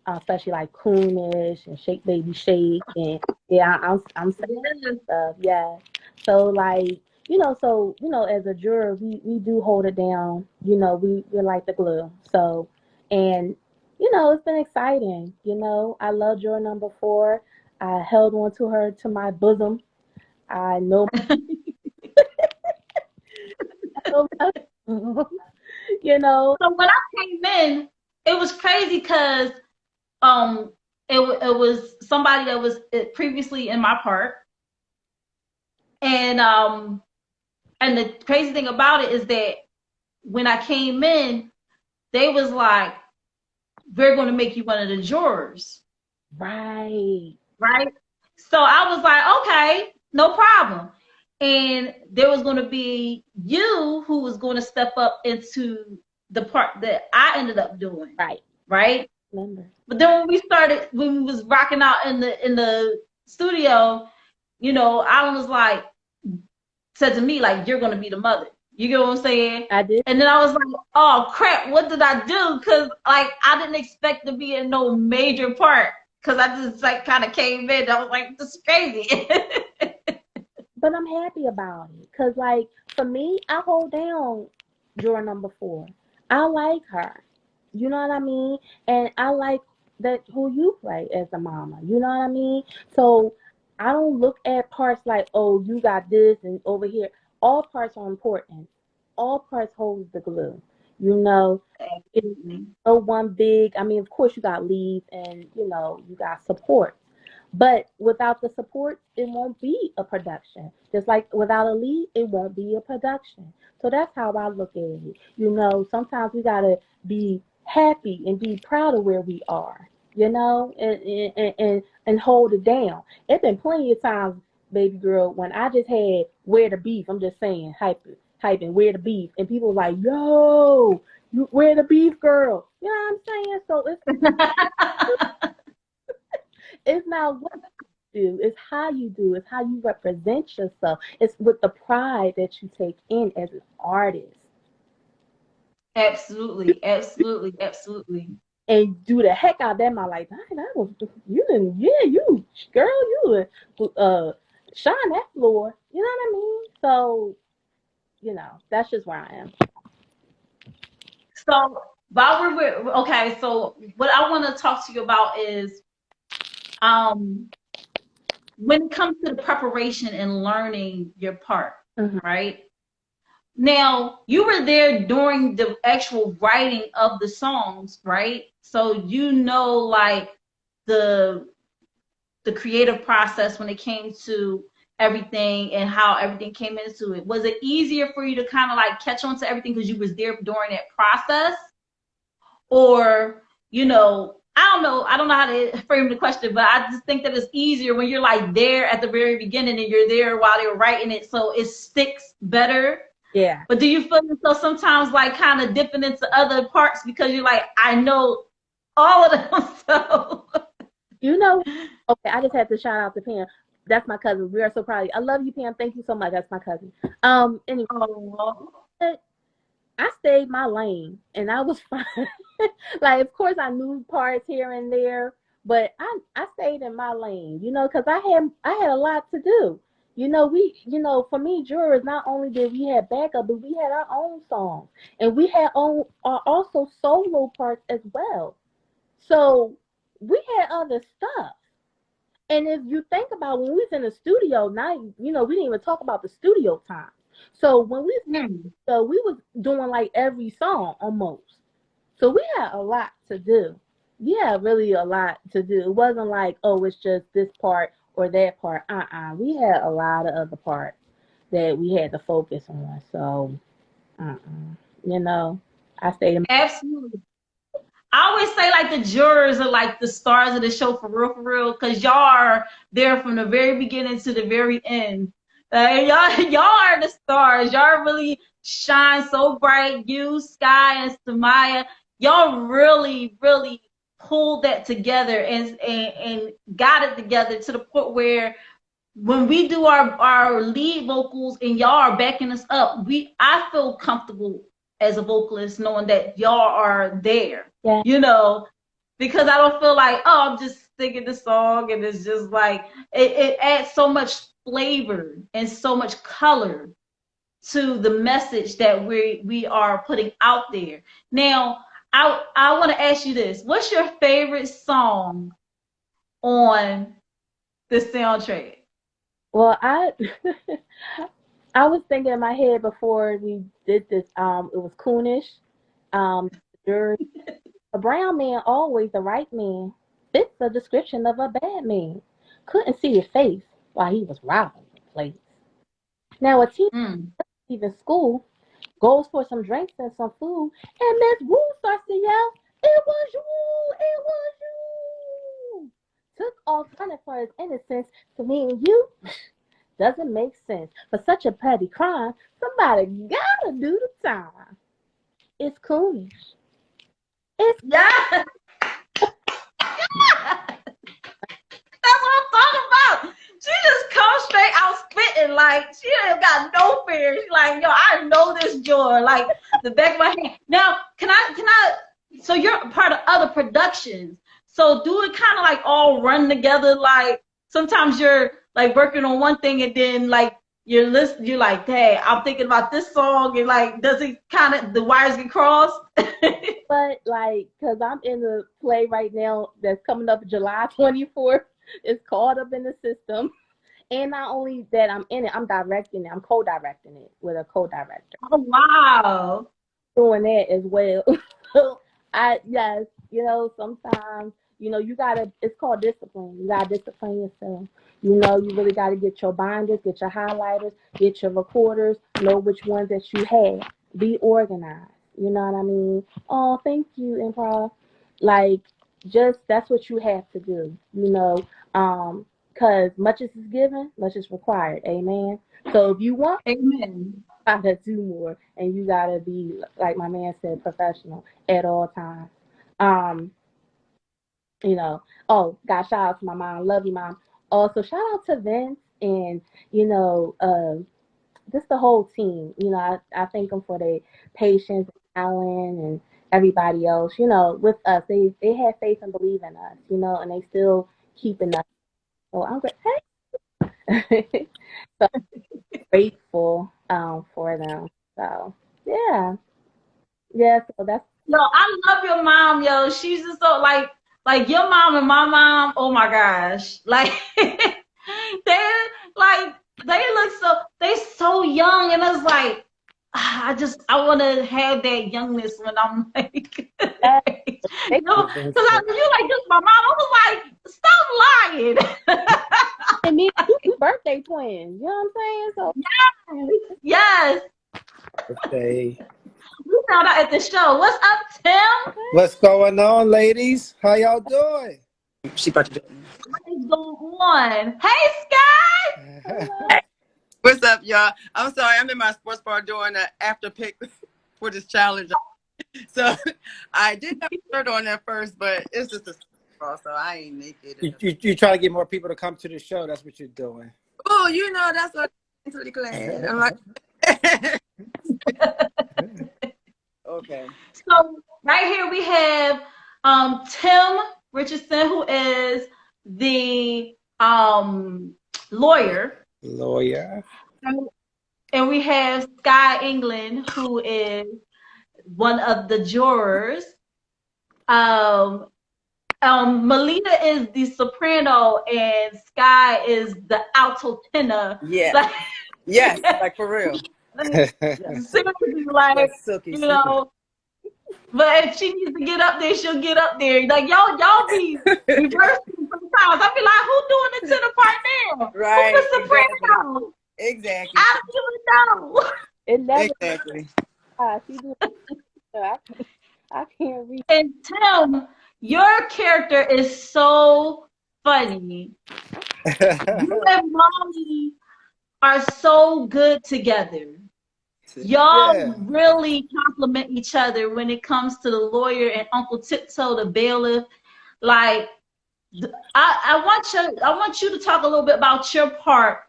Especially like Coonish and Shake Baby Shake and yeah, I'm saying stuff, yeah. So like, as a juror we do hold it down, we're like the glue. So and it's been exciting, I love juror number 4. I held on to her to my bosom. I know, you know. So when I came in, it was crazy because um it was somebody that was previously in my part, and the crazy thing about it is that when I came in, they was like, we're going to make you one of the jurors. Right. So I was like, okay, no problem. And there was going to be you who was going to step up into the part that I ended up doing. Right. Remember. But then when we was rocking out in the studio, Alan was like, said to me, like, you're going to be the mother. You get what I'm saying? I did. And then I was like, oh crap, what did I do? Because like I didn't expect to be in no major part. Because I just like kind of came in. I was like, this is crazy. But I'm happy about it. Because like for me, I hold down juror number 4. I like her. You know what I mean? And I like that who you play as a mama. You know what I mean? So I don't look at parts like, oh, you got this and over here. All parts are important. All parts hold the glue. It's no one big. I mean, of course, you got leads and you got support. But without the support, it won't be a production. Just like without a lead, it won't be a production. So that's how I look at it. Sometimes we gotta be happy and be proud of where we are. And hold it down. It's been plenty of times, baby girl, when I just had where the beef. I'm just saying, hyping where the beef, and people like, yo, you where the beef, girl. You know what I'm saying? So it's not what you do, it's how you do, it's how you represent yourself. It's with the pride that you take in as an artist. Absolutely. And do the heck out of that. My like, that was you didn't, yeah, you girl, you shine that floor. You know what I mean? So, that's just where I am. So while we're okay, so what I want to talk to you about is um, when it comes to the preparation and learning your part, Mm-hmm. right? Now, you were there during the actual writing of the songs, right? So you know, like the the creative process when it came to everything and how everything came into it. Was it easier for you to kind of like catch on to everything because you was there during that process? Or, I don't know how to frame the question, but I just think that it's easier when you're like there at the very beginning and you're there while they're writing it, so it sticks better. Yeah. But do you feel so sometimes like kind of dipping into other parts because you're like, I know all of them, so Okay, I just had to shout out to Pam. That's my cousin. We are so proud of you. I love you, Pam. Thank you so much. That's my cousin. Anyway, oh, I stayed my lane and I was fine. Like, of course, I knew parts here and there, but I stayed in my lane, because I had a lot to do. For me, jurors, not only did we have backup, but we had our own songs, and we had also solo parts as well. So we had other stuff. And if you think about when we was in the studio, now we didn't even talk about the studio time. So when we was doing like every song almost. So we had a lot to do. Yeah, really a lot to do. It wasn't like, oh, it's just this part or that part. We had a lot of other parts that we had to focus on. So, you know, I stayed in. absolutely. I always say like the jurors are like the stars of the show for real, because y'all are there from the very beginning to the very end. Y'all are the stars. Y'all really shine so bright. You, Sky, and Samaya, y'all really, really pulled that together and got it together to the point where when we do our lead vocals and y'all are backing us up, I feel comfortable as a vocalist knowing that y'all are there, Yeah. because I don't feel like, oh, I'm just singing the song and it's just like it adds so much flavor and so much color to the message that we are putting out there. Now, I want to ask you this. What's your favorite song on the soundtrack? Well, I was thinking in my head before we did this. It was Coonish. There, a brown man, always the right man, fits the description of a bad man. Couldn't see his face while he was robbing the place. Now a teenager Mm. leaving school goes for some drinks and some food, and Miss Wu starts to yell, "It was you! It was you!" Took off running for his innocence. To me and you, doesn't make sense. For such a petty crime, somebody gotta do the time. It's Coonish. It's Yeah. That's what I'm talking about. She just comes straight out spitting, like she ain't got no fear. She's like, yo, I know this joy, like the back of my hand. Now, can I? So you're part of other productions. So do it kind of like all run together? Like sometimes you're like working on one thing and then like you're like, hey, I'm thinking about this song, and like, does it kind of the wires get crossed? but like, cause I'm in the play right now that's coming up July 24th. It's called Up in the System. And not only that I'm in it, I'm directing it. I'm co-directing it with a co-director. Oh wow. Doing that as well. So yes, sometimes, you gotta, it's called discipline. You gotta discipline yourself. You really gotta get your binders, get your highlighters, get your recorders, know which ones that you have. Be organized. You know what I mean? Oh, thank you, improv. Like, just that's what you have to do, because much is given, much is required. Amen. So if you want, Amen. gotta do more, and you gotta be, like my man said, professional at all times. Um, Oh, God, shout out to my mom. Love you, mom. Also, shout out to Vince and just the whole team. I thank them for their patience, Alan, and everybody else. With us, they had faith and believe in us. And they still keeping us. So I'm so grateful for them. So yeah, yeah. So that's Yo, I love your mom, yo. She's just so like Like your mom and my mom, oh my gosh. Like they're like they so young and it's like I wanna have that youngness when I'm like Yes, they, you know, because you like this my mom, I was like, stop lying. and me, we birthday twins. You know what I'm saying? So Yes. Okay. We found out at the show. What's up, Tim? What's going on, ladies? How y'all doing? She about to What is going on? Hey, Sky. do. What's up, y'all? I'm sorry, I'm in my sports bar doing an after pick for this challenge. So I did have a shirt on at first, but it's just a sports bar, so I ain't naked. You try to get more people to come to the show. That's what you're doing. Oh, you know, that's what I'm really glad. I'm like, okay. So right here we have Tim Richardson, who is the lawyer. Lawyer. And we have Sky England, who is one of the jurors. Melina is the soprano, and Sky is the alto tenor. Yeah. Like, Yes, like for real. seriously, like, That's silky you smooth. know. But if she needs to get up there, she'll get up there. Like y'all be reversing sometimes. I be like, who doing the tenor part now? Right, Who's the soprano? Exactly. I don't even know. it never. Exactly. She do. I can't read. And Tim, your character is so funny. You and Mommy are so good together. Y'all Yeah. really compliment each other when it comes to the lawyer and Uncle Tiptoe, the bailiff. Like, I want you to talk a little bit about your part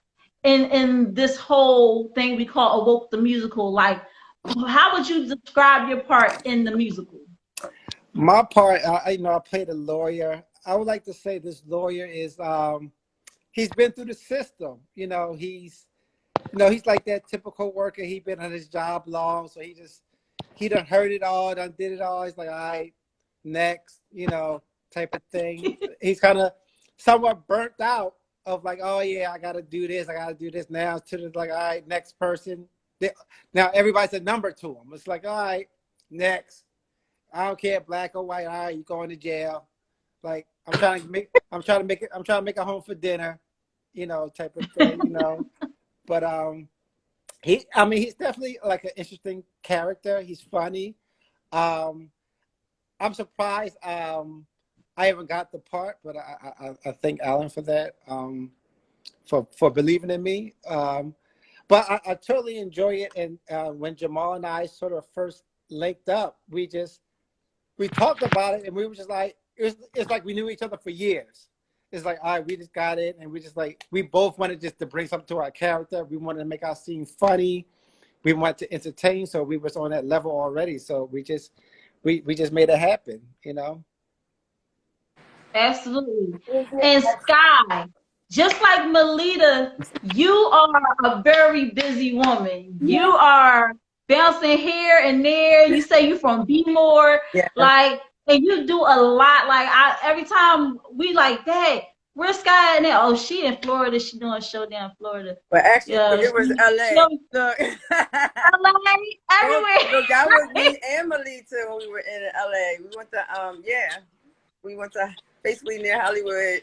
in this whole thing we call Awoke the Musical. Like, how would you describe your part in the musical? My part, I played a lawyer. I would like to say this lawyer is he's been through the system. He's like that typical worker. He been on his job long, so he done heard it all, done did it all. He's like, all right, next, type of thing. He's kind of somewhat burnt out of like, oh yeah, I gotta do this now. To the like, all right, next person. Now everybody's a number to him. It's like, all right, next. I don't care, black or white. All right, you going to jail. Like I'm trying to make it home for dinner, type of thing, But he's definitely like an interesting character. He's funny. I'm surprised. I haven't got the part, but I thank Alan for that. For believing in me. But I totally enjoy it. And when Jamal and I sort of first linked up, we talked about it, and we were just like, it's like we knew each other for years. It's like, all right, we just got it, and we just like, we both wanted just to bring something to our character. We wanted to make our scene funny. We wanted to entertain, so we was on that level already. So we just made it happen, Absolutely. And Sky, just like Melita, you are a very busy woman. Yeah. You are bouncing here and there. You say you from B-More. Yeah. Like, and you do a lot. Like, every time we like, Dad, where's Sky at now? Oh, she in Florida. She doing a show down in Florida. But actually, Yeah, it was LA. Look. LA, everywhere. Look, that was me and Melita when we were in LA. We went to we went to basically near Hollywood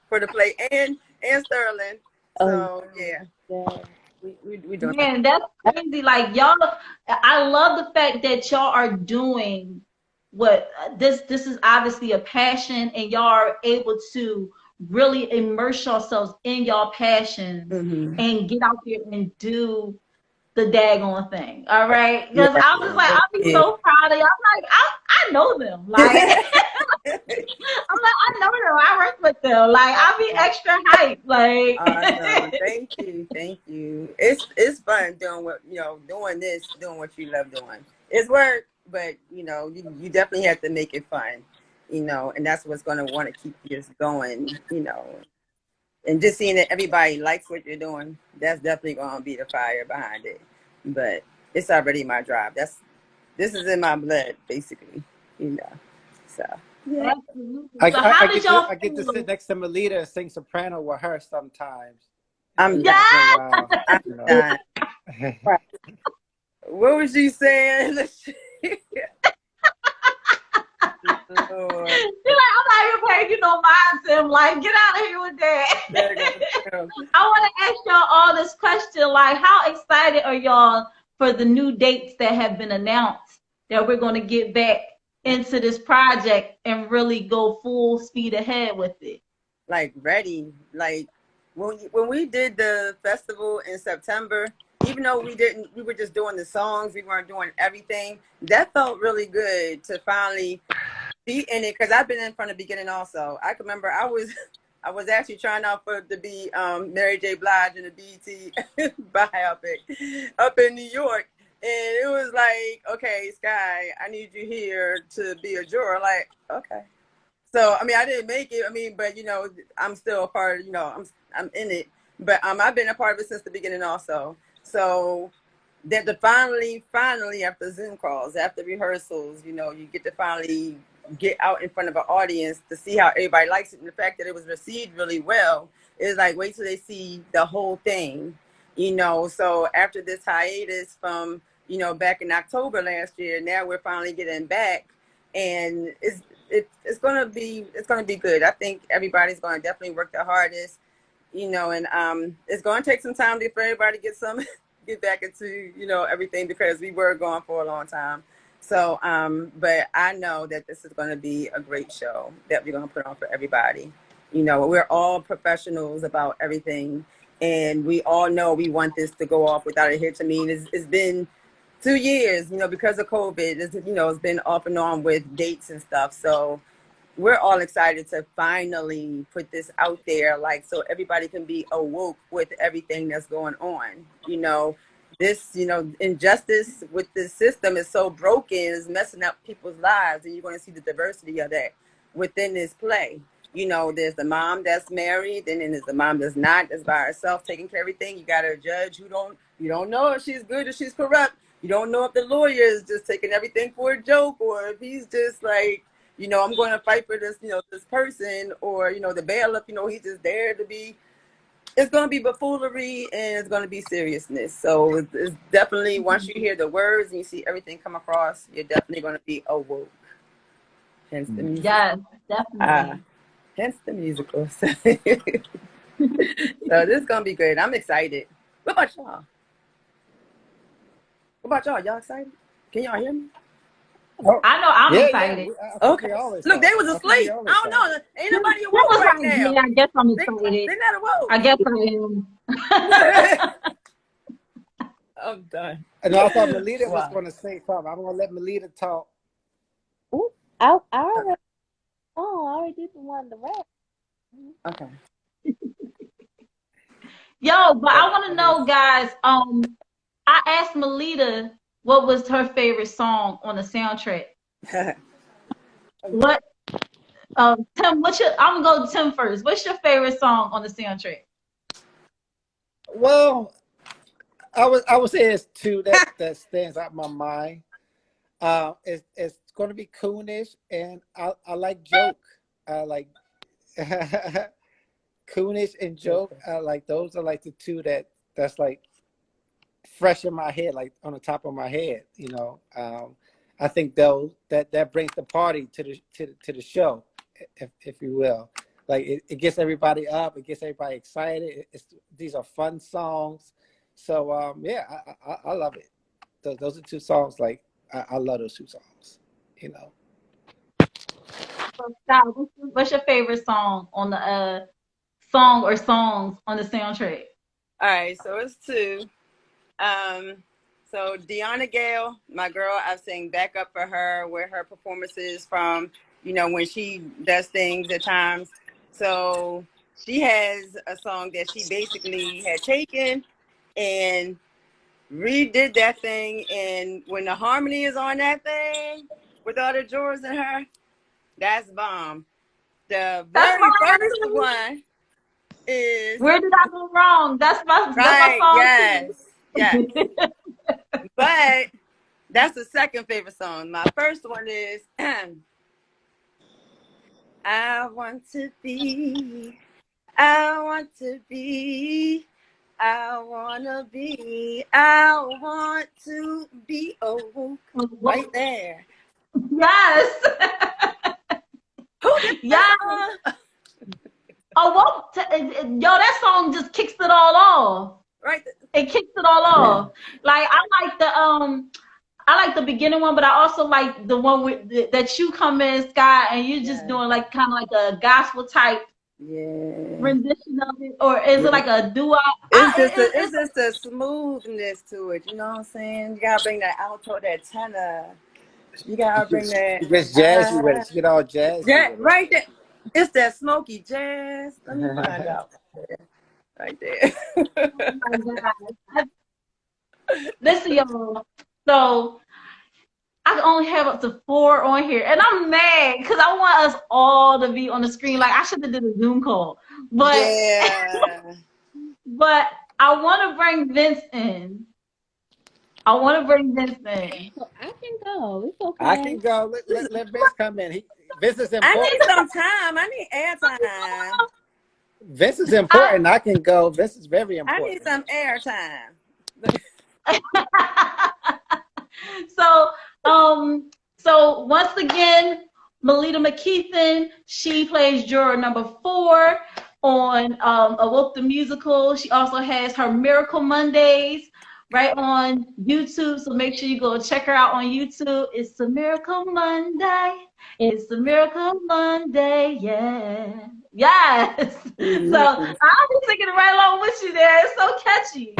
for the play and Sterling. So yeah. We doing. Man, that's crazy. Like y'all, I love the fact that y'all are doing what this is obviously a passion, and y'all are able to really immerse yourselves in y'all passion and get out there and do the daggone thing. All right, because I was like, I'll be so proud of y'all. I'm like, I know them. Like, I'm like, I know them. I work with them. Like, I'll be extra hyped. Like, awesome. Thank you. It's fun doing doing what you love doing. It's work, but you definitely have to make it fun, and that's what's going to want to keep you going, and just seeing that everybody likes what you're doing, that's definitely going to be the fire behind it. But it's already my drive. This is in my blood, basically, So Yeah. Absolutely. So how did y'all I get to feel? sit next to Melita and sing soprano with her sometimes. I'm Every done. once in a Yeah. while, I'm you know. done. What was you saying? Lord. She's like, I'm not even paying you no mind, Tim. Like, get out of here with There you that. go. I want to ask y'all all this question. Like, how excited are y'all for the new dates that have been announced that we're going to get back into this project and really go full speed ahead with it? Like ready. Like when we did the festival in September, even though we were just doing the songs, we weren't doing everything. That felt really good to finally be in it, because I've been in from the beginning also. I can remember I was actually trying out to be Mary J. Blige in the BET biopic up in New York. And it was like, okay, Sky, I need you here to be a juror. Like, okay. So I mean, I didn't make it. I mean, but I'm still a part. I'm in it. But I've been a part of it since the beginning also. So that the finally after Zoom calls, after rehearsals, you get to finally get out in front of an audience to see how everybody likes it. And the fact that it was received really well is like, wait till they see the whole thing. So after this hiatus from back in October last year, now we're finally getting back, and it's gonna be good. I think everybody's gonna definitely work their hardest, and it's gonna take some time for everybody to get back into everything, because we were gone for a long time. So but I know that this is going to be a great show that we're going to put on for everybody. We're all professionals about everything, and we all know we want this to go off without a hitch. I mean, it's been 2 years, because of COVID. It's been off and on with dates and stuff. So we're all excited to finally put this out there, like, so everybody can be awoke with everything that's going on. This, injustice with this system is so broken, is messing up people's lives, and you're going to see the diversity of that within this play. There's the mom that's married, and then there's the mom that's not, that's by herself, taking care of everything. You got a judge you don't know if she's good or she's corrupt. You don't know if the lawyer is just taking everything for a joke, or if he's just like, I'm going to fight for this, this person, or, the bailiff, he's just there to be. It's going to be buffoonery, and it's going to be seriousness. So it's definitely, once you hear the words and you see everything come across, you're definitely going to be awoke. Hence the music. Yes, definitely. Hence the musical. So this is going to be good. I'm excited. What about y'all? Y'all excited? Can y'all hear me? Oh, I know I'm yeah, excited. I think Okay. we all Look, they excited. was I think we asleep. all I don't know. excited. Ain't nobody That awoke was right like, now. yeah, I guess I'm excited. They're not awoke. I guess I am. I'm done. And I thought Melita was Wow. going to say something. I'm going to let Melita talk. Ooh, I already, I already did the one the rap. Okay. Yo, but I want to I know, guess. guys. I asked Melita what was her favorite song on the soundtrack. What? Tim, I'm gonna go to Tim first. What's your favorite song on the soundtrack? Well, I would say it's two that stands out in my mind. It's going to be Coonish, and I like Joke. I like Coonish and Joke. I like those are like the two that's like fresh in my head, like on the top of my head. I think though that brings the party to the show, if you will. Like it gets everybody up, it gets everybody excited. These are fun songs, so yeah, I love it. Those are two songs. Like I love those two songs. So, Scott, what's your favorite song on the song or songs on the soundtrack? All right, so it's two. So Deanna Gale, my girl, I sing back up for her with her performances from, when she does things at times. So she has a song that she basically had taken and redid that thing. And when the harmony is on that thing with all the drawers in her, that's bomb. The That's very first my one is Where Did I Go Wrong? That's my right. song Yes. too. Yes. But that's the second favorite song. My first one is I want to be. I want to be. I wanna be. I want to be. Oh, right there. Yes. Who did Yes. that song? Oh, well, yo, that song just kicks it all off. Right. It kicks it all off. Like I like the beginning one, but I also like the one with that you come in, Sky, and you just doing like kind of like a gospel type rendition of it, or is it like a doo-wop? It's just a smoothness to it. You know what I'm saying? You gotta bring that alto, that tenor. You gotta bring that. You get jazzy with it. You get all jazzy Yeah, with right there. It's that smoky jazz. Let me find out. Right there. Oh my God. Listen, y'all. So I can only have up to 4 on here, and I'm mad because I want us all to be on the screen. Like I should have did a Zoom call, but Yeah. but I want to bring Vince in. I want to bring Vince in. So I can go. It's okay. I can go. Let Vince come in. Vince is I important. need some time. I need airtime. Vince is important. I can go. Vince is very I important. need some airtime. So once again, Melita McKeithen, she plays juror number 4 on Awoke the Musical. She also has her Miracle Mondays right on YouTube. So make sure you go check her out on YouTube. It's a Miracle Monday. It's a Miracle Monday. Yeah. Yes. So I'll be singing it right along with you there. It's so catchy.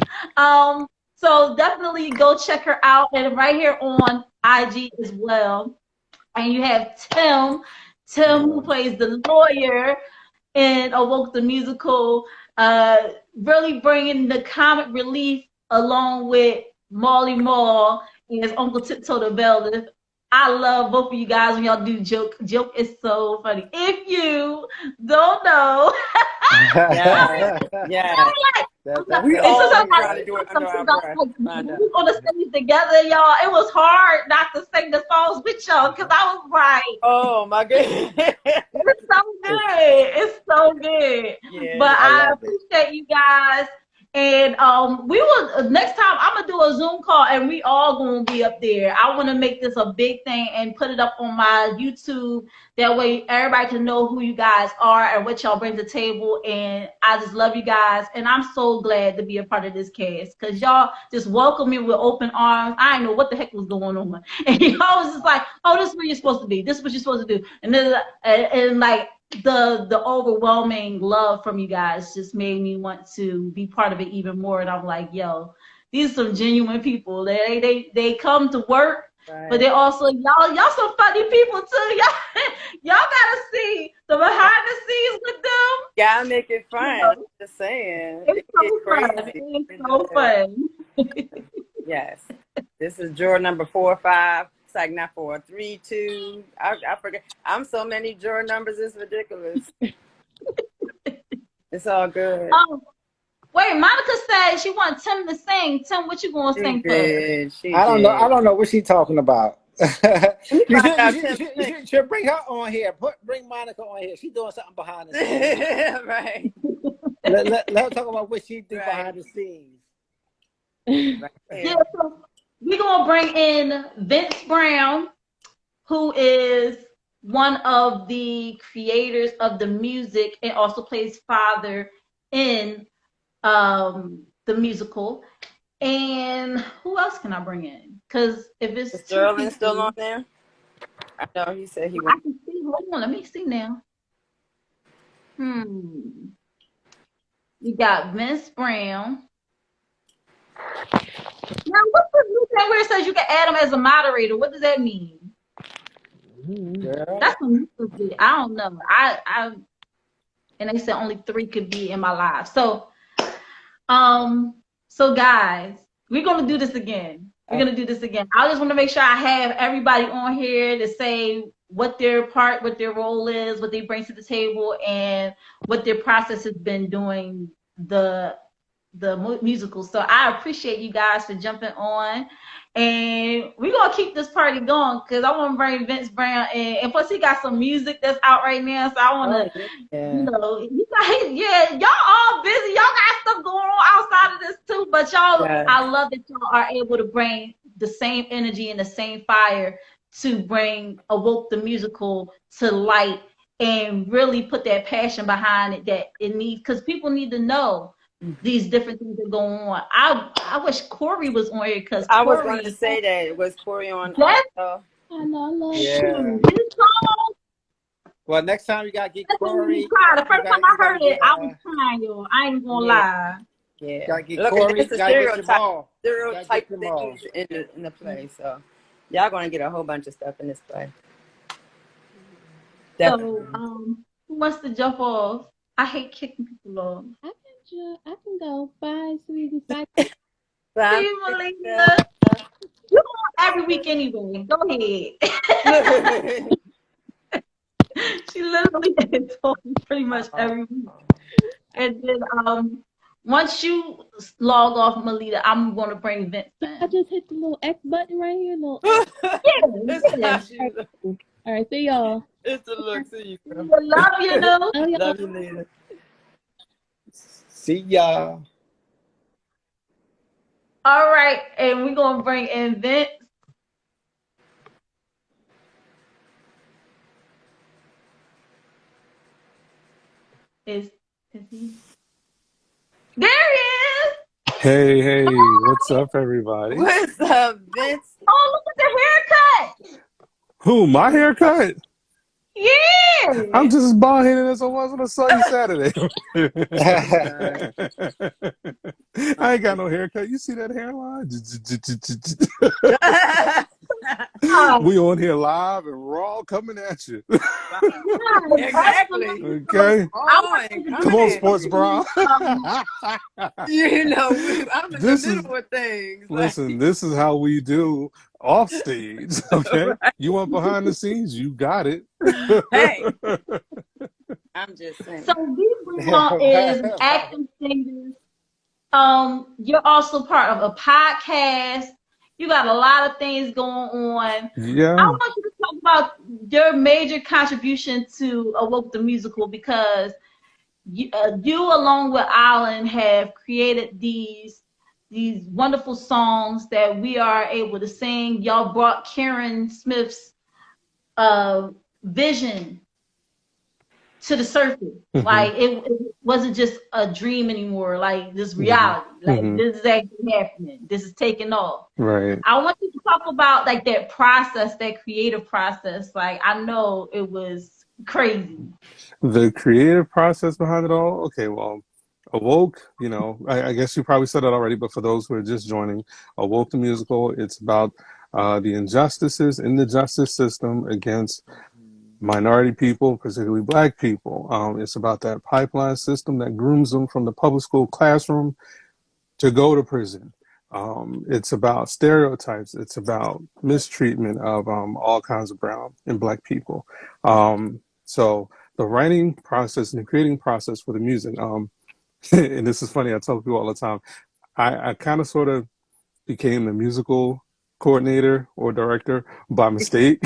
So definitely go check her out, and right here on IG as well. And you have Tim who plays the lawyer in Awoke the Musical, really bringing the comic relief along with Molly Mall and his Uncle Tiptoe the Bailiff. I love both of you guys when y'all do joke. Joke is so funny. If you don't know, Yeah. We all try to do it under our breath. We on the stage together, y'all. It was hard not to sing the songs with y'all because I was like, oh my goodness. it's so good. It's so good. Yeah, but I appreciate you guys. And we will next time I'm gonna do a Zoom call and we all gonna be up there. I want to make this a big thing and put it up on my YouTube. That way everybody can know who you guys are and what y'all bring to the table. And I just love you guys. And I'm so glad to be a part of this cast because y'all just welcome me with open arms. I didn't know what the heck was going on. And y'all was just like, oh, this is where you're supposed to be. This is what you're supposed to do. And then and like the overwhelming love from you guys just made me want to be part of it even more. And I'm like, yo, these are some genuine people. They come to work, but they also y'all some funny people too. Y'all gotta see the behind the scenes with them. Yeah, make it fun. I'm just saying. It's so fun. It's so fun. Yes. This is juror number 4 or 5. Like not 4, 3, 2. I forget. I'm so many juror numbers. It's ridiculous. It's all good. Wait, Monica said she wants Tim to sing. Tim, what you gonna sing for? I don't know what she's talking about. you should bring her on here. Bring Monica on here. She's doing something behind the scenes. Right. Let her talk about what she do behind the scenes. Right. Yeah, so we're going to bring in Vince Brown, who is one of the creators of the music and also plays father in the musical. And who else can I bring in? Because if it's is Sterling still on there? I know he said he was. I can see. Hold on, let me see now. You got Vince Brown. Now, what's the new thing where it says you can add them as a moderator? What does that mean? That's a new thing. I don't know. And they said only 3 could be in my live. So guys, we're gonna do this again. I just want to make sure I have everybody on here to say what their role is, what they bring to the table, and what their process has been doing the musical. So I appreciate you guys for jumping on, and we're gonna keep this party going because I want to bring Vince Brown in, and plus he got some music that's out right now. So I want to, Oh yeah. you know, yeah, y'all all busy. Y'all got stuff going on outside of this too, but y'all, Yeah. I love that y'all are able to bring the same energy and the same fire to bring Awoke the Musical to light and really put that passion behind it that it needs, because people need to know these different things that go on. I wish Corey was on here because I was going to Corey, say that. Was Corey on that's also? I know, I love Yeah. his song. Well, next time you gotta get That's what made me Corey. cry. The You first time got I you gotta heard it, get I was crying, y'all. I ain't gonna Yeah. lie. Yeah. gotta get Look, Corey. there's the Gotta get Jamal. Gotta get stereotype Jamal. things in the play. So y'all going to get a whole bunch of stuff in this play. Definitely. So, who wants to jump off? I hate kicking people off. I can go. Bye, sweetie. Bye. See you, Melina. You on every week anyway. Go ahead. She literally told me pretty much every week. And then once you log off, Melita, I'm gonna bring Vince I in. just hit the little X button right here. Little X. All right, see y'all. It's the look. See you. Girl. Love you. Love y'all. Love you later. See y'all. All right, and we're gonna bring in Vince. Is he? There he is. Hey, what's up, everybody? What's up, Vince? Oh, look at the haircut. Who, my haircut? Yeah. I'm just as bald-headed as I was when I saw you Saturday. I ain't got no haircut. You see that hairline? We on here live and raw coming at you. Exactly. Okay? Come on, Sports Bra. You know, I'm in This the is- middle of things. Listen, this is how we do off stage, okay? Right. You want behind the scenes, you got it. Hey, I'm just saying. So B-Brown is an acting singer. You're also part of a podcast. You got a lot of things going on. Yeah. I want you to talk about your major contribution to Awoke the Musical, because you along with Alan have created these wonderful songs that we are able to sing. Y'all brought Karen Smith's vision to the surface. Like it wasn't just a dream anymore. Like this reality. Like this is actually happening. This is taking off. Right. I want you to talk about like that process, that creative process. Like I know it was crazy. The creative process behind it all. Okay, well, Awoke, you know, I guess you probably said that already, but for those who are just joining, Awoke the Musical, it's about the injustices in the justice system against minority people, particularly Black people. It's about that pipeline system that grooms them from the public school classroom to go to prison. It's about stereotypes. It's about mistreatment of all kinds of brown and Black people. So the writing process and the creating process for the music, and this is funny, I tell people all the time, I kind of sort of became the musical coordinator or director by mistake.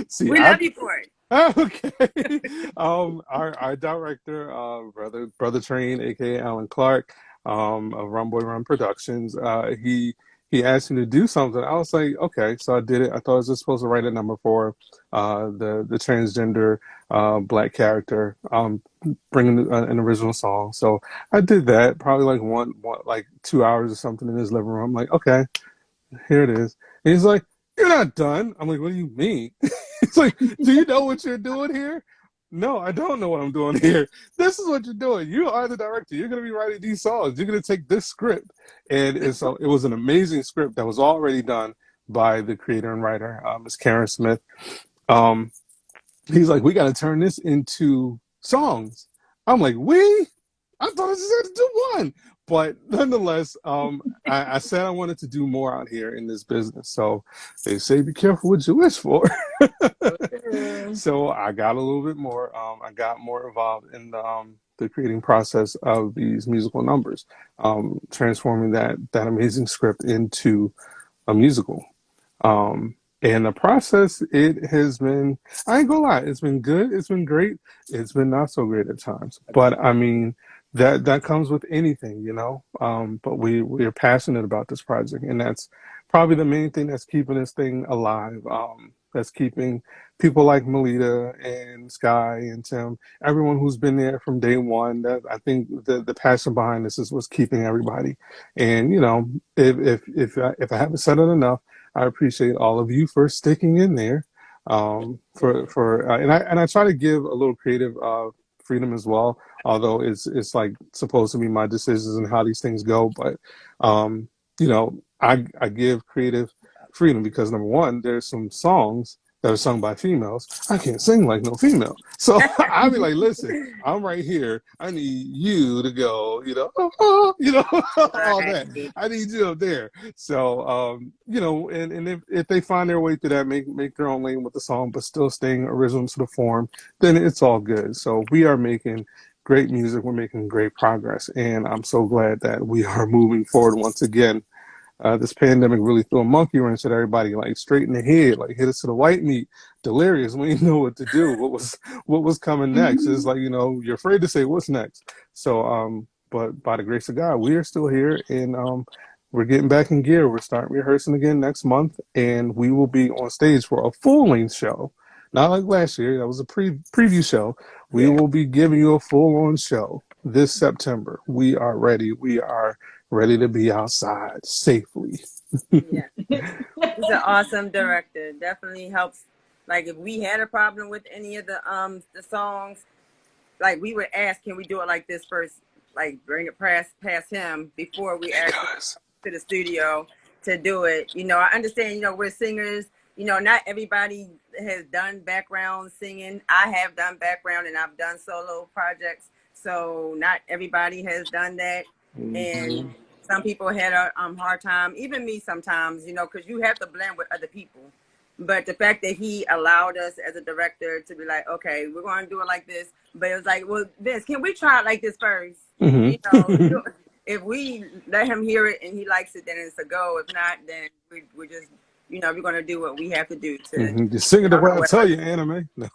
See, We love you for it. Okay. Our director, brother Train, aka Alan Clark, of Run Boy Run Productions, he asked me to do something. I was like, okay, so I did it. I thought I was just supposed to write a number for the transgender Black character, bringing an original song. So I did that, probably like 2 hours or something in his living room. I'm like, okay, here it is. And he's like, you're not done. I'm like, what do you mean? It's like, do you know what you're doing here? No, I don't know what I'm doing here. This is what you're doing. You are the director. You're going to be writing these songs. You're going to take this script. And it was an amazing script that was already done by the creator and writer, Ms. Karen Smith. He's like, we got to turn this into songs. I'm like, I thought I just had to do one. But nonetheless, I said I wanted to do more out here in this business. So they say, be careful what you wish for. So I got a little bit more. I got more involved in the creating process of these musical numbers, transforming that amazing script into a musical. Um, and the process, it has been, I ain't gonna lie, it's been good, it's been great, it's been not so great at times. But I mean, that comes with anything, you know. But we're passionate about this project, and that's probably the main thing that's keeping this thing alive. That's keeping people like Melita and Sky and Tim, everyone who's been there from day one. That I think the passion behind this is what's keeping everybody. And you know, if I haven't said it enough, I appreciate all of you for sticking in there. And I try to give a little creative freedom as well, although it's like supposed to be my decisions and how these things go. But you know, I give creative freedom because number one, there's some songs that are sung by females. I can't sing like no female. So I'll be like, listen, I'm right here. I need you to go, you know, you know, all that. Right. I need you up there. So, you know, and if they find their way through that, make their own lane with the song, but still staying original to the form, then it's all good. So we are making great music. We're making great progress. And I'm so glad that we are moving forward once again. This pandemic really threw a monkey wrench at everybody, like straight in the head, like hit us to the white meat, delirious. We didn't know what to do. What was coming next? It's like, you know, you're afraid to say what's next. So, but by the grace of God, we are still here, and we're getting back in gear. We're starting rehearsing again next month, and we will be on stage for a full-length show. Not like last year. That was a preview show. We will be giving you a full-on show this September. We are ready. We are ready to be outside safely. Yeah. He's an awesome director. Definitely helps. Like if we had a problem with any of the songs, like we would ask, can we do it like this first? Like bring it past him before we actually to the studio to do it. You know, I understand, you know, we're singers, you know, not everybody has done background singing. I have done background and I've done solo projects. So not everybody has done that. And some people had a hard time, even me sometimes, you know, because you have to blend with other people. But the fact that he allowed us as a director to be like, okay, we're going to do it like this. But it was like, well, Vince, can we try it like this first? You know, if we let him hear it and he likes it, then it's a go. If not, then we just, you know, we're going to do what we have to do to. Just sing it the way I tell you, anime. No.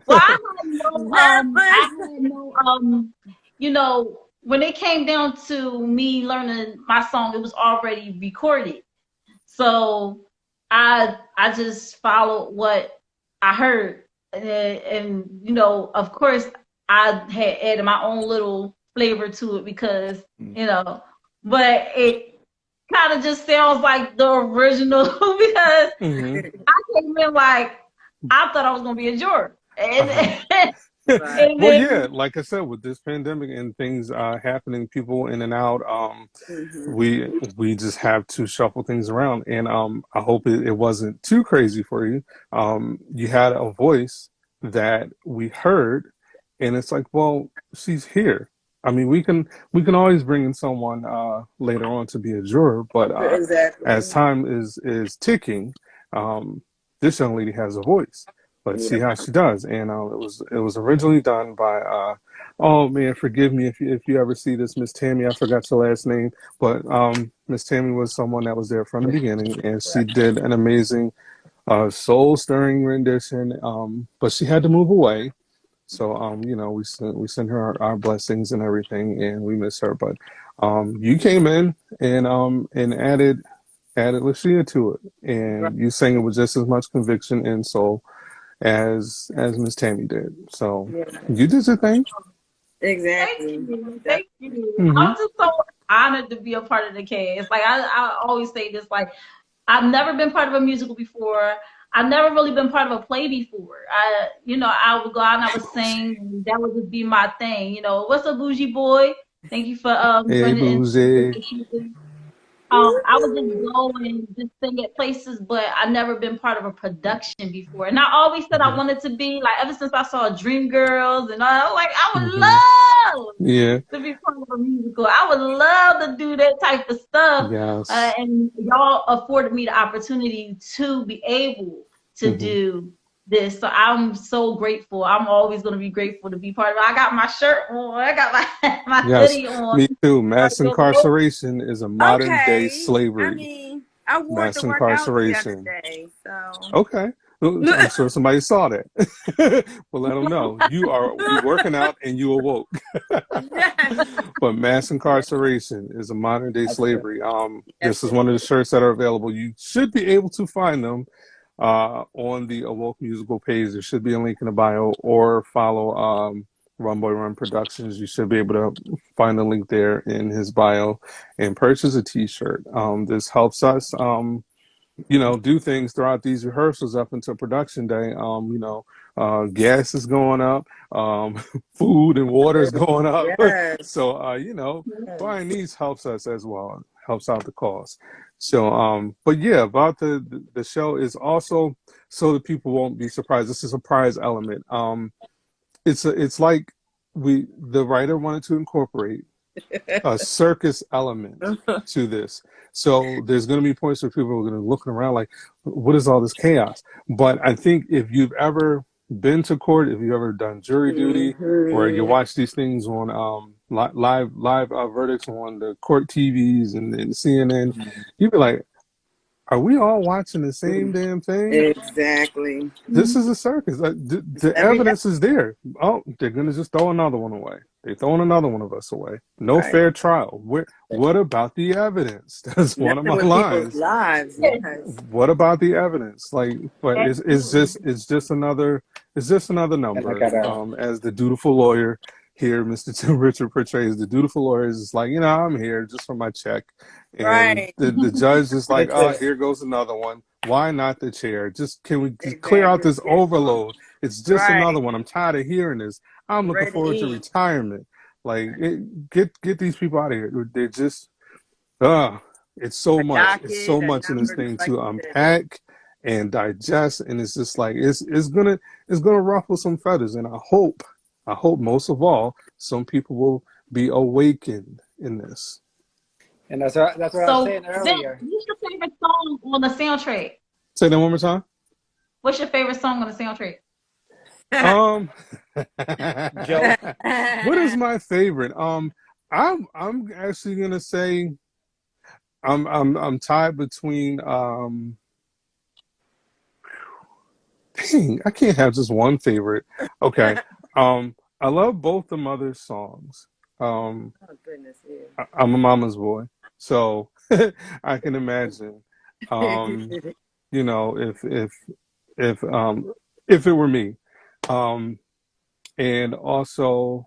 Well, I had no, you know, when it came down to me learning my song, it was already recorded. So I just followed what I heard, and you know, of course, I had added my own little flavor to it because you know, but it kind of just sounds like the original because I came in like I thought I was gonna be a juror. And Well, yeah, like I said, with this pandemic and things happening, people in and out, we just have to shuffle things around. And I hope it wasn't too crazy for you. You had a voice that we heard, and it's like, well, she's here. I mean, we can always bring in someone later on to be a juror, but exactly. as time is ticking, this young lady has a voice. Let's see how she does. And it was originally done by oh man, forgive me if you ever see this, Miss Tammy. I forgot your last name, but Miss Tammy was someone that was there from the beginning, and she did an amazing, soul stirring rendition. But she had to move away, so you know, we send her our blessings and everything, and we miss her. But you came in and added LaShia to it, and you sang it with just as much conviction and soul as Miss Tammy did. So you did your thing. Exactly. Thank you. I'm just so honored to be a part of the cast. Like I always say this, like I've never been part of a musical before. I've never really been part of a play before. You know, I would go out and I would sing, and that would just be my thing. You know, what's up, bougie boy? Thank you for Hey, bougie. I would just go and just sing at places, but I've never been part of a production before. And I always said I wanted to be, like, ever since I saw Dreamgirls and all, I was like, I would love to be part of a musical. I would love to do that type of stuff. Yes. And y'all afforded me the opportunity to be able to do this. So I'm so grateful. I'm always going to be grateful to be part of it. I got my shirt on. I got my Yes, hoodie on. me too. Mass incarceration is a modern day Okay. I slavery. mean, I wore it Mass to work out the other incarceration. day, so. Okay. I'm sure somebody saw that. But let them know you working out and you awoke. Yes. But mass incarceration is a modern day slavery. Yes, This is it one of the is. shirts that are available. You should be able to find them on the Awoke Musical page. There should be a link in the bio, or follow Run Boy Run Productions. You should be able to find the link there in his bio and purchase a t-shirt. This helps us do things throughout these rehearsals up until production day. Gas is going up, food and water is going up. Yes. So, Yes. buying these helps us as well, helps out the cost. So, but yeah, about the show is also so that people won't be surprised. This is a surprise element. It's like the writer wanted to incorporate a circus element to this. So there's going to be points where people are going to be looking around like, what is all this chaos? But I think if you've ever been to court, if you've ever done jury duty, or you Mm-hmm. watch these things on live verdicts on the court TVs and CNN, you'd be like, are we all watching the same damn thing? Exactly. This is a circus. It's The every day. evidence is there. Oh, they're going to just throw another one away. They're throwing another one of us away. No Right. fair trial. What about the evidence? That's one of my Messing with people's lines. lives. Yes. What about the evidence? Like, but it's just another number. As the dutiful lawyer here, Mr. Tim Richard portrays, the dutiful lawyer is just like, I'm here just for my check, and Right. the judge is like, oh, here goes another one. Why not the chair? Can we just clear out Exactly. this overload? It's just Right. another one. I'm tired of hearing this. I'm looking Ready to forward to eat. retirement. Like, get these people out of here. They're just, it's so A much. It's docket, so a much in this number, thing just like to you said. unpack and digest, and it's just like it's gonna ruffle some feathers. And I hope most of all, some people will be awakened in this. And that's what I was So, saying Vince, earlier. what's your favorite song on the soundtrack? Say that one more time. What's your favorite song on the soundtrack? Um, Joe. what is my favorite? I'm actually gonna say I'm tied between dang, I can't have just one favorite. Okay. I love both the mother's songs. Um, Oh goodness, yeah. I'm a mama's boy, so I can imagine. Um, if it were me, um, and also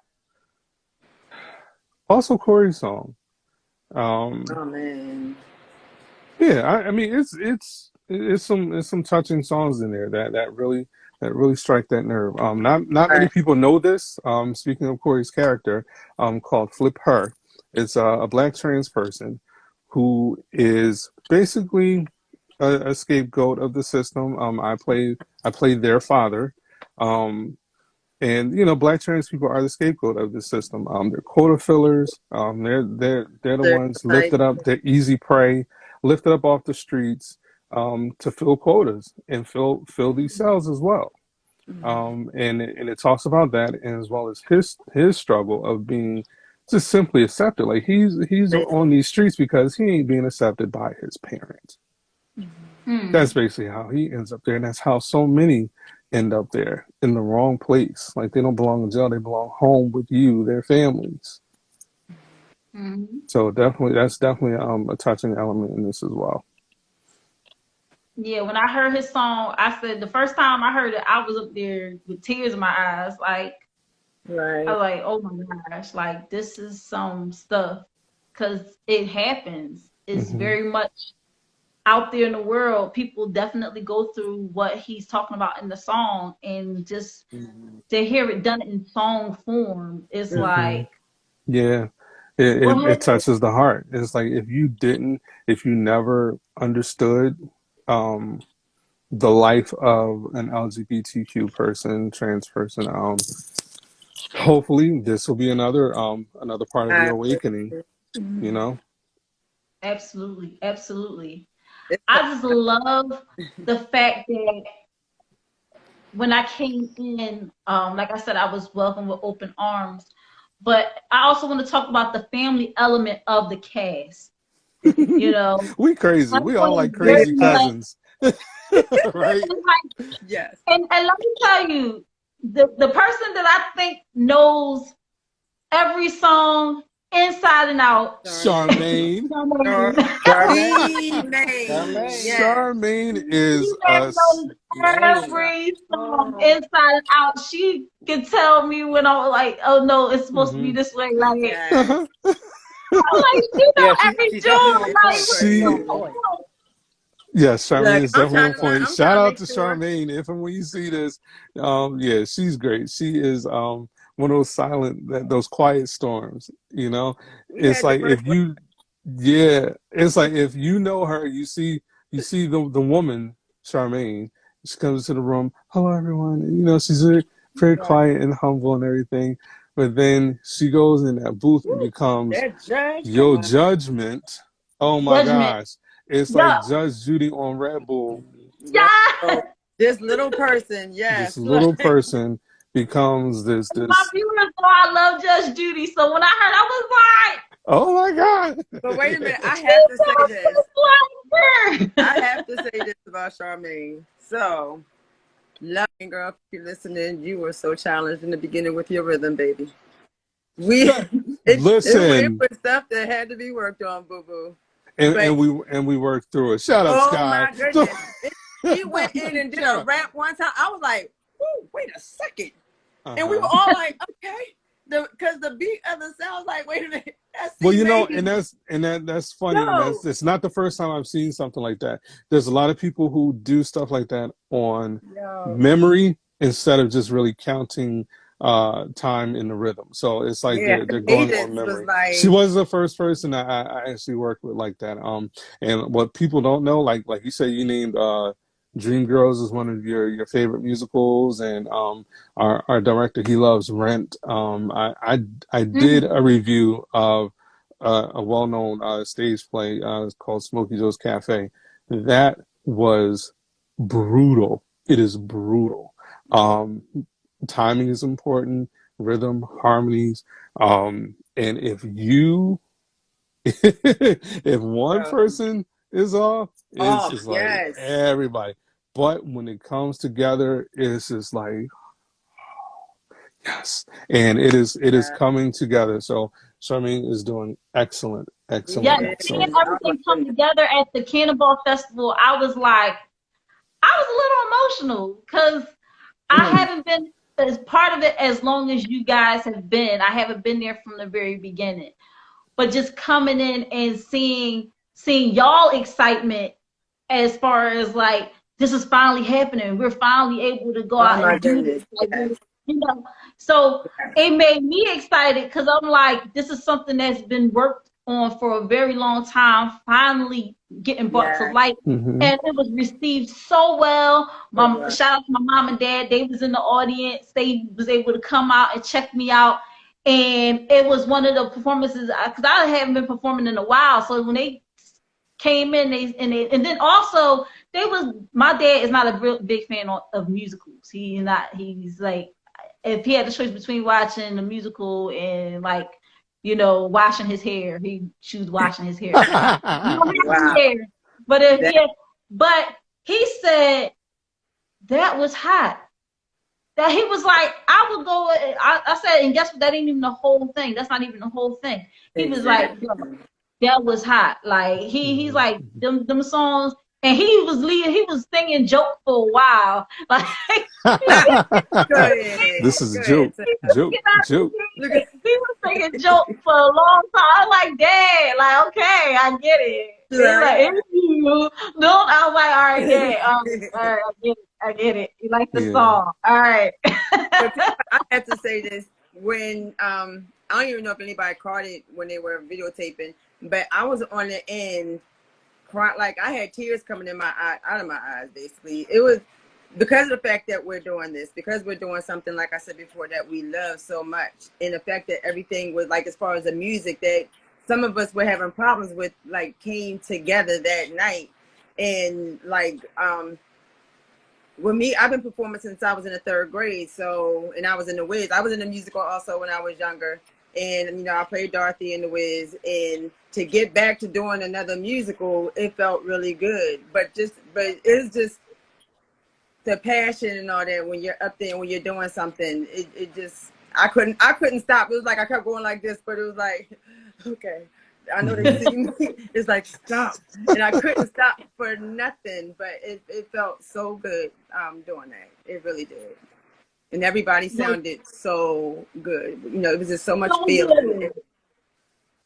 Corey's song. Oh man. Yeah, I mean it's some touching songs in there that really strike that nerve. Not many Right. people know this. Speaking of Corey's character, called Flip Her, it's a black trans person who is basically a scapegoat of the system. I play their father. Um, and black trans people are the scapegoat of the system. They're quota fillers. They're the ones Stereotype. lifted up. They're easy prey, lifted up off the streets to fill quotas and fill these cells as well. And it talks about that, and as well as his struggle of being just simply accepted. Like he's on these streets because he ain't being accepted by his parents. That's basically how he ends up there, and that's how so many end up there in the wrong place. Like they don't belong in jail; they belong home with you, their families. So that's definitely a touching element in this as well. Yeah, when I heard his song, I said the first time I heard it, I was up there with tears in my eyes. Like I Right. was like, oh my gosh, like this is some stuff because it happens. It's Hmm. very much out there in the world. People definitely go through what he's talking about in the song, and just to hear it done in song form, it's Hmm. like, Yeah, it, what it it happened? touches the heart. It's like if you never understood um, the life of an LGBTQ person, trans person, hopefully this will be another part of your awakening. You know. Absolutely, absolutely. It's I just love the fact that when I came in, like I said, I was welcomed with open arms. But I also want to talk about the family element of the cast. You know, We crazy. We all everyone is like very crazy Yeah. like, cousins. Right? and like, Yes. and let me tell you, the person that I think knows every song inside and out. Charmaine. Charmaine. Charmaine. The name. Charmaine. Yes. Charmaine She is knows Man. every song Oh, inside and out. She can tell me when I'm like, oh no, it's supposed to be hmm this way. Like, yes. I'm like, she know Yeah, every she's definitely tune. on Like, point. what She's she on the point. fuck? Yes, Charmaine Look, is definitely on point. I'm Shout trying to out make to sure. Charmaine. If and when you see this, yeah, she's great. She is one of those those quiet storms. You know, We it's had the like first if you, yeah, it's like if you know her, you see the woman Charmaine. She comes into the room. Hello, everyone. And, you know, she's very one. quiet and humble and everything. But then she goes in that booth and Woo, becomes that judge, come your on. judgment. Oh my Judgment. gosh. It's Yeah. like Judge Judy on Red Bull. Yeah. Yeah. So this little person, This yes. little Like, person becomes My this. viewers know I love Judge Judy. So when I heard, I was like, Oh my God. but wait a minute, I she have to say sounds this. just like I her. have to say this about Charmaine. So, loving girl, if you're listening, you were so challenged in the beginning with your rhythm, baby. We it Listen, was stuff that had to be worked on, boo boo. and, But and we worked through it. Shut up, oh Sky. my goodness, she went in and did Shut a up. rap one time. I was like, "Whoa, wait a second," and we were Uh-huh. all like, "Okay," because the beat of the sound was like, "Wait a minute, that's Well, C you know, major." that's funny, and No, it's not the first time I've seen something like that. There's a lot of people who do stuff like that on no, memory instead of just really counting time in the rhythm. So it's like yeah, they're going on cadence was memory. She like, was the first person I actually worked with like that. And what people don't know, like you said, you named Dreamgirls is one of your favorite musicals, and our director, he loves Rent. I did a review of a well-known stage play called Smokey Joe's Cafe. That was brutal. It is brutal. Um, Timing is important, rhythm, harmonies, and if one um, person is off, oh it's like yes, everybody. But when it comes together, it's just like yes, and it is yeah, coming together. So Charmaine is doing excellent, he Yeah, excellent, did. seeing excellent. Oh my everything come goodness, together at the Cannonball Festival, I was like, I was a little emotional because I mm, haven't been as part of it as long as you guys have been. I haven't been there from the very beginning. But just coming in and seeing y'all excitement as far as like this is finally happening. We're finally able to go oh out my and do this. goodness, Like, yes, you know, so yes, it made me excited because I'm like, this is something that's been worked on for a very long time, finally getting brought to yes, light. Hmm. And it was received so well. so My well, shout out to my mom and dad. They was in the audience. They was able to come out and check me out. And it was one of the performances because I haven't been performing in a while. So when they came in, and then also they was my dad is not a real big fan of musicals. He's like if he had the choice between watching a musical and like washing his hair, he choose washing his hair. He don't have wow, any hair, but if he that had, but he said that was hot. That he was like, I would go. I said, and guess what? That ain't even the whole thing. That's not even the whole thing. He was like, exactly. yo, that was hot. Like he's Hmm. like them songs, and he was leading. He was singing joke for a while. Like Go ahead, This is a go ahead. joke, joke, joke. Look at he was singing joke for a long time. I'm like, dang, like okay, I get it. He's like, right. if you don't, I was like, all right, yeah, all right, I get it. You like the Yeah. song, all right. But I have to say this when I don't even know if anybody caught it when they were videotaping, but I was on the end crying, like I had tears coming in my eye, out of my eyes. Basically, it was because of the fact that we're doing this, because we're doing something like I said before that we love so much, and the fact that everything was like as far as the music that some of us were having problems with, like came together that night, and like with me, I've been performing since I was in the 3rd grade. So, and I was in the Wiz. I was in the musical also when I was younger. And, you know, I played Dorothy in the Wiz. And to get back to doing another musical, it felt really good. But it's just the passion and all that when you're up there and when you're doing something, it just, I couldn't stop. It was like I kept going like this, but it was like, okay, I know they see me. It's like, stop. And I couldn't stop for nothing, but it felt so good doing that. It really did. And everybody sounded so good. You know, it was just so much feeling.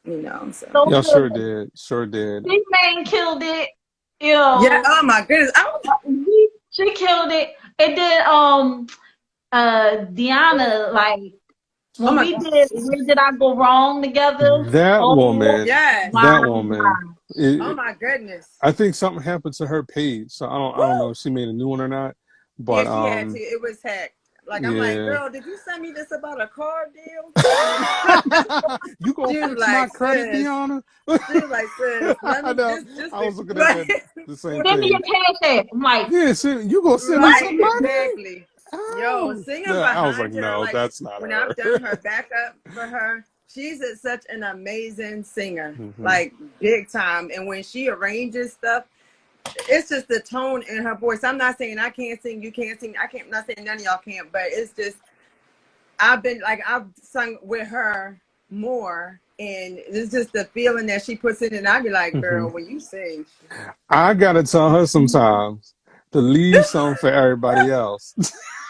You know, so. Y'all sure did. Sure did. Big Man killed it. You know. Yeah, oh my goodness. She killed it. And then Deanna, like when we did Where Did I Go Wrong together? That woman. Yes. That woman. Oh my goodness. I think something happened to her page. So I don't know if she made a new one or not. But yeah, she had to. It was hacked. Like, I'm like, girl, did you send me this about a car deal? You gonna fix my credit, Deanna? She was like, sis, let me just I was looking at the same thing. Send me your cash app. I'm like, yeah, you gonna send me some money? Exactly. Yo, singing behind I was like, her, no, like, that's not when her. I've done her backup for her, she's such an amazing singer, like big time. And when she arranges stuff, it's just the tone in her voice. I'm not saying I can't sing, you can't sing. I'm not saying none of y'all can't, but it's just, I've sung with her more, and it's just the feeling that she puts in, and I'd be like, girl, when you sing, I gotta tell her sometimes to leave some for everybody else.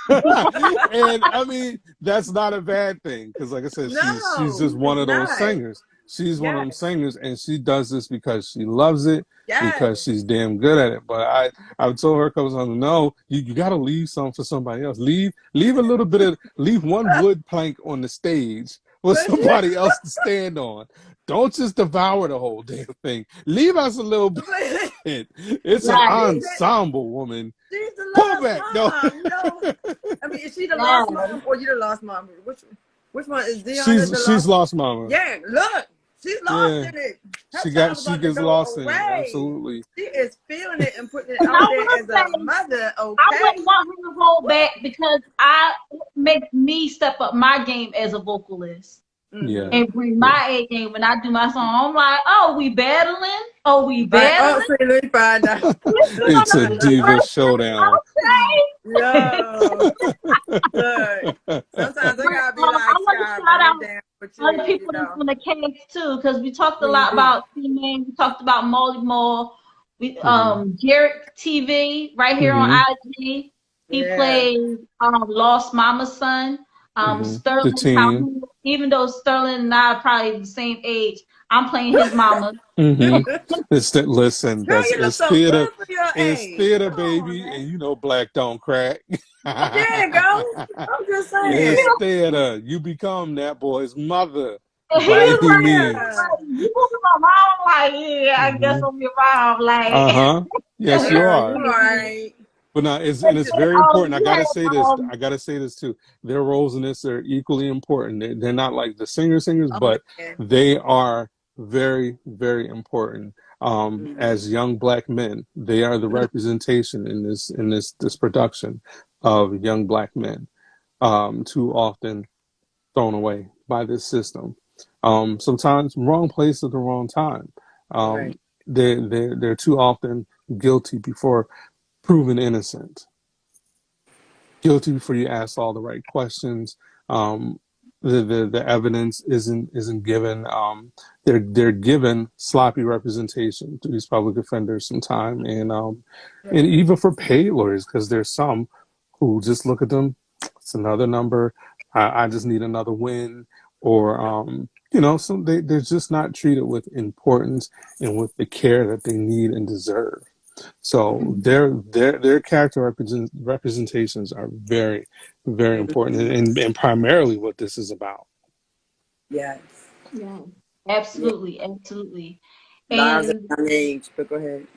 And I mean, that's not a bad thing because, like I said, she's just one of those singers. She's one of them singers, and she does this because she loves it, because she's damn good at it. But I've told her a couple times, no, you got to leave some for somebody else. Leave a little bit of, leave one wood plank on the stage for somebody else to stand on. Don't just devour the whole damn thing. Leave us a little bit. It's an ensemble, woman. She's the Pull lost back. mom. No. I mean, is she the lost mom or you the lost mom? Which one is Deanna? She's lost mama. Yeah, look. She's lost in it. She gets lost in it. Absolutely. She is feeling it and putting it out there as a mother. Okay. I wouldn't want her to roll back because it makes me step up my game as a vocalist. Yeah. And bring my A game when I do my song. I'm like, oh, we battling? Oh, we battling? Oh, see, let me find out. It's a diva showdown. No. Look, sometimes I gotta be like, I want to shout out other people that's on the cast too, because we talked a lot about C-Man. We talked about Molly Moore. We Jarrett TV right here on IG. He played Lost Mama's son. Sterling, the team. Even though Sterling and I are probably the same age, I'm playing his mama. Listen, girl, it's so theater. It's theater, baby, and you know black don't crack. There you go. I'm just saying. It's theater. You become that boy's mother. He was like, you my mom? Like, yeah, I guess I'm your mom. Like, yes, you are. Right. But now, it's very important. I gotta say this too. Their roles in this are equally important. They're not like the singers, but they are very, very important. As young black men, they are the representation in this production of young black men, too often thrown away by this system. Sometimes wrong place at the wrong time. They're too often guilty before proven innocent. Guilty before you ask all the right questions. The evidence isn't given. They're given sloppy representation to these public offenders sometimes, and even for paid lawyers, because there's some who just look at them. It's another number. I just need another win, or they're just not treated with importance and with the care that they need and deserve. So their character representations are very, very important, and primarily what this is about. Yes. Yeah. Absolutely, absolutely. Lives at young age, but go ahead.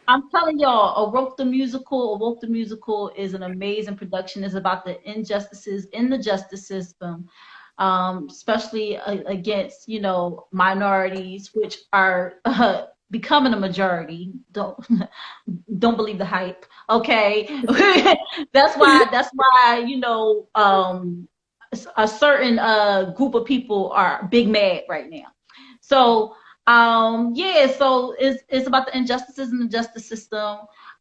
I'm telling y'all, Awoke the Musical is an amazing production. It's about the injustices in the justice system, especially against minorities, which are becoming a majority. Don't believe the hype. Okay. That's why, a certain group of people are big mad right now. So yeah, so it's about the injustices in the justice system.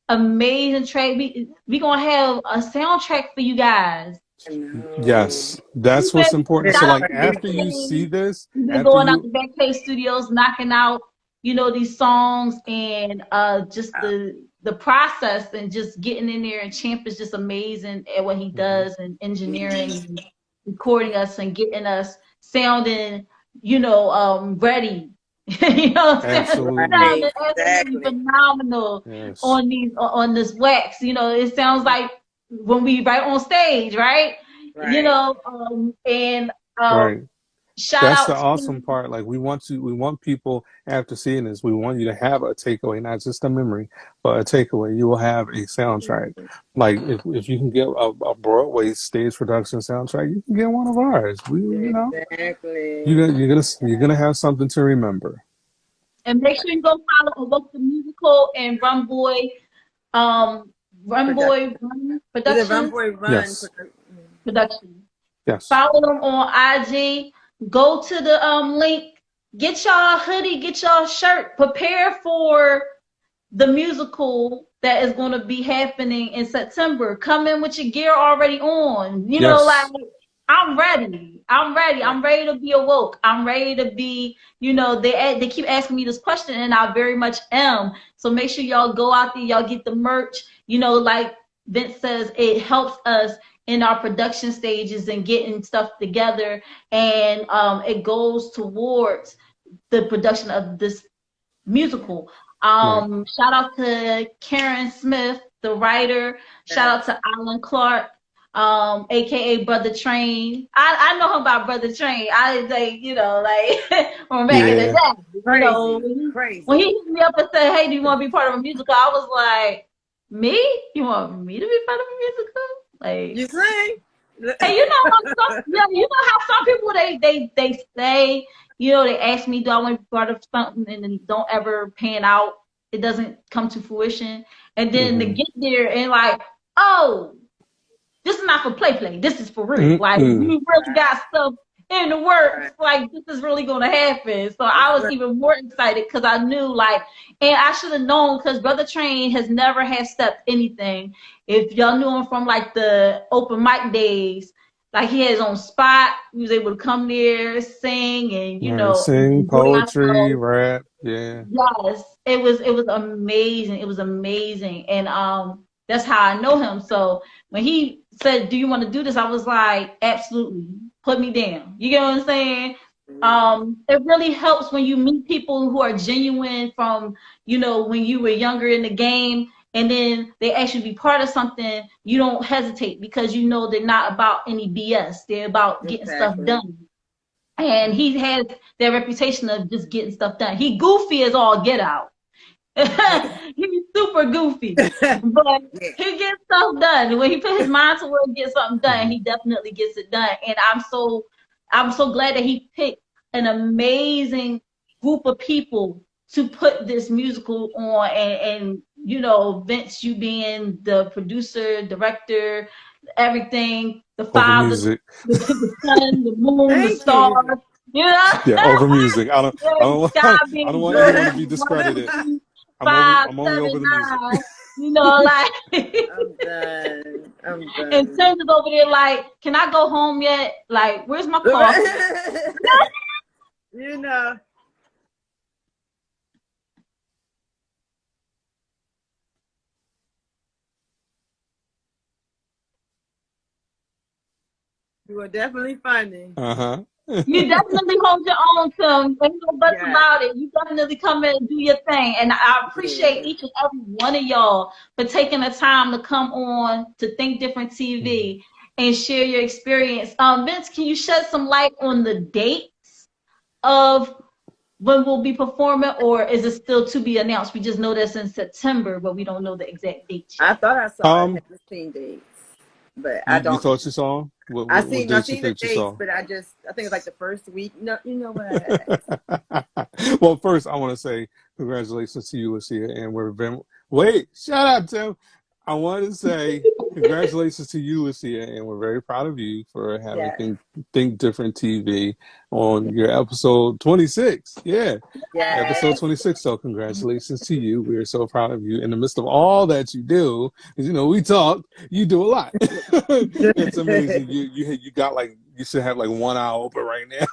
Amazing track. We gonna have a soundtrack for you guys. I know. Yes, that's what's important. So Shout out like to Brother after you see King. this, We've been after going out you to Backpage Studios, knocking out, these songs, and just the process and just getting in there. And Champ is just amazing at what he Mhm. does and engineering and recording us and getting us sounding, ready. What I'm saying? Absolutely. Sounding Right, absolutely exactly. phenomenal Yes. on this wax. It sounds like when we right on stage, right? Right. And Right. shout That's the out to awesome part. Like we want people after seeing this, we want you to have a takeaway, not just a memory, but a takeaway. You will have a soundtrack. Like if you can get a Broadway stage production soundtrack, you can get one of ours. Exactly. You're gonna have something to remember. and make sure you go follow Awoke the Musical and Run Production. Boy Run Is it Run Productions Boy Run? Yes. production. Yes. Follow them on IG. Go to the link. Get y'all a hoodie. Get y'all a shirt. Prepare for the musical that is going to be happening in September. Come in with your gear already on. Like Yes. I'm ready. I'm ready. Right. I'm ready to be awoke. I'm ready to be. They keep asking me this question, and I very much am. So make sure y'all go out there. Y'all get the merch. Like Vince says, it helps us in our production stages and getting stuff together, and it goes towards the production of this musical. Right. Shout out to Karen Smith, the writer. Shout out Yes. to Alan Clark, aka Brother Train. I know him by Brother Train. I like, from back in the Yeah. day. Crazy. When he Crazy. hit me up and said, "Hey, do you want to be part of a musical?" I was like, "Me? You want me to be part of a musical?" Like, You sing? hey, how some people they say, they ask me, do I want to be part of something, and then don't ever pan out. It doesn't come to fruition, and then to Mm-hmm. get there and like, oh, this is not for play. This is for real. Like Mm-mm. we really got stuff in the works. Right. Like this is really gonna happen. So That's I was right. even more excited because I knew and I should have known because Brother Train has never had stepped anything. If y'all knew him from like the open mic days, like he had his own spot. He was able to come there, sing, and Right. and Sing enjoy poetry, ourselves. rap. Yeah. Yes, it was amazing. It was amazing. And that's how I know him. So when he said, "Do you want to do this?" I was like, "Absolutely. Put me down." You get what I'm saying? It really helps when you meet people who are genuine from, when you were younger in the game, and then they actually be part of something. You don't hesitate because they're not about any BS. They're about getting stuff Exactly. done. And he has that reputation of just getting stuff done. He goofy as all get out. He's super goofy, but Yeah. he gets stuff done. When he put his mind to work, get something done, Mm-hmm. he definitely gets it done. And I'm so glad that he picked an amazing group of people to put this musical on. And Vince, you being the producer, director, everything, the Over father, music. the sun, the moon, the Thank you. stars, you know, Yeah, over music. the sky I don't being want blue, anyone to be one, discredited. two, five, I'm only over seven, the music. 9, I'm done. I'm and done. Tim is over there like, can I go home yet? Like, where's my coffee? You know. You were definitely funny. Uh-huh. You definitely hold your own, Tim. Ain't no buts Yeah. about it. You definitely come in and do your thing. And I appreciate each and every one of y'all for taking the time to come on to Think Different TV and share your experience. Vince, can you shed some light on the dates of when we'll be performing, or is it still to be announced? We just know that's in September, but we don't know the exact date yet. I thought I saw it Um, had 15 dates, but I you don't. thought you saw 'em? I What seen I dates you seen the think you dates, saw? but I think it's like the first week. No, you know what? Well, first I want to say congratulations to you, LaShia, and wait, shut up, Tim. I want to say congratulations to you, LaShia, and we're very proud of you for having Yes. Think Different TV on your episode 26. Yeah, episode Yes. 26. So congratulations to you. We are so proud of you in the midst of all that you do. Because we talk, you do a lot. It's amazing. You got you should have 1 eye open right now.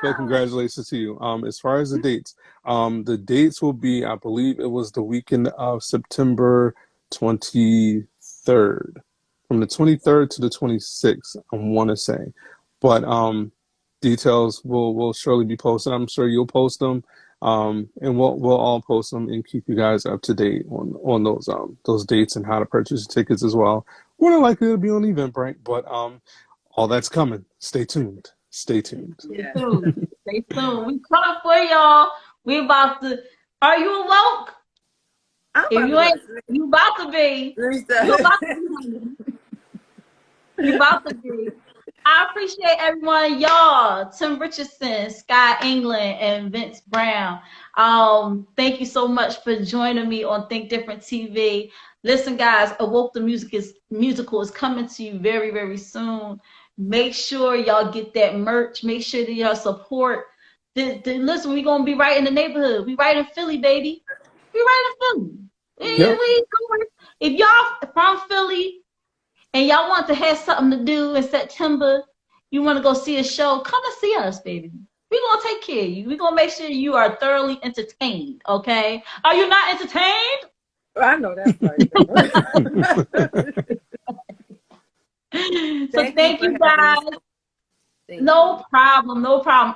But congratulations to you. As far as the dates will be, I believe it was the weekend of September 23rd, from the 23rd to the 26th, I want to say. But details will surely be posted. I'm sure you'll post them, and we'll all post them and keep you guys up to date on those dates and how to purchase tickets as well. More than likely it'll be on Eventbrite, but all that's coming. Stay tuned. Stay tuned. Stay tuned. Stay tuned. We coming for y'all. We about to. Are you awoke? If you ain't, you about to be. You about to be. You about to be. I appreciate everyone, y'all. Tim Richardson, Sky England, and Vince Brown. Thank you so much for joining me on Think Different TV. Listen, guys, Awoke the Musical is coming to you very, very soon. Make sure y'all get that merch. Make sure that y'all support. Listen, we're gonna be right in the neighborhood. We right in Philly, baby. We right in Philly. Yep. If y'all from Philly and y'all want to have something to do in September, you want to go see a show, come and see us, baby. We're going to take care of you. We're going to make sure you are thoroughly entertained, okay? Are you not entertained? I know that's right. So thank you, guys. No problem.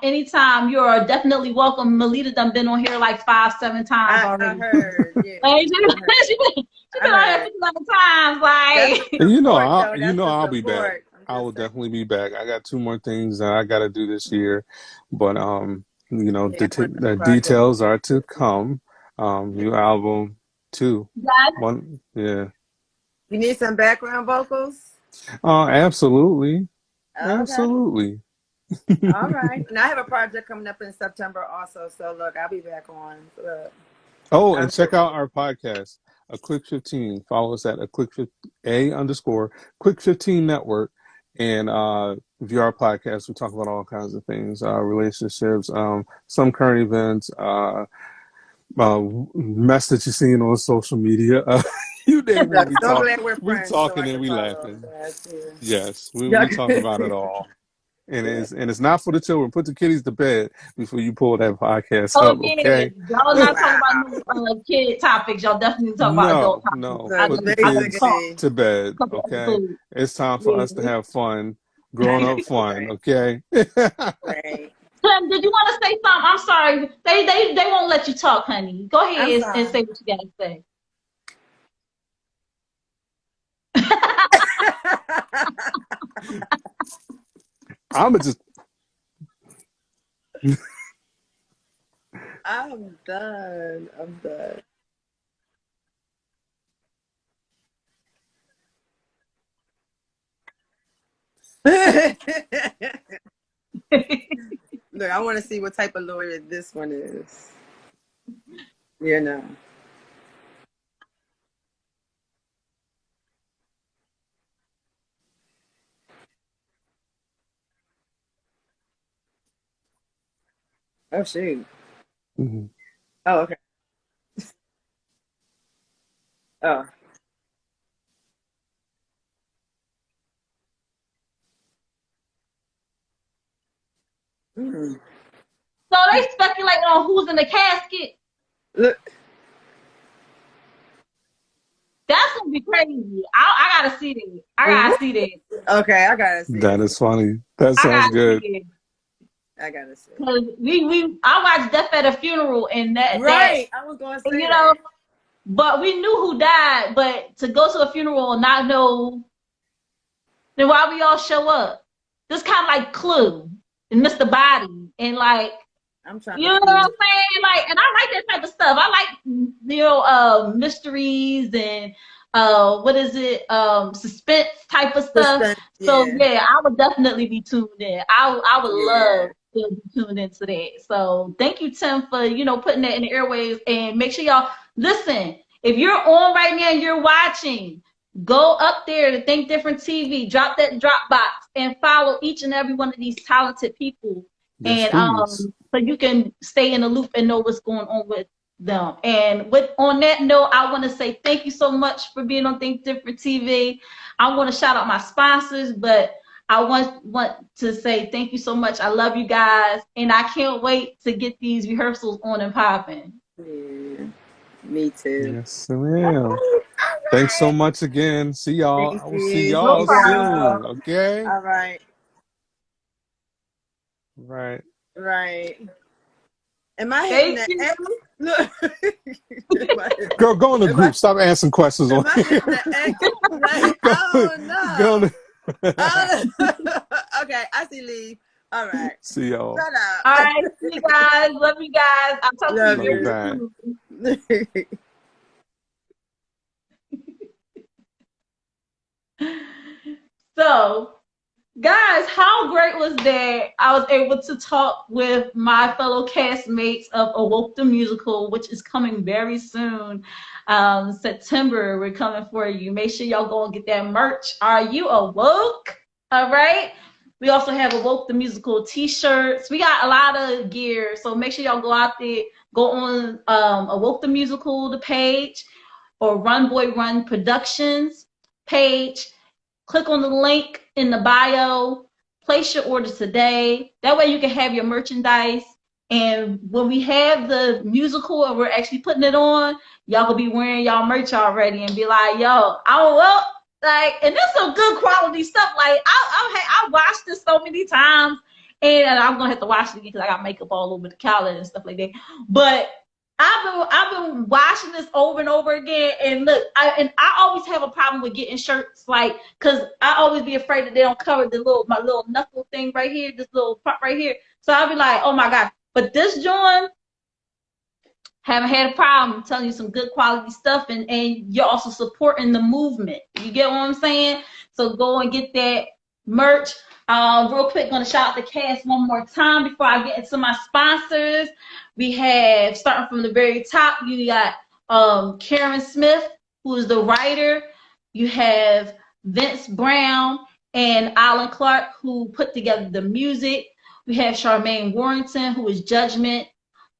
Anytime. You're definitely welcome. Melita done been on here like 5-7 times already. I heard. Yeah. She been on here 57 times. Like, I'll be back. I will definitely be back. I got 2 more things that I got to do this year, but the details are to come. New album 2. One, yeah. You need some background vocals? Absolutely. Okay. Absolutely. All right. And I have a project coming up in September also. So look, I'll be back on. And check out our podcast, A Quick 15. Follow us at _Quick 15 Network. And view our podcast. We talk about all kinds of things, relationships, some current events, mess that you're seeing on social media. You name it. We talking and we laughing. Yes, we talk about it all. And it's not for the children. Put the kiddies to bed before you pull that podcast up, okay? Y'all not talking about kid topics. Y'all definitely talk about adult topics. No, put the kids to bed, okay? It's time for us to have fun, grown up fun, okay? Right. Tim, did you want to say something? I'm sorry. They won't let you talk, honey. Go ahead and say what you got to say. I'm just. I'm done. Look, I want to see what type of lawyer this one is. You know. Oh, shoot. Mm-hmm. Oh, okay. Oh. Mm. So they speculate on who's in the casket. Look. That's gonna be crazy. I gotta see that. I gotta see that. Okay, I gotta see. That is funny. That sounds good. I gotta see. Because I watched Death at a Funeral and that. Right. I was gonna say that. But we knew who died. But to go to a funeral and not know, then why we all show up? This kind of like Clue and Mr. Body and like. I'm trying. You know what I'm saying? Like, and I like that type of stuff. I like mysteries and what is it? Suspense type of stuff. So yeah, I would definitely be tuned in. I would love still be tuned into that. So thank you, Tim, for putting that in the airwaves. And make sure y'all listen. If you're on right now and you're watching, go up there to Think Different TV, drop that drop box, and follow each and every one of these talented people. Yes, And please. so you can stay in the loop and know what's going on with them. And on that note, I want to say thank you so much for being on Think Different TV. I want to shout out my sponsors, but I want to say thank you so much. I love you guys, and I can't wait to get these rehearsals on and popping. Yeah, me too. Yes, All ma'am. Thanks so right. much again. See y'all. Thank I will see you. No See y'all problem. soon. y'all. Okay. All right. Right. Right. Am I hitting Thank the you. X? Look. Go in the am I, group. Stop asking questions on am I here. hitting the X? Like, go, I don't go. know. Okay, I see leave. All right. See y'all. Shut All up. right, see you guys. Love you guys. I'll talk to you Love Love you very you. back. soon. So, guys, how great was that? I was able to talk with my fellow castmates of Awoke the Musical, which is coming very soon. September, we're coming for you. Make sure y'all go and get that merch. Are you awoke? All right. We also have Awoke the Musical t-shirts. We got a lot of gear. So make sure y'all go out there, go on Awoke the Musical, the page, or Run Boy Run Productions page. Click on the link in the bio, place your order today. That way you can have your merchandise. And when we have the musical and we're actually putting it on, y'all will be wearing y'all merch already and be like, yo, and there's some good quality stuff. Like I watched this so many times, and I'm gonna have to watch it again because I got makeup all over the counter and stuff like that. But I've been watching this over and over again, and look, I always have a problem with getting shirts, like, cause I always be afraid that they don't cover my little knuckle thing right here, this little part right here. So I'll be like, oh my god. But this joint, haven't had a problem. I'm telling you some good quality stuff, and you're also supporting the movement. You get what I'm saying? So go and get that merch. Real quick, gonna shout out the cast one more time before I get into my sponsors. We have, starting from the very top, you got Karen Smith, who is the writer. You have Vince Brown and Alan Clark, who put together the music. We have Charmaine Warrington, who is Judgment.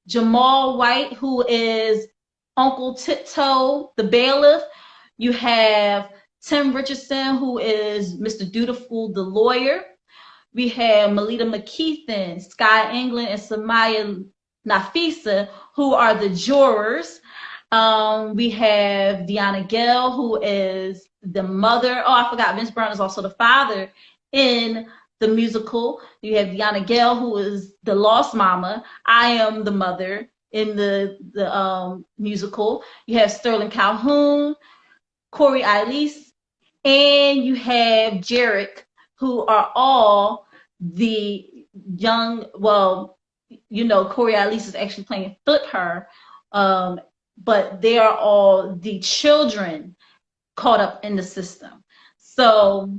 Jamal White, who is Uncle Tiptoe, the bailiff. You have Tim Richardson, who is Mr. Dutiful, the lawyer. We have Melita McKeithen, Sky England, and Samaya Nafisa, who are the jurors. We have Deanna Gale, who is the mother. Oh, I forgot. Vince Brown is also the father in the musical. You have Deanna Gale, who is the lost mama. I am the mother in the musical. You have Sterling Calhoun, Corey Eilis, and you have Jarek, who are all the young. Well, Corey Eilis is actually playing Foot Her, but they are all the children caught up in the system. So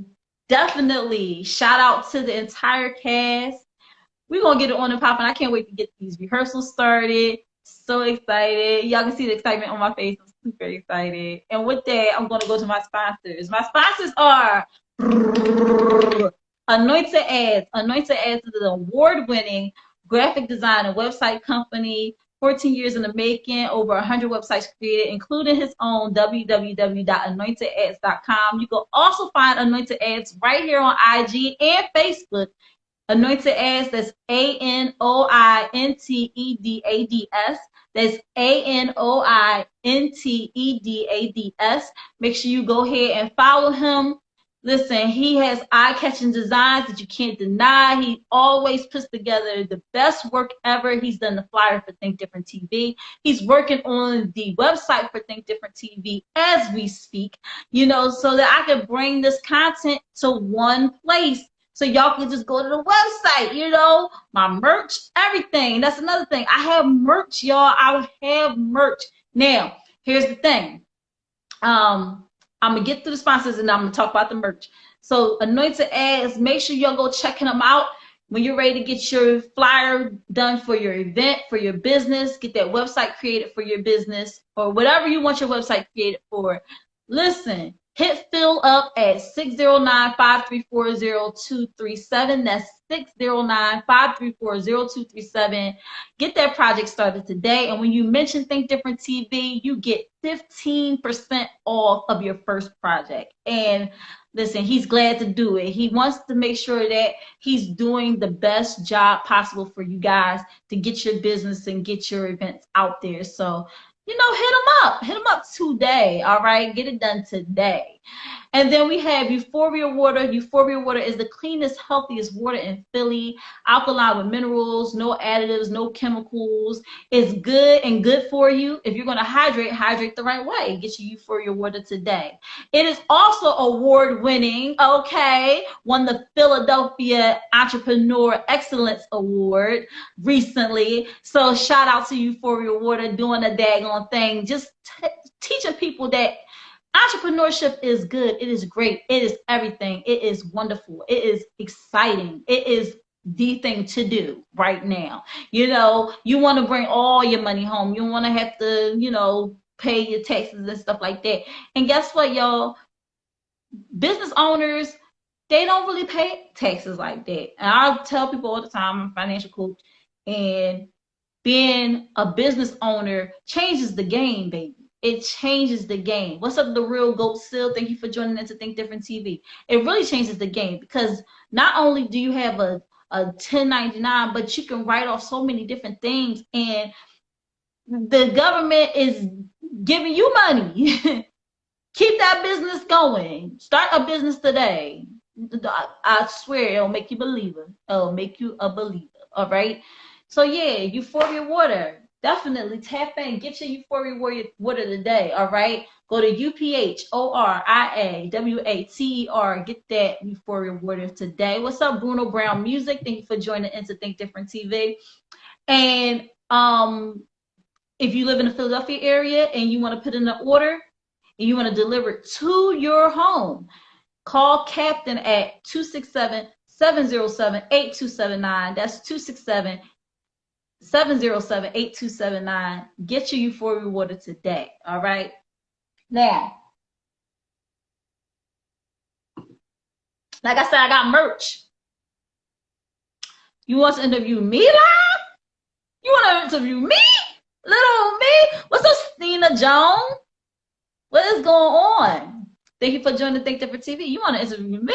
definitely shout out to the entire cast. We're going to get it on and popping. I can't wait to get these rehearsals started. So excited. Y'all can see the excitement on my face. I'm super excited. And with that, I'm going to go to my sponsors. My sponsors are Anointed Ads. Anointed Ads is an award-winning graphic design and website company, 14 years in the making, over 100 websites created, including his own www.anointedads.com. You can also find Anointed Ads right here on IG and Facebook. Anointed Ads, that's ANOINTEDADS. That's ANOINTEDADS. Make sure you go ahead and follow him. Listen, he has eye-catching designs that you can't deny. He always puts together the best work ever. He's done the flyer for Think Different TV. He's working on the website for Think Different TV as we speak, so that I can bring this content to one place. So y'all can just go to the website, my merch, everything. That's another thing. I have merch, y'all. I have merch. Now, here's the thing. I'm going to get through the sponsors and I'm going to talk about the merch. So Anointed Ads, make sure y'all go checking them out. when you're ready to get your flyer done for your event, for your business, get that website created for your business, or whatever you want your website created for, listen, hit Phil up at 609-534-0237. That's 609-534-0237. Get that project started today. And when you mention Think Different TV, you get 15% off of your first project. And listen, he's glad to do it. He wants to make sure that he's doing the best job possible for you guys to get your business and get your events out there. So, hit him up today. All right, get it done today. And then we have Euphoria Water. Euphoria Water is the cleanest, healthiest water in Philly. Alkaline with minerals, no additives, no chemicals. It's good and good for you. If you're going to hydrate the right way. Get your Euphoria Water today. It is also award-winning, won the Philadelphia Entrepreneur Excellence Award recently. So shout out to Euphoria Water doing a daggone thing. Just teaching people that entrepreneurship is good. It is great. It is everything. It is wonderful. It is exciting. It is the thing to do right now. You want to bring all your money home. You want to have to, pay your taxes and stuff like that. And guess what, y'all? Business owners, they don't really pay taxes like that. And I tell people all the time, I'm a financial coach, and being a business owner changes the game, baby. It changes the game. What's up, the real Goat Seal? Thank you for joining in to Think Different TV. It really changes the game because not only do you have a 1099, but you can write off so many different things, and the government is giving you money. Keep that business going. Start a business today. I swear it'll make you a believer. It'll make you a believer. All right. So yeah, Euphoria Water. Definitely tap in. Get your Euphoria Water today. All right. Go to UPHORIAWATER. Get that Euphoria Water today. What's up, Bruno Brown Music? Thank you for joining in to Think Different TV. And if you live in the Philadelphia area and you want to put in an order and you want to deliver it to your home, call Captain at 267-707-8279. That's 267-707-8279. Get your Euphoria Water today. All right. Now, like I said, I got merch. You want to interview me live? You want to interview me? Little me? What's up, Stina Jones? What is going on? Thank you for joining Think Different TV. You want to interview me?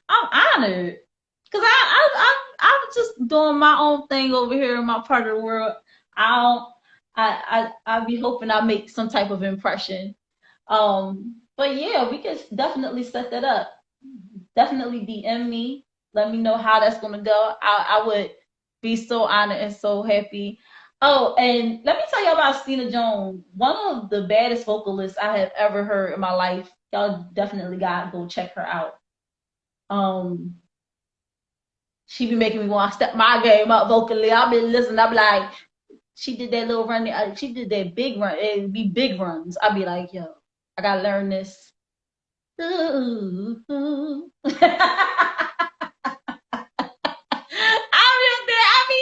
I'm honored. Because I'm just doing my own thing over here in my part of the world. I'll be hoping I make some type of impression. But yeah, we can definitely set that up. Definitely DM me. Let me know how that's gonna go. I would be so honored and so happy. Oh, and let me tell you about Stina Jones, one of the baddest vocalists I have ever heard in my life. Y'all definitely gotta go check her out. She be making me want to step my game up vocally. I'll be listening. I'll be like, she did that little run. She did that big run. It'd be big runs. I'll be like, yo, I gotta learn this. Ooh, ooh.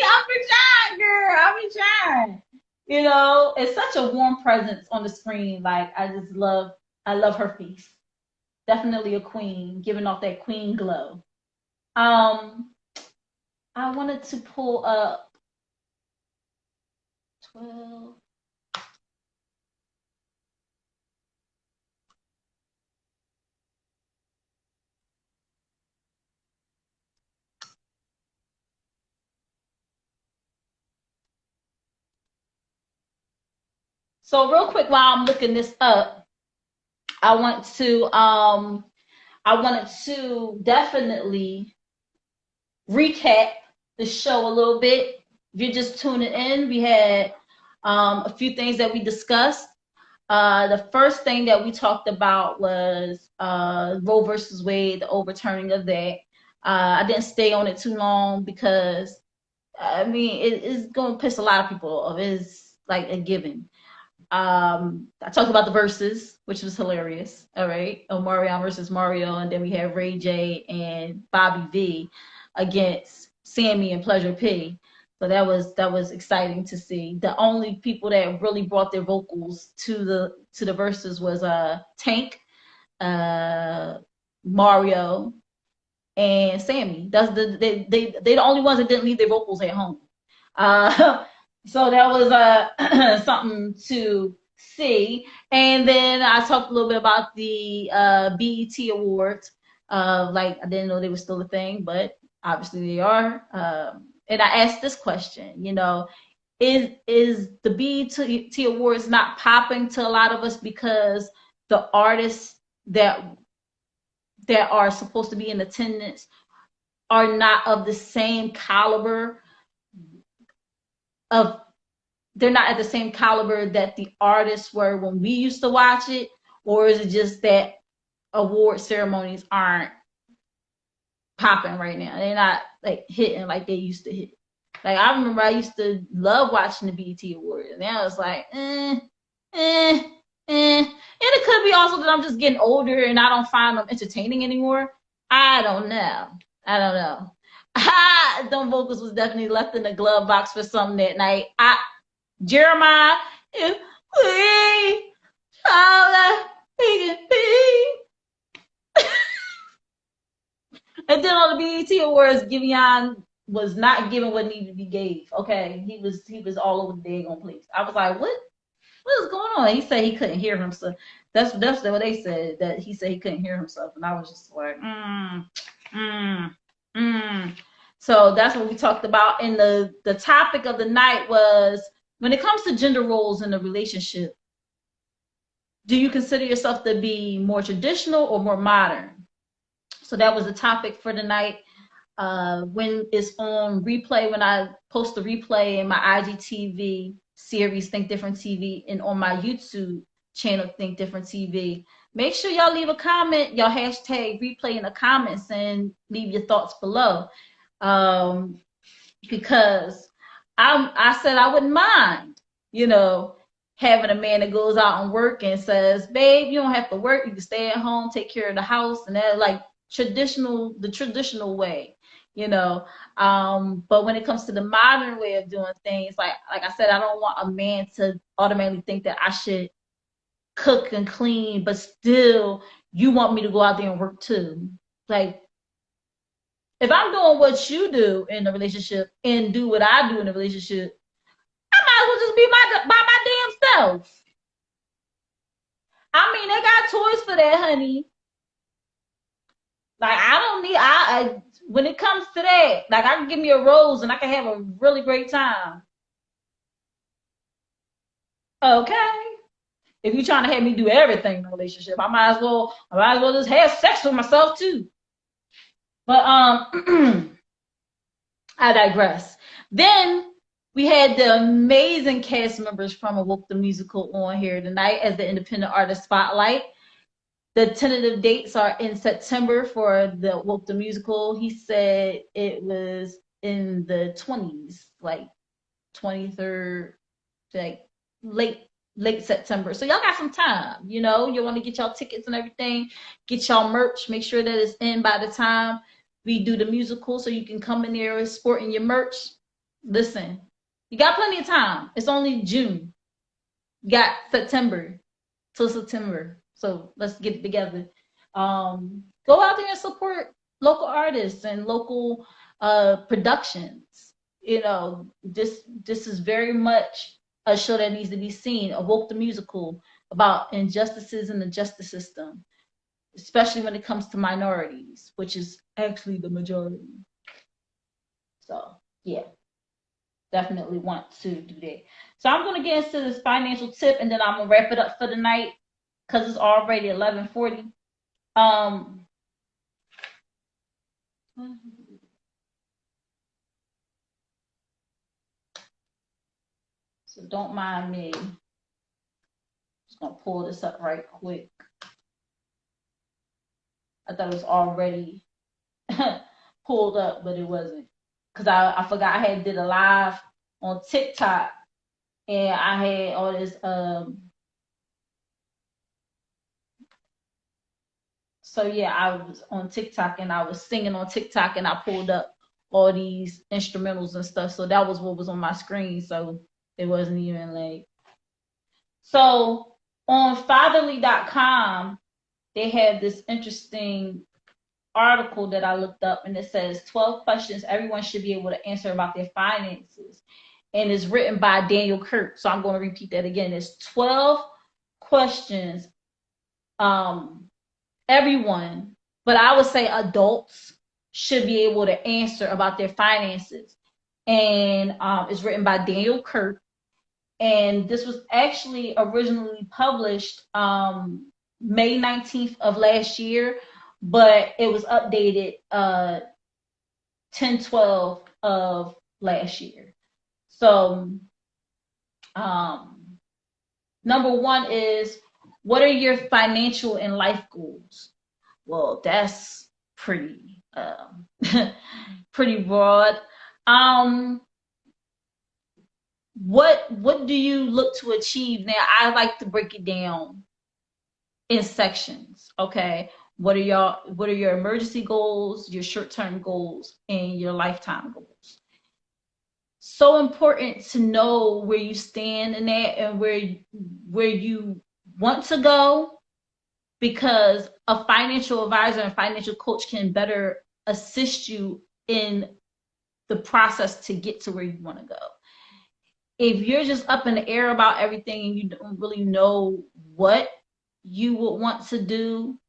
I'm trying, girl. I've been trying. It's such a warm presence on the screen. Like, I love her face. Definitely a queen, giving off that queen glow. I wanted to pull up 12. So real quick, while I'm looking this up, I wanted to definitely recap the show a little bit. If you're just tuning in, we had a few things that we discussed. The first thing that we talked about was Roe versus Wade, the overturning of that. I didn't stay on it too long because, it's going to piss a lot of people off. It's like a given. I talked about the verses, which was hilarious. All right. Omarion versus Mario. And then we had Ray J and Bobby V against Sammy and Pleasure P. So that was exciting to see. The only people that really brought their vocals to the verses was Tank, Mario, and Sammy. That's they the only ones that didn't leave their vocals at home. Uh, so that was something to see. And then I talked a little bit about the BET Awards. Like I didn't know they were still a thing, but obviously they are. And I asked this question, is the BET Awards not popping to a lot of us because the artists that are supposed to be in attendance are not of the same caliber of they're not at the same caliber that the artists were when we used to watch it? Or is it just that award ceremonies aren't popping right now? They're not like hitting like they used to hit. Like I remember I used to love watching the BET Awards, and now it's like And it could be also that I'm just getting older and I don't find them entertaining anymore. I don't know. Them vocals was definitely left in the glove box for something that night. Jeremiah, if we all that we can be. And then on the BET Awards, Giveon was not giving what needed to be gave. Okay, he was all over the daggone place. I was like, what is going on? He said he couldn't hear himself. That's what they said. That he said he couldn't hear himself, and I was just like, So that's what we talked about. And the topic of the night was, when it comes to gender roles in a relationship, do you consider yourself to be more traditional or more modern? So that was the topic for the night. When it's on replay, when I post the replay in my IGTV series, Think Different TV, and on my YouTube channel, Think Different TV, make sure y'all leave a comment, y'all hashtag replay in the comments, and leave your thoughts below. Because I said I wouldn't mind, having a man that goes out and work and says, babe, you don't have to work, you can stay at home, take care of the house, and that, like, the traditional way, but when it comes to the modern way of doing things, like I said, I don't want a man to automatically think that I should cook and clean, but still you want me to go out there and work too. Like, if I'm doing what you do in the relationship and do what I do in the relationship, I might as well just be by my damn self. I mean, they got toys for that, honey. Like, I don't need, when it comes to that, like, I can give me a rose and I can have a really great time. Okay. If you're trying to have me do everything in a relationship, I might as well just have sex with myself too. But I digress. Then we had the amazing cast members from Awoke the Musical on here tonight as the Independent Artist Spotlight. The tentative dates are in September for the Awoke the Musical. He said it was in the 20s, like 23rd, like late September. So y'all got some time, you want to get y'all tickets and everything, get y'all merch, make sure that it's in by the time we do the musical, so you can come in there sporting your merch. Listen, you got plenty of time. It's only June. You got September till September. So let's get it together. Go out there and support local artists and local productions. This is very much a show that needs to be seen. Awoke the Musical, about injustices in the justice system, especially when it comes to minorities, which is actually the majority. So yeah, definitely want to do that. So I'm going to get into this financial tip, and then I'm going to wrap it up for the night because it's already 11:40. So don't mind me. Just going to pull this up right quick. I thought it was already pulled up, but it wasn't. Because I forgot I had did a live on TikTok, and I had all this so yeah, I was on TikTok and I was singing on TikTok, and I pulled up all these instrumentals and stuff. So that was what was on my screen. So it wasn't even like. So on fatherly.com, they have this interesting article that I looked up, and it says 12 questions everyone should be able to answer about their finances. And it's written by Daniel Kirk. So I'm going to repeat that again. It's 12 questions everyone, but I would say adults should be able to answer about their finances. And it's written by Daniel Kirk. And this was actually originally published May 19th of last year, but it was updated 10/12 of last year. So number one is, what are your financial and life goals? Well, that's pretty pretty broad. What do you look to achieve? Now, I like to break it down in sections. Okay, what are your emergency goals, your short-term goals, and your lifetime goals? So important to know where you stand in that and where you want to go, because a financial advisor and financial coach can better assist you in the process to get to where you want to go. If you're just up in the air about everything and you don't really know what you would want to do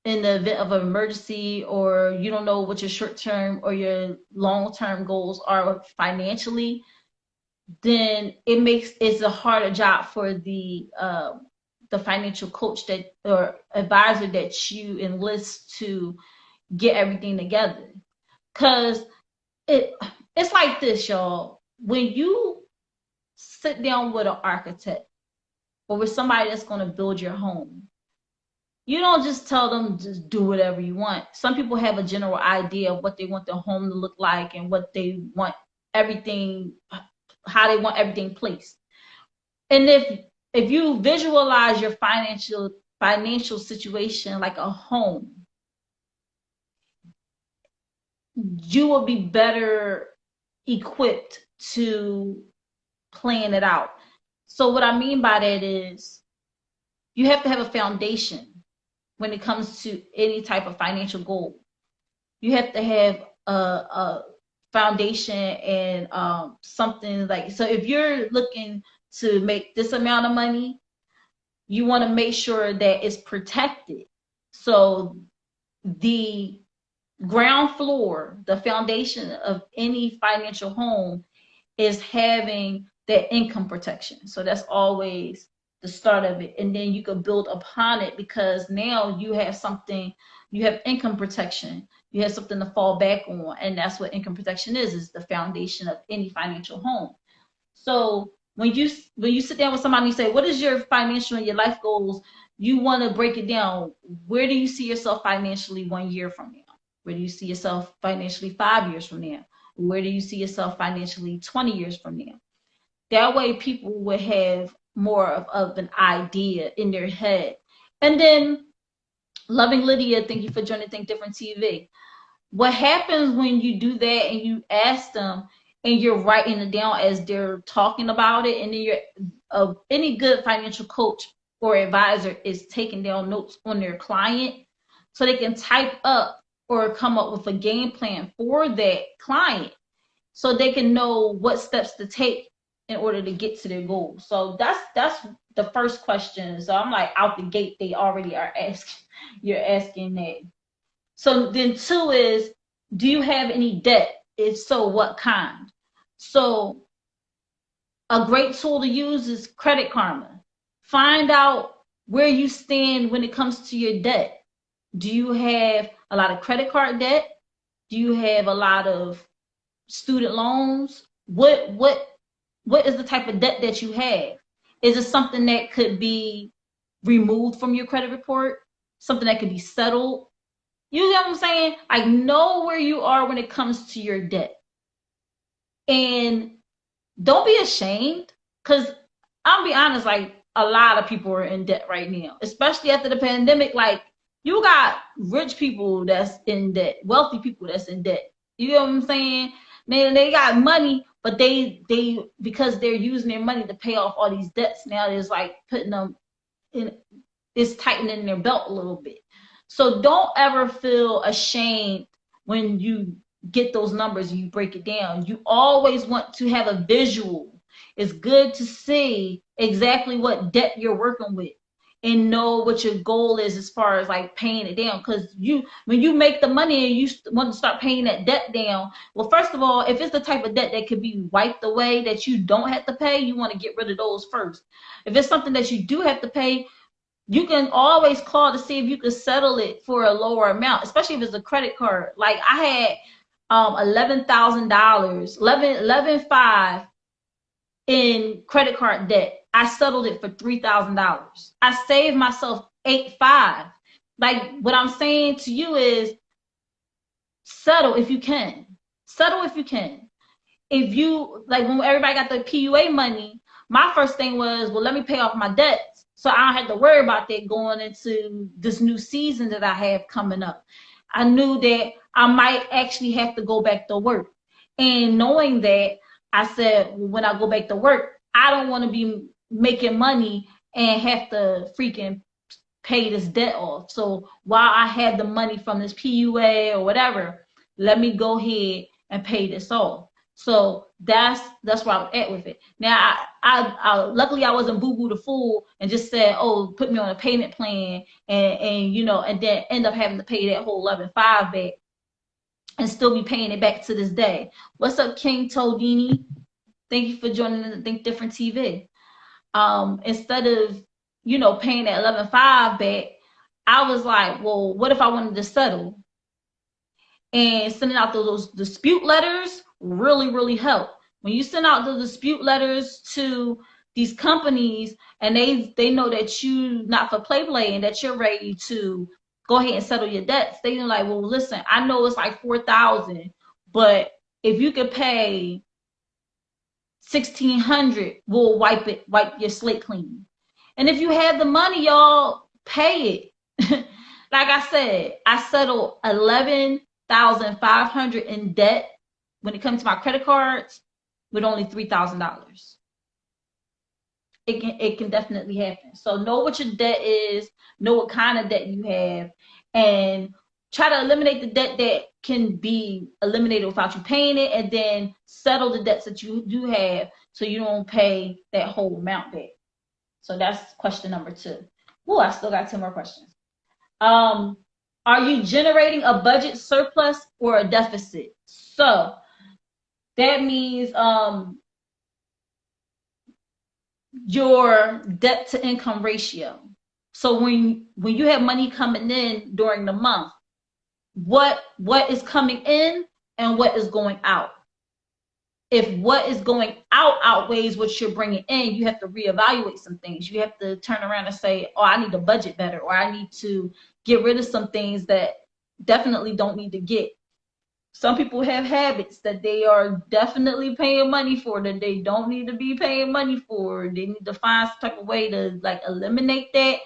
in the event of an emergency, or you don't know what your short-term or your long-term goals are financially, then it's a harder job for the financial coach that or advisor that you enlist to get everything together. Because it's like this, y'all. When you sit down with an architect or with somebody that's going to build your home, you don't just tell them just do whatever you want. Some people have a general idea of what they want their home to look like and what they want everything, how they want everything placed. And if you visualize your financial situation like a home, you will be better equipped to plan it out. So what I mean by that is you have to have a foundation when it comes to any type of financial goal. You have to have a foundation and something like, so if you're looking to make this amount of money, you want to make sure that it's protected. So the ground floor, the foundation of any financial home is having that income protection. So that's always the start of it. And then you can build upon it, because now you have something, you have income protection, you have something to fall back on. And that's what income protection is the foundation of any financial home. So when you sit down with somebody and you say, what is your financial and your life goals? You want to break it down. Where do you see yourself financially 1 year from now? Where do you see yourself financially 5 years from now? Where do you see yourself financially 20 years from now? That way people would have more of an idea in their head. And then, Loving Lydia, thank you for joining Think Different TV. What happens when you do that and you ask them and you're writing it down as they're talking about it, and then you're any good financial coach or advisor is taking down notes on their client so they can type up or come up with a game plan for that client so they can know what steps to take in order to get to their goals. So that's the first question. So I'm like, out the gate, they already are asking, you're asking that. So then 2 is, do you have any debt? If so, what kind? So a great tool to use is Credit Karma. Find out where you stand when it comes to your debt. Do you have a lot of credit card debt? Do you have a lot of student loans? What is the type of debt that you have? Is it something that could be removed from your credit report? Something that could be settled? You know what I'm saying? Like, know where you are when it comes to your debt. And don't be ashamed, because I'll be honest, like, a lot of people are in debt right now, especially after the pandemic. Like, You got rich people that's in debt, wealthy people that's in debt. You know what I'm saying? They got money, but they because they're using their money to pay off all these debts. Now it's like putting them in, it's tightening their belt a little bit. So don't ever feel ashamed when you get those numbers and you break it down. You always want to have a visual. It's good to see exactly what debt you're working with and know what your goal is as far as like paying it down. Because when you make the money and you want to start paying that debt down, well, first of all, if it's the type of debt that could be wiped away that you don't have to pay, you want to get rid of those first. If it's something that you do have to pay, you can always call to see if you can settle it for a lower amount, especially if it's a credit card. Like I had $11,000, 11.5 in credit card debt. I settled it for $3,000. I saved myself 8.5. Like what I'm saying to you is settle if you can. Settle if you can. If you like when everybody got the PUA money, my first thing was, well, let me pay off my debts so I don't have to worry about that going into this new season that I have coming up. I knew that I might actually have to go back to work. And knowing that, I said, well, when I go back to work, I don't want to be making money and have to freaking pay this debt off. So while I had the money from this PUA or whatever, let me go ahead and pay this off. So that's where I was at with it. Now, I luckily I wasn't boo-boo the fool and just said, oh, put me on a payment plan and you know, and then end up having to pay that whole 11.5 back and still be paying it back to this day. What's up, King Todini? Thank you for joining the Think Different TV. Instead of, you know, paying that 11.5 back, I was like, well, what if I wanted to settle? And sending out those dispute letters really, really help. When you send out the dispute letters to these companies and they know that you not for play and that you're ready to go ahead and settle your debts, they're like, well, listen, I know it's like 4,000, but if you could pay 1,600, we'll wipe your slate clean. And if you have the money, y'all pay it. Like I said, I settled 11,500 in debt when it comes to my credit cards with only $3,000. It can definitely happen. So know what your debt is, know what kind of debt you have, and try to eliminate the debt that can be eliminated without you paying it, and then settle the debts that you do have so you don't pay that whole amount back. So that's question number 2. Oh, I still got 2 more questions. Are you generating a budget surplus or a deficit? So that means your debt to income ratio. So when you have money coming in during the month, what is coming in and what is going out? If what is going out outweighs what you're bringing in, you have to reevaluate some things. You have to turn around and say, oh, I need to budget better, or I need to get rid of some things that definitely don't need to get. Some people have habits that they are definitely paying money for that they don't need to be paying money for. They need to find some type of way to like eliminate that.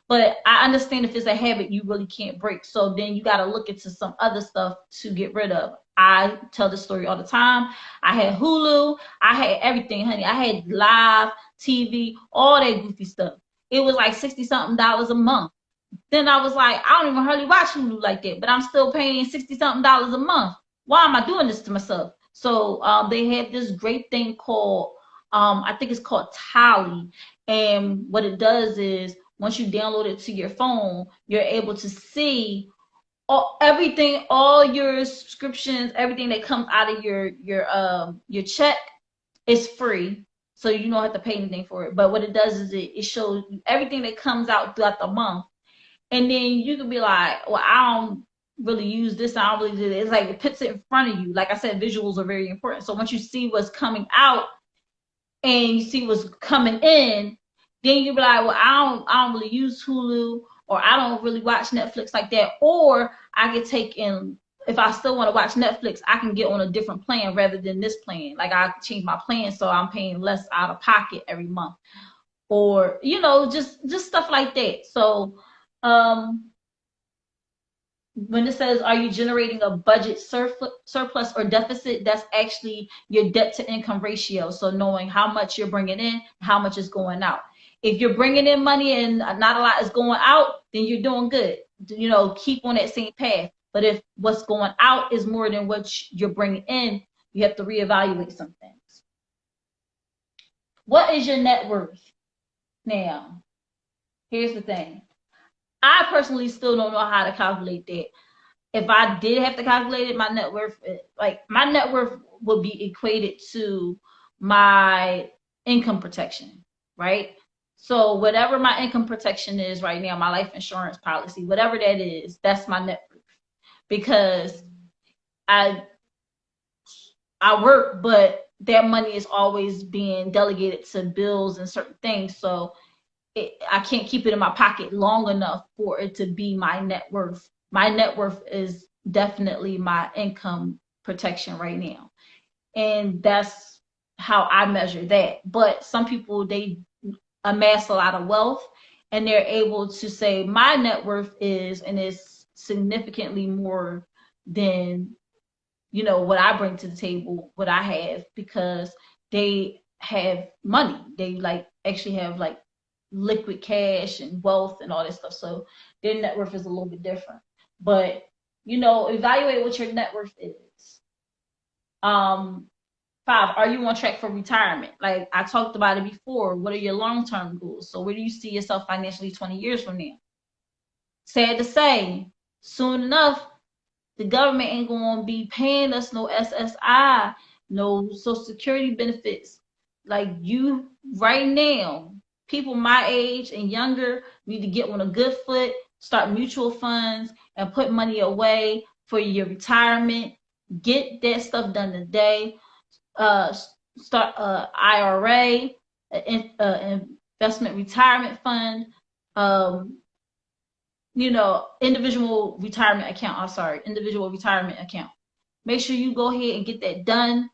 But I understand if it's a habit you really can't break. So then you got to look into some other stuff to get rid of. I tell this story all the time. I had Hulu. I had everything, honey. I had live TV, all that goofy stuff. It was like $60-something a month. Then I was like, I don't even hardly watch Hulu like that, but I'm still paying $60-something a month. Why am I doing this to myself? So they have this great thing called, I think it's called Tally. And what it does is once you download it to your phone, you're able to see everything, all your subscriptions, everything that comes out of your check is free. So you don't have to pay anything for it. But what it does is it shows you everything that comes out throughout the month. And then you can be like, well, I don't really use this. I don't really do this. It's like it puts it in front of you. Like I said, visuals are very important. So once you see what's coming out and you see what's coming in, then you'll be like, well, I don't really use Hulu, or I don't really watch Netflix like that. Or I could take in, if I still want to watch Netflix, I can get on a different plan rather than this plan. Like I change my plan so I'm paying less out of pocket every month. Or, you know, just stuff like that. So when it says, are you generating a budget surplus or deficit, that's actually your debt to income ratio. So knowing how much you're bringing in, how much is going out. If you're bringing in money and not a lot is going out, then you're doing good. Keep on that same path. But if what's going out is more than what you're bringing in, you have to reevaluate some things. What is your net worth? Now, here's the thing. I personally still don't know how to calculate that. If I did have to calculate it, my net worth would be equated to my income protection, right? So whatever my income protection is right now, my life insurance policy, whatever that is, that's my net worth. Because I work, but that money is always being delegated to bills and certain things. So I can't keep it in my pocket long enough for it to be my net worth. My net worth is definitely my income protection right now. And that's how I measure that. But some people, they amass a lot of wealth and they're able to say my net worth is, and it's significantly more than, what I bring to the table, what I have, because they have money. They actually have liquid cash and wealth and all that stuff. So their net worth is a little bit different. But evaluate what your net worth is. 5, are you on track for retirement? Like I talked about it before. What are your long-term goals? So where do you see yourself financially 20 years from now? Sad to say, soon enough, the government ain't gonna be paying us no SSI, no Social Security benefits. Like you right now, people my age and younger need to get on a good foot, start mutual funds, and put money away for your retirement. Get that stuff done today. Start a IRA, investment retirement fund, individual retirement account. Make sure you go ahead and get that done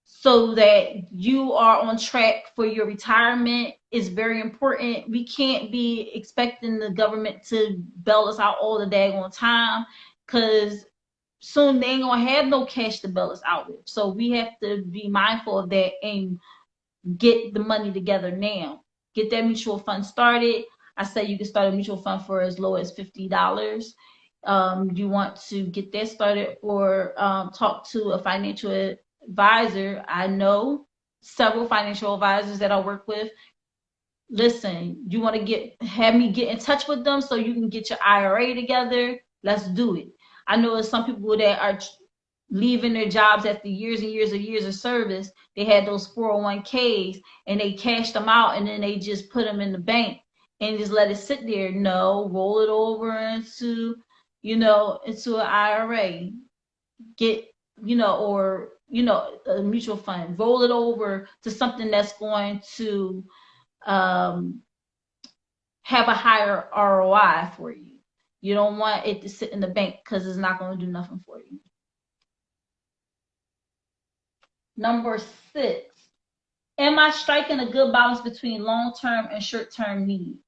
so that you are on track for your retirement. Is very important. We can't be expecting the government to bail us out all the daggone time, because soon they ain't gonna have no cash to bail us out with. So we have to be mindful of that and get the money together now. Get that mutual fund started. I say you can start a mutual fund for as low as $50. You want to get that started, or talk to a financial advisor. I know several financial advisors that I work with. Listen, you want to have me get in touch with them so you can get your IRA together? Let's do it. I know there's some people that are leaving their jobs after years and years of service. They had those 401ks and they cashed them out, and then they just put them in the bank and just let it sit there. No, roll it over into an IRA. Get or a mutual fund. Roll it over to something that's going to have a higher ROI for you. You don't want it to sit in the bank because it's not going to do nothing for you. Number 6, am I striking a good balance between long-term and short-term needs?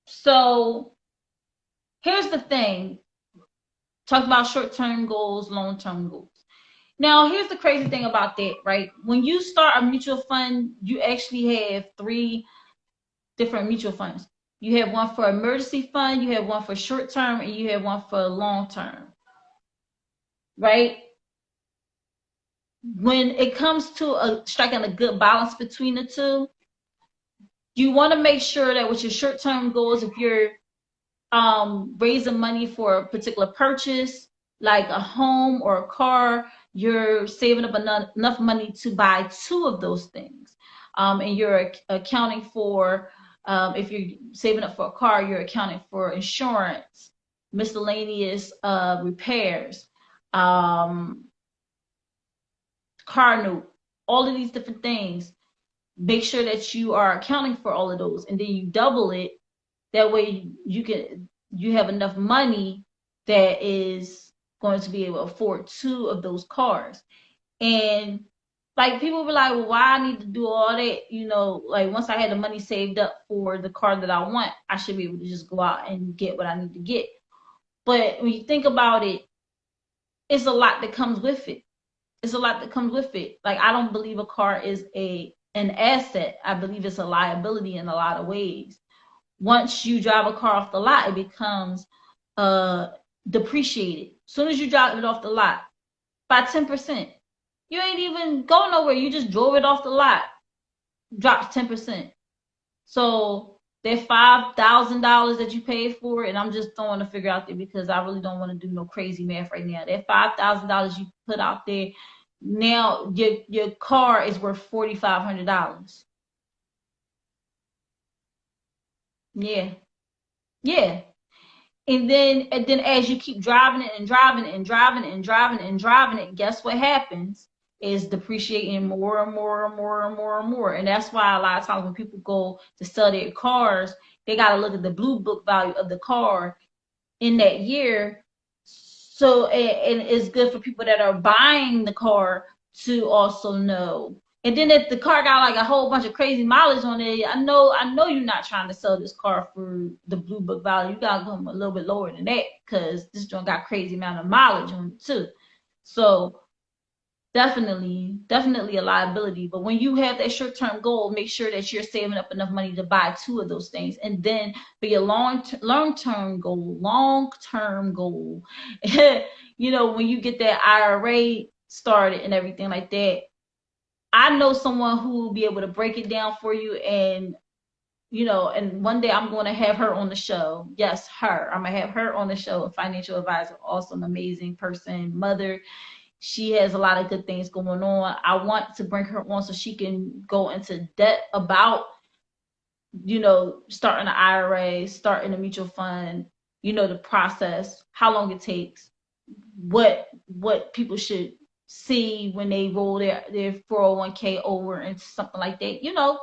So here's the thing. Talk about short-term goals, long-term goals. Now, here's the crazy thing about that, right? When you start a mutual fund, you actually have 3 different mutual funds. You have one for emergency fund, you have one for short-term, and you have one for long-term, right? When it comes to striking a good balance between the two, you want to make sure that with your short-term goals, if you're raising money for a particular purchase, like a home or a car, you're saving up enough money to buy 2 of those things. And you're accounting for, if you're saving up for a car, you're accounting for insurance, miscellaneous repairs, car note, all of these different things. Make sure that you are accounting for all of those, and then you double it. That way you have enough money that is going to be able to afford 2 of those cars. And like people be like, well, why I need to do all that? You know, like once I had the money saved up for the car that I want, I should be able to just go out and get what I need to get. But when you think about it, it's a lot that comes with it. It's a lot that comes with it. Like I don't believe a car is an asset. I believe it's a liability in a lot of ways. Once you drive a car off the lot, it becomes depreciated. As soon as you drive it off the lot, by 10%. You ain't even go nowhere. You just drove it off the lot. Drops 10%. So that $5,000 that you paid for it, and I'm just throwing a figure out there because I really don't want to do no crazy math right now. That $5,000 you put out there, now your car is worth $4,500. Yeah, yeah. And then as you keep driving it and driving it and driving it and driving it and driving it, guess what happens? Is depreciating more and more and more and more and more. And that's why a lot of times when people go to sell their cars, they got to look at the blue book value of the car in that year. So, and it's good for people that are buying the car to also know. And then if the car got like a whole bunch of crazy mileage on it, I know you're not trying to sell this car for the blue book value. You gotta go a little bit lower than that because this joint got crazy amount of mileage on it too. So definitely a liability. But when you have that short-term goal, make sure that you're saving up enough money to buy two of those things. And then for your long-term goal, you know, when you get that IRA started and everything like that, I know someone who will be able to break it down for you. And you know, and one day I'm going to have her on the show. Yes, her. I'm going to have her on the show, a financial advisor, awesome, amazing person, mother. She has a lot of good things going on. I want to bring her on so she can go into depth about, you know, starting an IRA, starting a mutual fund, you know, the process, how long it takes, what people should see when they roll their 401k over into something like that. You know,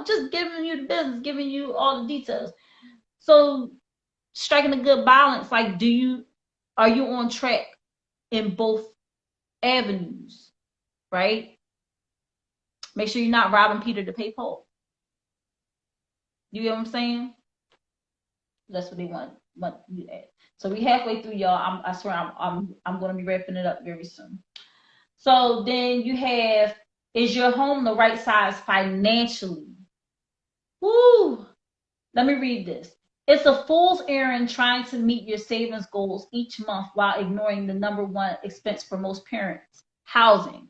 just giving you the business, giving you all the details. So striking a good balance, like are you on track in both avenues, right? Make sure you're not robbing Peter to pay Paul. You get what I'm saying? That's what they want you to add. So we halfway through, y'all. I swear I'm going to be wrapping it up very soon. So then you have, is your home the right size financially? Woo! Let me read this. It's a fool's errand trying to meet your savings goals each month while ignoring the number one expense for most parents, housing.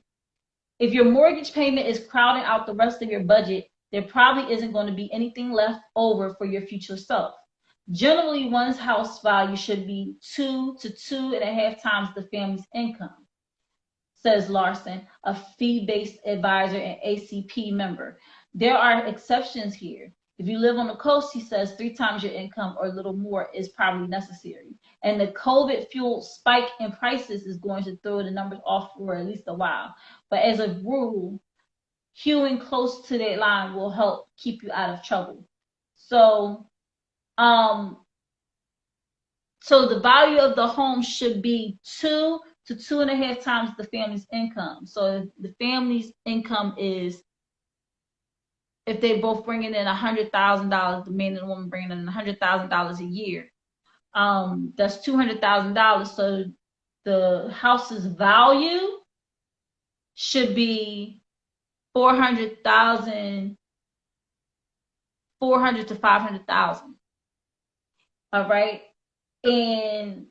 If your mortgage payment is crowding out the rest of your budget, there probably isn't going to be anything left over for your future self. Generally, one's house value should be 2 to 2.5 times the family's income, says Larson, a fee-based advisor and ACP member. There are exceptions here. If you live on the coast, he says 3 times your income or a little more is probably necessary. And the COVID-fueled spike in prices is going to throw the numbers off for at least a while. But as a rule, hewing close to that line will help keep you out of trouble. So, so the value of the home should be 2 to 2.5 times the family's income. So if the family's income is, if they both bringing in $100,000, the man and the woman bringing in $100,000 a year, that's $200,000. So the house's value should be $400,000 to $500,000. All right, and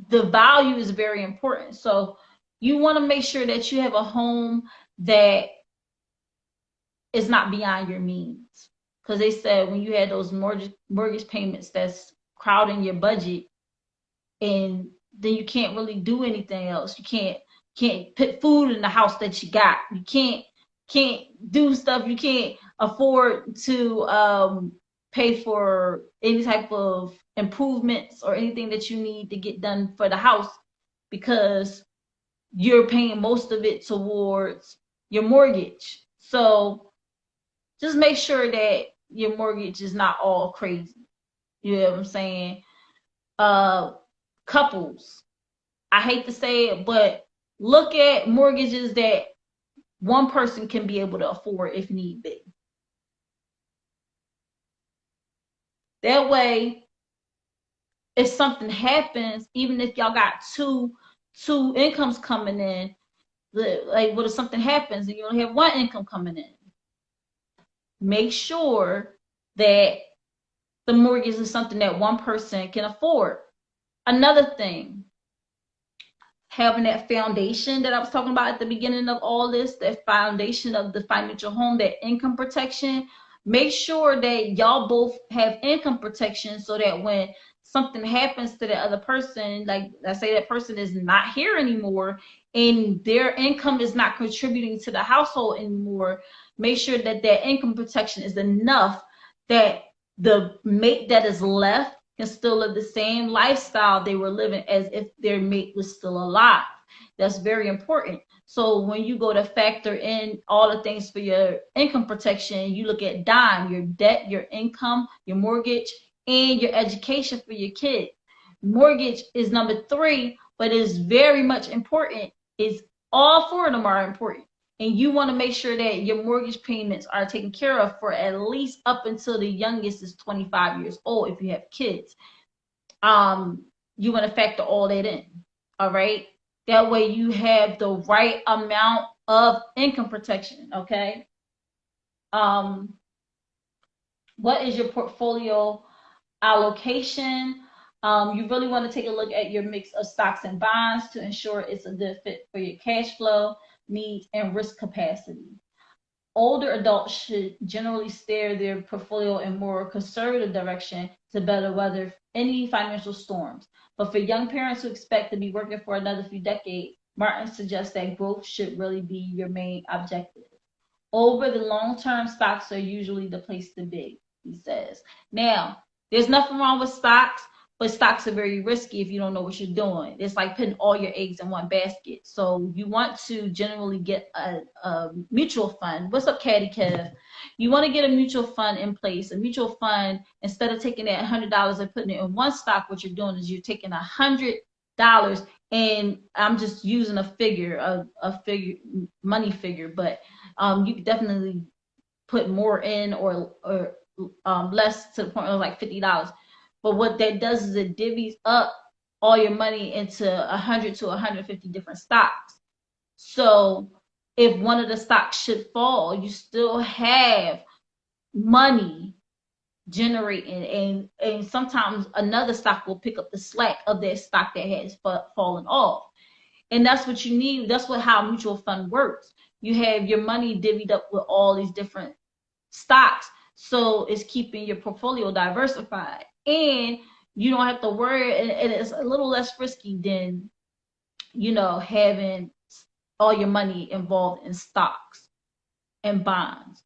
the value is very important. So you want to make sure that you have a home that is not beyond your means, because they said when you had those mortgage payments that's crowding your budget, and then you can't really do anything else. You can't put food in the house that you got. You can't do stuff. You can't afford to pay for any type of improvements or anything that you need to get done for the house, because you're paying most of it towards your mortgage. So just make sure that your mortgage is not all crazy. You know what I'm saying? Couples, I hate to say it, but look at mortgages that one person can be able to afford if need be. That way, if something happens, even if y'all got two incomes coming in, like what if something happens and you only have one income coming in? Make sure that the mortgage is something that one person can afford. Another thing, having that foundation that I was talking about at the beginning of all this, that foundation of the financial home, that income protection. Make sure that y'all both have income protection so that when something happens to the other person, like let's say that person is not here anymore and their income is not contributing to the household anymore, make sure that that income protection is enough that the mate that is left can still live the same lifestyle they were living as if their mate was still alive. That's very important. So when you go to factor in all the things for your income protection, you look at dime, your debt, your income, your mortgage, and your education for your kid. Mortgage is number 3, but is very much important. Is all 4 of them are important. And you want to make sure that your mortgage payments are taken care of for at least up until the youngest is 25 years old if you have kids. You want to factor all that in. All right. That way you have the right amount of income protection. Okay. What is your portfolio allocation? You really want to take a look at your mix of stocks and bonds to ensure it's a good fit for your cash flow needs and risk capacity. Older adults should generally steer their portfolio in more conservative direction to better weather any financial storms. But for young parents who expect to be working for another few decades, Martin suggests that growth should really be your main objective. Over the long term, stocks are usually the place to be, he says. Now, there's nothing wrong with stocks, but stocks are very risky if you don't know what you're doing. It's like putting all your eggs in one basket. So you want to generally get a mutual fund. What's up, Caddy Kev? You want to get a mutual fund in place. A mutual fund, instead of taking that $100 and putting it in one stock, what you're doing is you're taking $100, and I'm just using a figure, money figure, but you could definitely put more in or less to the point of like $50. But what that does is it divvies up all your money into 100 to 150 different stocks. So if one of the stocks should fall, you still have money generating, and sometimes another stock will pick up the slack of that stock that has fallen off. And that's what you need. That's how mutual fund works. You have your money divvied up with all these different stocks. So it's keeping your portfolio diversified. And you don't have to worry, and it's a little less risky than, having all your money involved in stocks and bonds.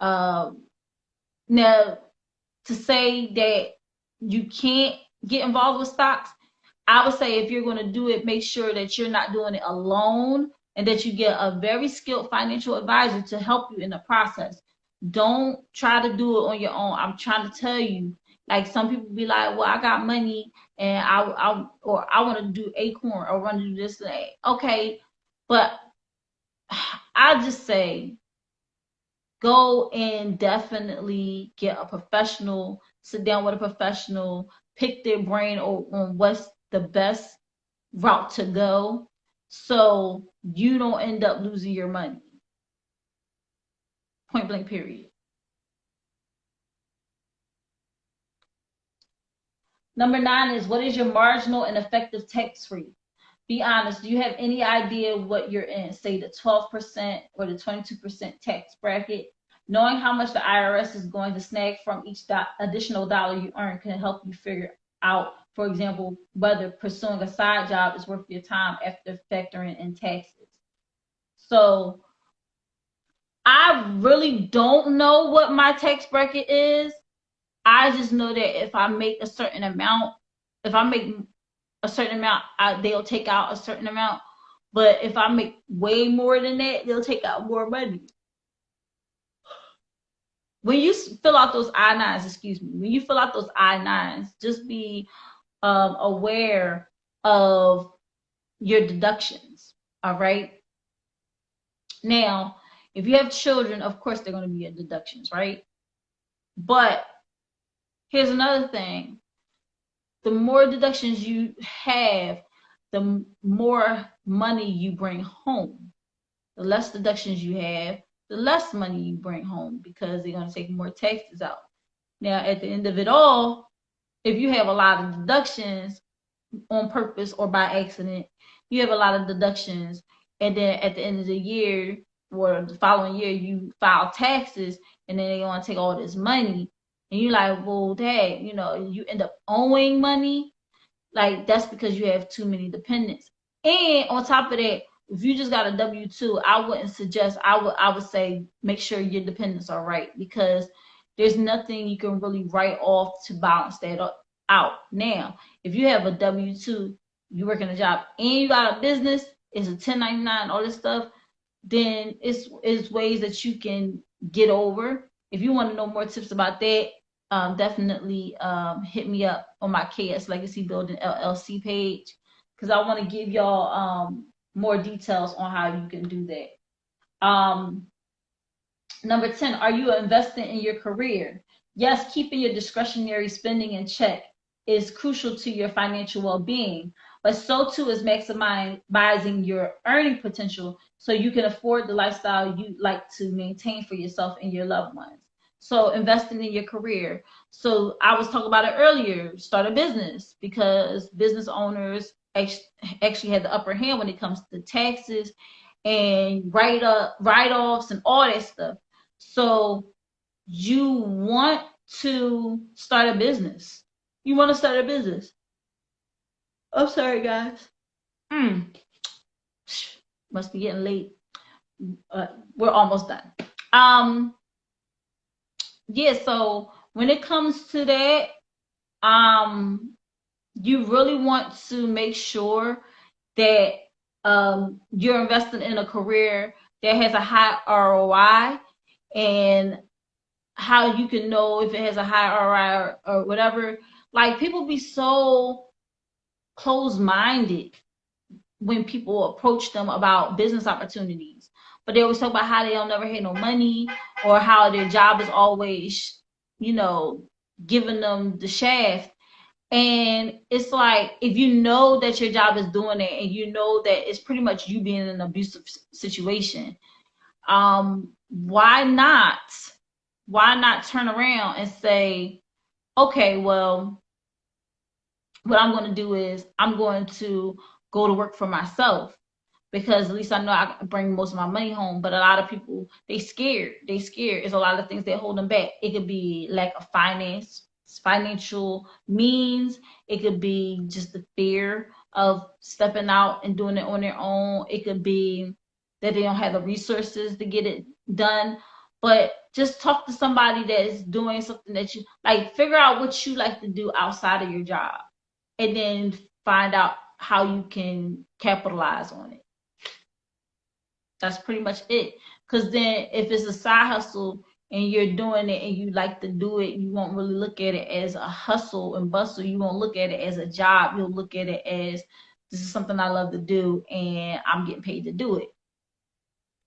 Now, to say that you can't get involved with stocks, I would say if you're going to do it, make sure that you're not doing it alone and that you get a very skilled financial advisor to help you in the process. Don't try to do it on your own. I'm trying to tell you, like some people be like, well, I got money and I want to do Acorn or want to do this and that. Okay, but I just say go and definitely get a professional, sit down with a professional, pick their brain on what's the best route to go so you don't end up losing your money. Point blank, period. Number 9 is, what is your marginal and effective tax rate? Be honest. Do you have any idea what you're in? Say the 12% or the 22% tax bracket. Knowing how much the IRS is going to snag from each additional dollar you earn can help you figure out, for example, whether pursuing a side job is worth your time after factoring in taxes. So I really don't know what my tax bracket is. I just know that if I make a certain amount, they'll take out a certain amount. But if I make way more than that, they'll take out more money. When you fill out those I-9s, just be aware of your deductions. All right. Now, if you have children, of course they're going to be deductions, right? But here's another thing. The more deductions you have, the more money you bring home. The less deductions you have, the less money you bring home, because they're going to take more taxes out. Now, at the end of it all, if you have a lot of deductions on purpose or by accident, you have a lot of deductions, and then at the end of the year or the following year, you file taxes, and then they're going to take all this money, and you're like, well, dang, you end up owing money. Like, that's because you have too many dependents. And on top of that, if you just got a W-2, I wouldn't suggest, I would say make sure your dependents are right, because there's nothing you can really write off to balance that out. Now, if you have a W-2, you work in a job, and you got a business, it's a 1099, all this stuff, then it's ways that you can get over. If you want to know more tips about that, definitely hit me up on my KS Legacy Building LLC page, because I want to give y'all more details on how you can do that. Number 10, are you investing in your career? Yes, keeping your discretionary spending in check is crucial to your financial well-being, but so too is maximizing your earning potential so you can afford the lifestyle you like to maintain for yourself and your loved ones. So investing in your career. So I was talking about it earlier, start a business, because business owners actually have the upper hand when it comes to taxes and write-offs and all that stuff. So you want to start a business. You want to start a business. I'm sorry, guys. Must be getting late. We're almost done. Yeah, so when it comes to that, you really want to make sure that you're investing in a career that has a high ROI. And how you can know if it has a high ROI or whatever. Like, people be so closed-minded when people approach them about business opportunities, but they always talk about how they don't never have no money, or how their job is always, giving them the shaft. And it's like, if you know that your job is doing it, and you know that it's pretty much you being in an abusive situation, why not turn around and say, okay, well, what I'm going to do is I'm going to go to work for myself, because at least I know I can bring most of my money home. But a lot of people, they scared. It's a lot of things that hold them back. It could be lack of financial means. It could be just the fear of stepping out and doing it on their own. It could be that they don't have the resources to get it done. But just talk to somebody that is doing something that you like. Figure out what you like to do outside of your job, and then find out how you can capitalize on it. That's pretty much it. Because then if it's a side hustle and you're doing it and you like to do it, you won't really look at it as a hustle and bustle. You won't look at it as a job. You'll look at it as, this is something I love to do and I'm getting paid to do it.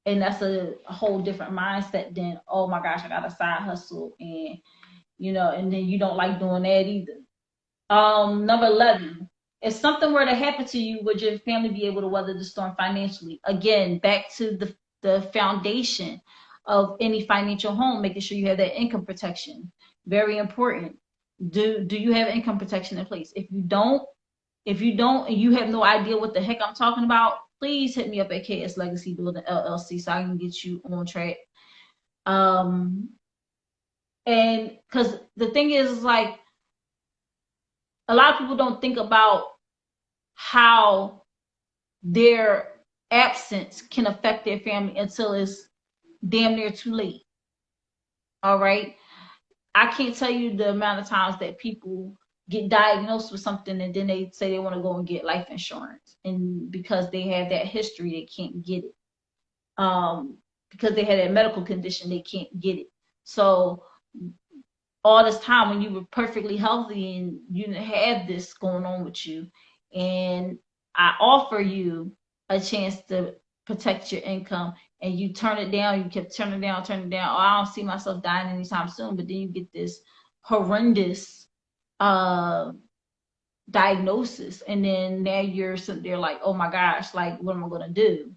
And that's a whole different mindset than, oh my gosh, I got a side hustle, and and then you don't like doing that either. Number 11, if something were to happen to you, would your family be able to weather the storm financially? Again, back to the foundation of any financial home, making sure you have that income protection. Very important. Do you have income protection in place? If you don't, and you have no idea what the heck I'm talking about, please hit me up at KS Legacy Building LLC so I can get you on track. And because the thing is, like, a lot of people don't think about how their absence can affect their family until it's damn near too late. All right. I can't tell you the amount of times that people get diagnosed with something and then they say they want to go and get life insurance. And because they have that history, they can't get it. Because they had a medical condition, they can't get it. So all this time when you were perfectly healthy and you didn't have this going on with you, and I offer you a chance to protect your income, and you turn it down, you kept turning it down. Oh, I don't see myself dying anytime soon. But then you get this horrendous diagnosis, and then now you're sitting there like, oh my gosh, like, what am I gonna do?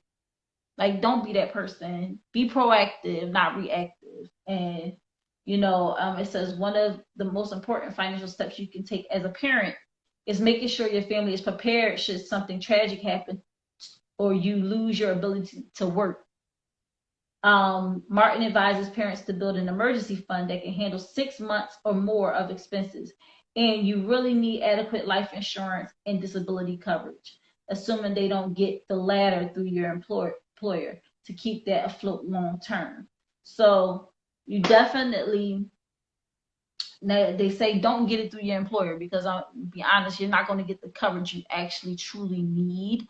Like, don't be that person. Be proactive, not reactive. And it says one of the most important financial steps you can take as a parent is making sure your family is prepared should something tragic happen or you lose your ability to work. Martin advises parents to build an emergency fund that can handle 6 months or more of expenses. And you really need adequate life insurance and disability coverage, assuming they don't get the latter through your employer to keep that afloat long term. So you definitely, they say don't get it through your employer, because I'll be honest, you're not going to get the coverage you actually truly need.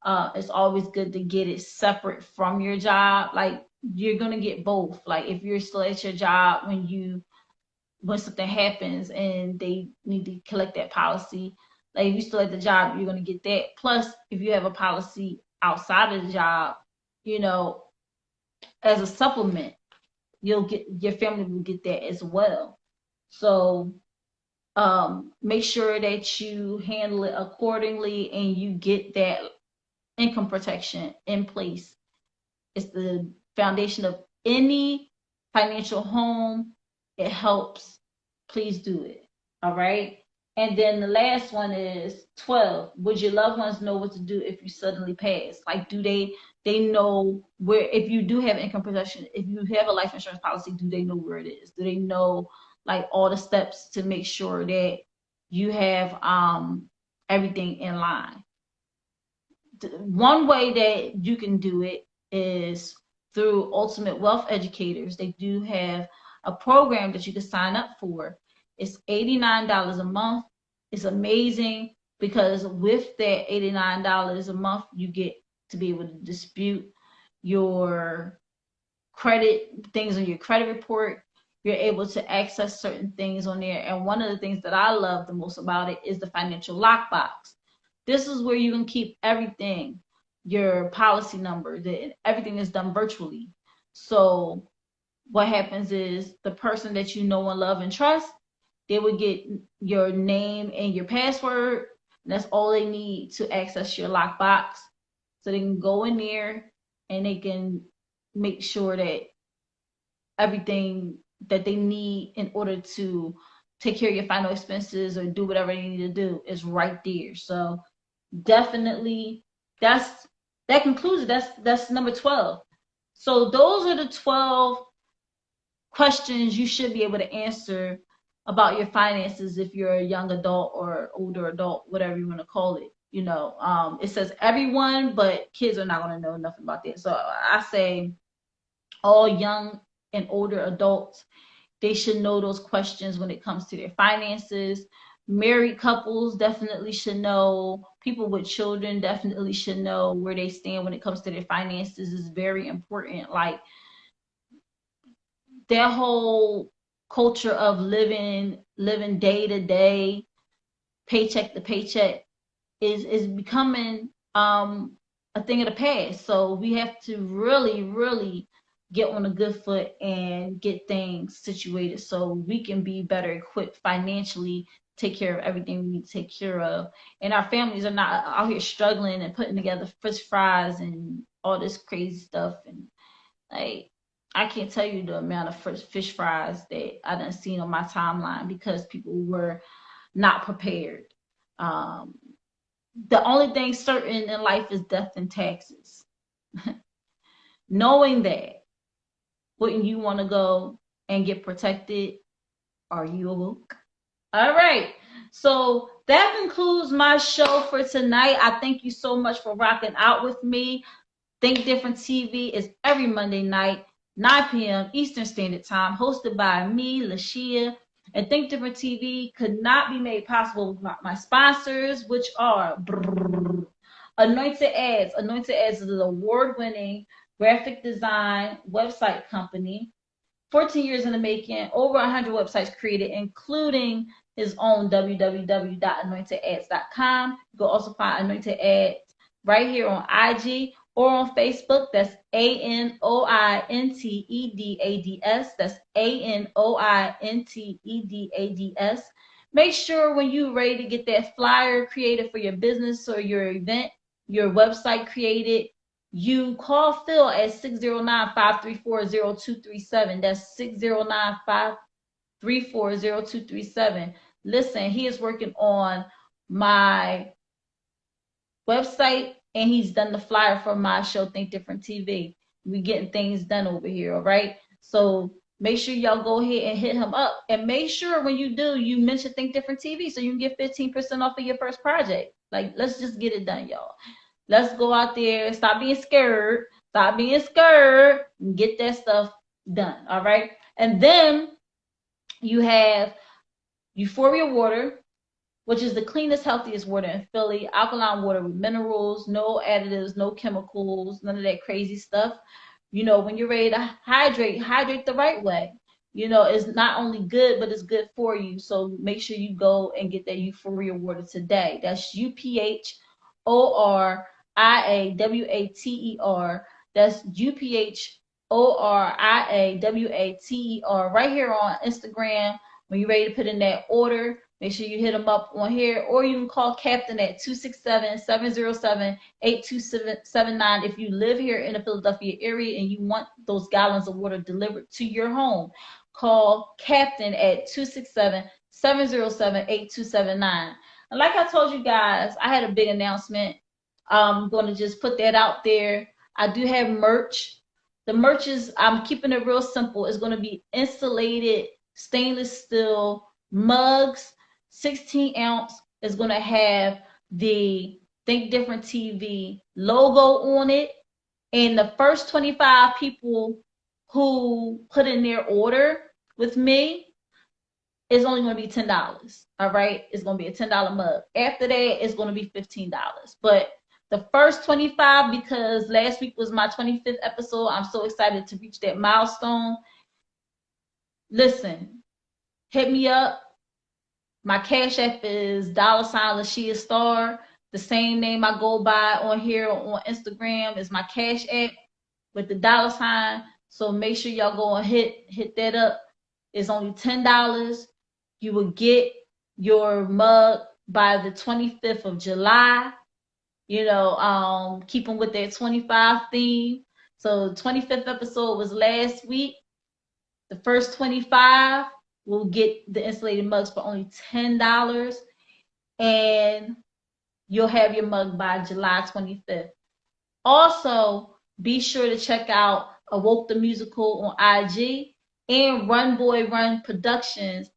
It's always good to get it separate from your job. Like, you're gonna get both. Like, if you're still at your job when something happens and they need to collect that policy, like, if you're still at the job, you're gonna get that. Plus, if you have a policy outside of the job, as a supplement, your family will get that as well. So make sure that you handle it accordingly and you get that income protection in place. It's the foundation of any financial home. It helps. Please do it. All right. And then the last one is 12. Would your loved ones know what to do if you suddenly pass? Like, do they know where, if you do have income protection, if you have a life insurance policy, do they know where it is? Do they know, like, all the steps to make sure that you have everything in line? One way that you can do it is through Ultimate Wealth Educators. They do have a program that you can sign up for. It's $89 a month. It's amazing, because with that $89 a month, you get to be able to dispute your credit, things on your credit report. You're able to access certain things on there. And one of the things that I love the most about it is the financial lockbox. This is where you can keep everything, your policy number, everything is done virtually. So what happens is the person that you know and love and trust, they would get your name and your password. And that's all they need to access your lockbox. So they can go in there and they can make sure that everything that they need in order to take care of your final expenses or do whatever they need to do is right there. So definitely, that concludes it. That's number 12. So those are the 12 questions you should be able to answer about your finances if you're a young adult or older adult, whatever you want to call it. It says everyone, but kids are not going to know nothing about that. So I say all young and older adults, they should know those questions when it comes to their finances. Married couples definitely should know. People with children definitely should know where they stand when it comes to their finances. Is very important. Like, their whole culture of living day to day, paycheck to paycheck, is becoming a thing of the past. So we have to really, really get on a good foot and get things situated so we can be better equipped financially, take care of everything we need to take care of. And our families are not out here struggling and putting together French fries and all this crazy stuff. And like, I can't tell you the amount of fish fries that I done seen on my timeline because people were not prepared. The only thing certain in life is death and taxes. Knowing that, wouldn't you want to go and get protected? Are you awoke? All right. So that concludes my show for tonight. I thank you so much for rocking out with me. Think Different TV is every Monday night, 9 p.m. Eastern Standard Time, hosted by me, LaShia. And Think Different TV could not be made possible without my sponsors, which are Anointed Ads. Anointed Ads is an award-winning graphic design website company. 14 years in the making, over 100 websites created, including his own www.anointedads.com. You can also find Anointed Ads right here on IG or on Facebook. That's ANOINTEDADS. That's ANOINTEDADS. Make sure when you're ready to get that flyer created for your business or your event, your website created, you call Phil at 609-534-0237. That's 609-534-0237. Listen, he is working on my website and he's done the flyer for my show Think Different TV. We getting things done over here, all right? So make sure y'all go ahead and hit him up, and make sure when you do, you mention Think Different TV so you can get 15% off of your first project. Like, let's just get it done, y'all. Let's go out there, stop being scared, and get that stuff done, all right? And then you have Euphoria Water, which is the cleanest, healthiest water in Philly. Alkaline water with minerals, no additives, no chemicals, none of that crazy stuff. You know, when you're ready to hydrate the right way. You know, it's not only good, but it's good for you. So make sure you go and get that Euphoria water today. That's UPHORIAWATER. That's UPHORIAWATER right here on Instagram. When you're ready to put in that order, make sure you hit them up on here, or you can call Captain at 267-707-8279 if you live here in the Philadelphia area and you want those gallons of water delivered to your home. Call Captain at 267-707-8279. And like I told you guys, I had a big announcement. I'm going to just put that out there. I do have merch. The merch is, I'm keeping it real simple. It's going to be insulated stainless steel mugs, 16 ounce. Is going to have the Think Different TV logo on it. And the first 25 people who put in their order with me, it's only going to be $10. All right. It's going to be a $10 mug. After that, it's going to be $15. But the first 25, because last week was my 25th episode, I'm so excited to reach that milestone. Listen, hit me up. My Cash App is $LaShia Star. The same name I go by on here on Instagram is my Cash App with the $. So make sure y'all go and hit that up. It's only $10. You will get your mug by the 25th of July. You know, keeping with that 25 theme. So the 25th episode was last week. The first 25 will get the insulated mugs for only $10, and you'll have your mug by July 25th. Also, be sure to check out Awoke the Musical on IG and Run Boy Run Productions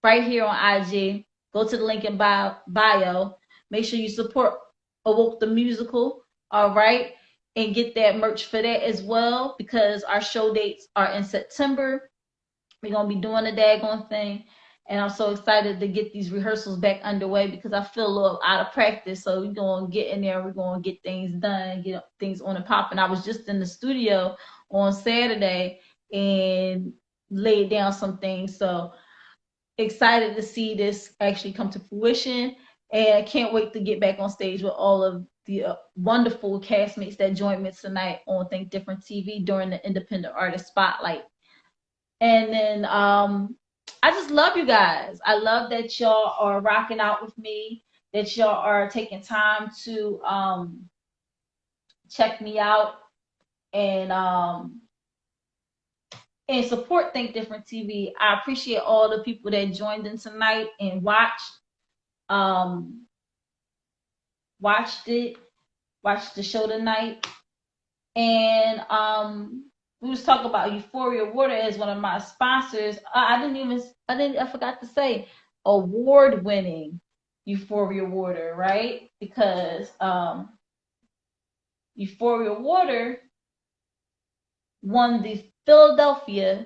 right here on IG. Go to the link in bio. Make sure you support Awoke the Musical, all right? And get that merch for that as well, because our show dates are in September. We're going to be doing the daggone thing. And I'm so excited to get these rehearsals back underway because I feel a little out of practice. So we're going to get in there. We're going to get things done, get things on and popping. I was just in the studio on Saturday and laid down some things. So excited to see this actually come to fruition. And I can't wait to get back on stage with all of the wonderful castmates that joined me tonight on Think Different TV during the Independent Artist Spotlight. And then I just love you guys. I love that y'all are rocking out with me, that y'all are taking time to check me out and support Think Different TV. I appreciate all the people that joined in tonight and watched the show tonight. And we was talking about Euphoria Water as one of my sponsors. I forgot to say award-winning Euphoria Water, right? Because Euphoria Water won the Philadelphia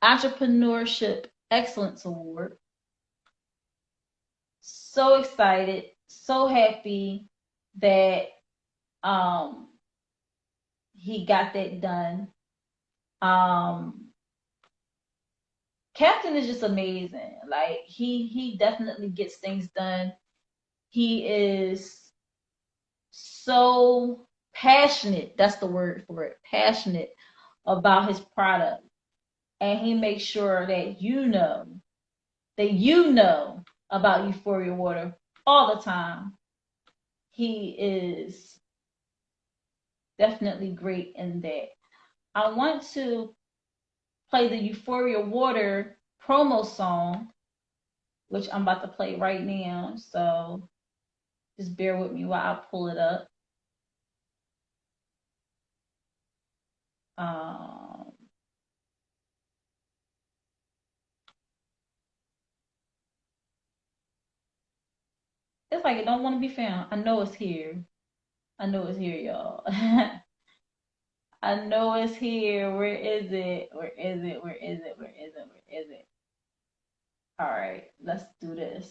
Entrepreneurship Excellence Award. So excited, so happy that he got that done. Captain is just amazing. Like he definitely gets things done. He is so passionate, that's the word for it, passionate about his product. And he makes sure that you know about Euphoria Water all the time. He is definitely great in that. I want to play the Euphoria Water promo song, which I'm about to play right now. So just bear with me while I pull it up. It's like it don't want to be found. I know it's here. I know it's here, y'all. I know it's here. Where is it? Where is it? Where is it? Where is it? Where is it? All right, let's do this.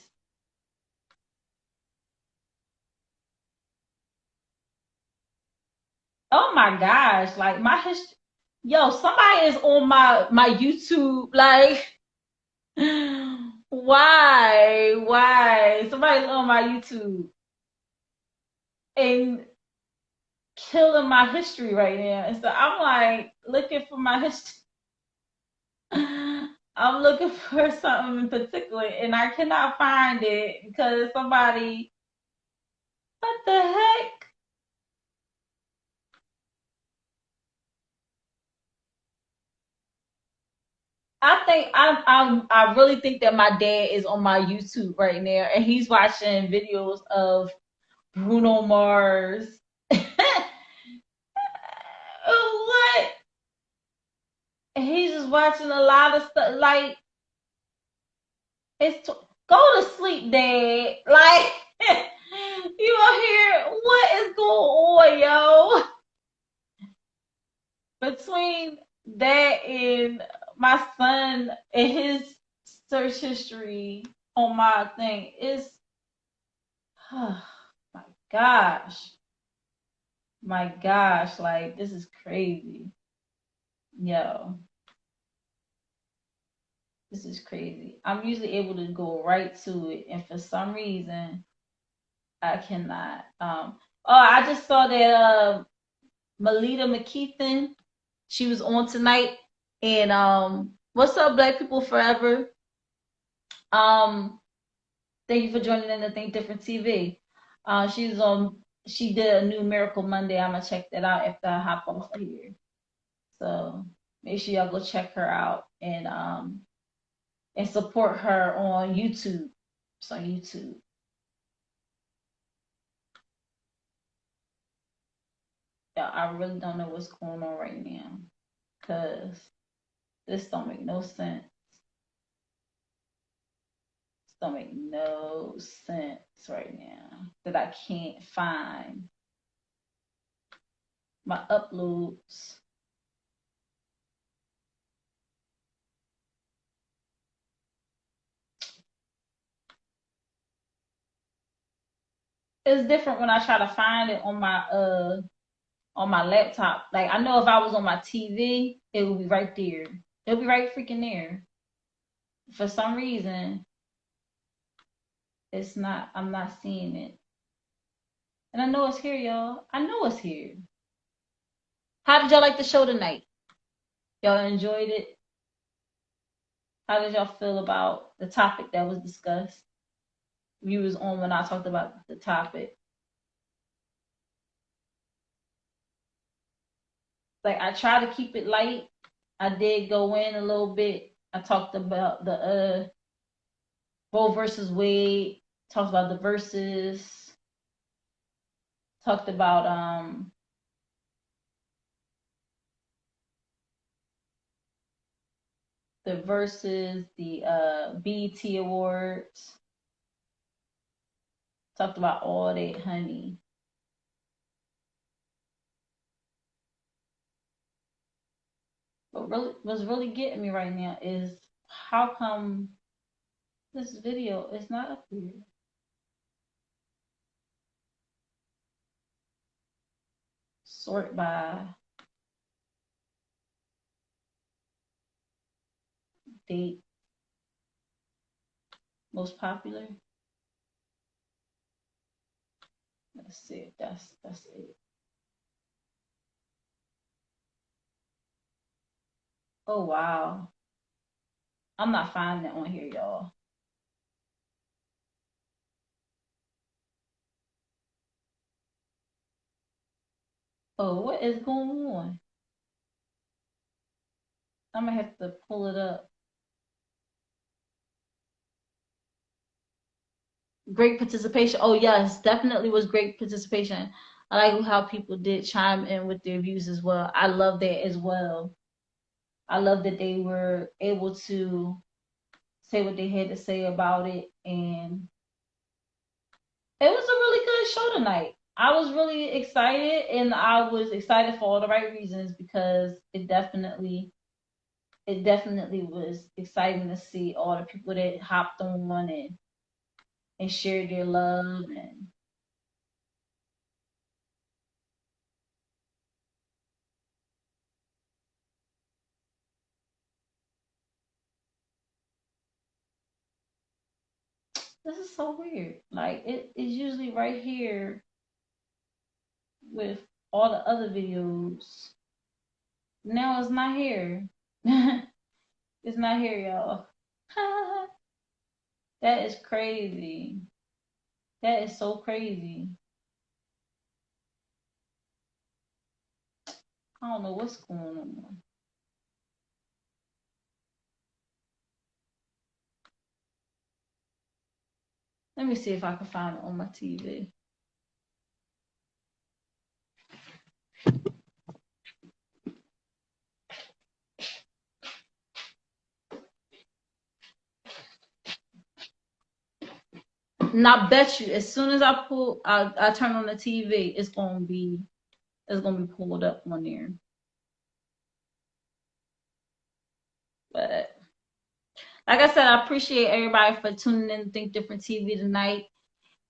Oh my gosh, like my history. Yo, somebody is on my YouTube. Like, why? Why? Somebody's on my YouTube and killing my history right now. And so I'm like looking for my history. I'm looking for something in particular and I cannot find it because somebody, what the heck? I really think that my dad is on my YouTube right now and he's watching videos of Bruno Mars. What? He's just watching a lot of stuff. Like, go to sleep, Dad. Like, you are here. What is going on, yo? Between that and my son and his search history on my thing is, oh my gosh. My gosh, like, this is crazy. Yo, this is crazy. I'm usually able to go right to it, and for some reason, I cannot. Oh, I just saw that Melita McKeithen, she was on tonight, and what's up, Black People Forever? Um, thank you for joining in the Think Different TV. She's on. She did a new Miracle Monday. I'm gonna check that out after I hop off of here. So make sure y'all go check her out and support her on YouTube. It's on YouTube. Yeah, I really don't know what's going on right now because this don't make no sense. This don't make no sense right now that I can't find my uploads. It's different when I try to find it on my laptop. Like I know if I was on my TV, it would be right there. It'll be right freaking there. For some reason, it's not. I'm not seeing it. And I know it's here, y'all. I know it's here. How did y'all like the show tonight? Y'all enjoyed it? How did y'all feel about the topic that was discussed? You was on when I talked about the topic. Like I try to keep it light. I did go in a little bit. I talked about the Roe versus Wade, talked about the verses, talked about the verses, the BET Awards, talked about all that, honey. But really, what's really getting me right now is how come this video is not up here? Sort by date, most popular. Let's see if that's it. Oh wow. I'm not finding it on here, y'all. Oh, what is going on? I'm gonna have to pull it up. Great participation. Oh yes, definitely was great participation. I like how people did chime in with their views as well. I love that as well. I love that they were able to say what they had to say about it, and it was a really good show tonight. I was really excited, and I was excited for all the right reasons because it definitely was exciting to see all the people that hopped on and shared their love. And this is so weird. Like it is usually right here with all the other videos. Now it's not here. It's not here, y'all. That is crazy. That is so crazy. I don't know what's going on. Let me see if I can find it on my TV. And I bet you, as soon as I turn on the TV, it's gonna be pulled up on there. But like I said, I appreciate everybody for tuning in to Think Different TV tonight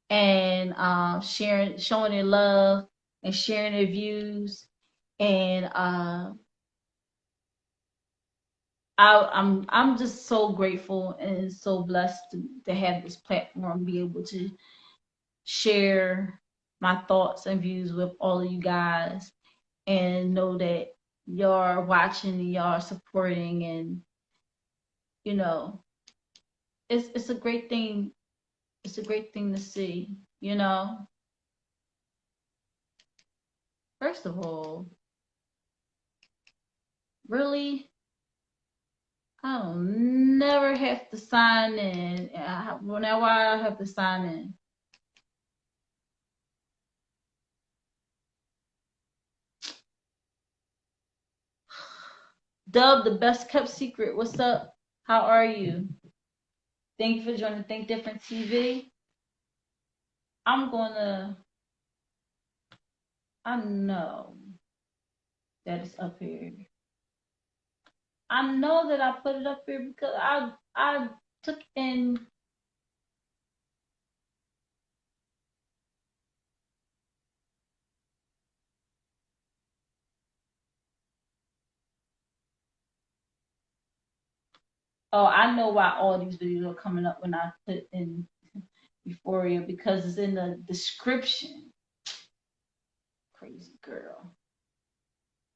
and showing their love and sharing their views. And I'm just so grateful and so blessed to have this platform, be able to share my thoughts and views with all of you guys, and know that y'all are watching and y'all are supporting, and you know, it's a great thing. It's a great thing to see, you know. First of all, really, I don't never have to sign in. Whenever I have to sign in. Dub, the best kept secret. What's up? How are you? Thank you for joining Think Different TV. I know that it's up here. I know that I put it up here because I took in. Oh, I know why all these videos are coming up when I put in Euphoria, because it's in the description. Crazy girl.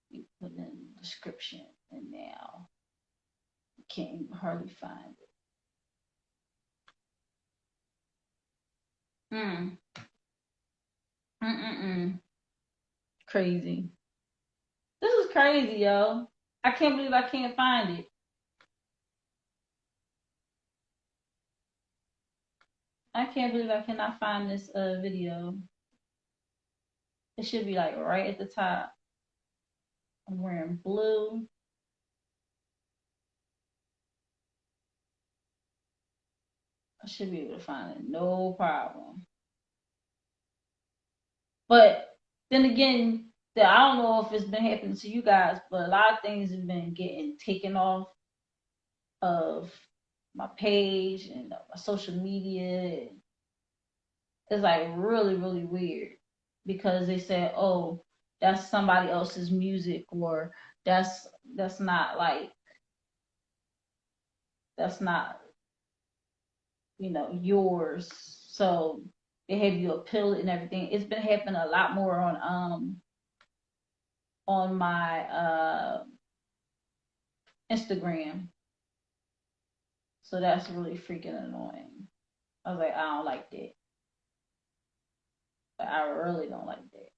You put in the description, and now you can't even hardly find it. Crazy. This is crazy, yo. I can't believe I can't find it. I can't believe I cannot find this video. It should be like right at the top. I'm wearing blue. I should be able to find it, no problem. But then again, I don't know if it's been happening to you guys, but a lot of things have been getting taken off of my page and my social media. It's like really, really weird because they said, "Oh, that's somebody else's music," or that's not like that's not yours. So They have you appeal it and everything. It's been happening a lot more on my Instagram. So that's really freaking annoying. I was like, I don't like that. But I really don't like that.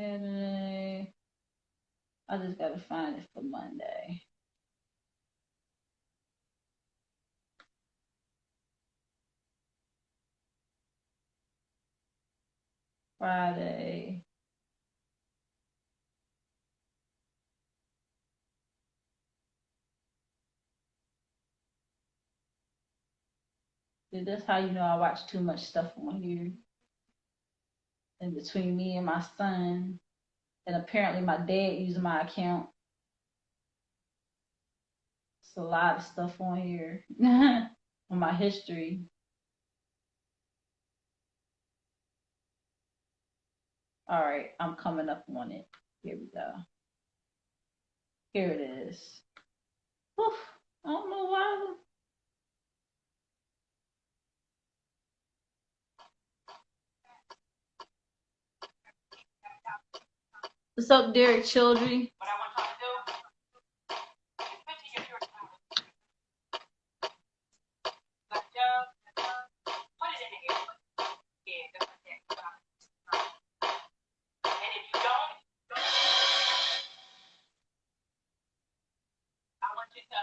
And I just gotta find it for Monday. Friday. That's how you know I watch too much stuff on here. And between me and my son, and apparently my dad using my account. It's a lot of stuff on here. On my history. All right, I'm coming up on it. Here we go. Here it is. Oof, I don't know why. What's up, Derek Childry? What I want y'all to do? Put it in the air. Yeah, that's okay. And if you don't, I want you to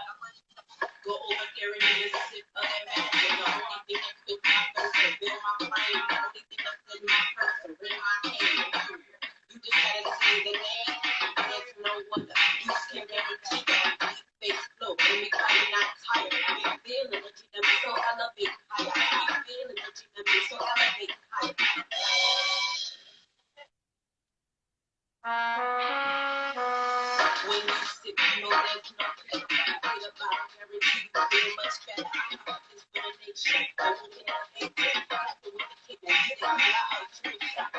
go over there and do a sip of that magic. The only thing that quit my thirst and build my flame. The only thing that's in my purse and in my hand. You just gotta say the name. There's no wonder. You can guarantee that. Face flow. Everybody not tired. We feeling what you never so elevate higher. We feeling what you never so elevate higher. When you sip, you know there's no place. Feel about guarantee you feel much better. I fuck this for the nation. I will get out and get it. After with the kick and sit out loud. Trick shot.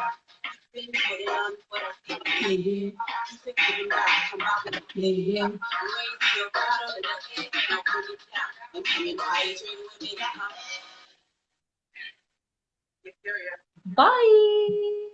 You been put it on for the thing. You think you got come out with the thing. Raise your bottle in the head and I'll put it down. And give me hydrate with me. Bye.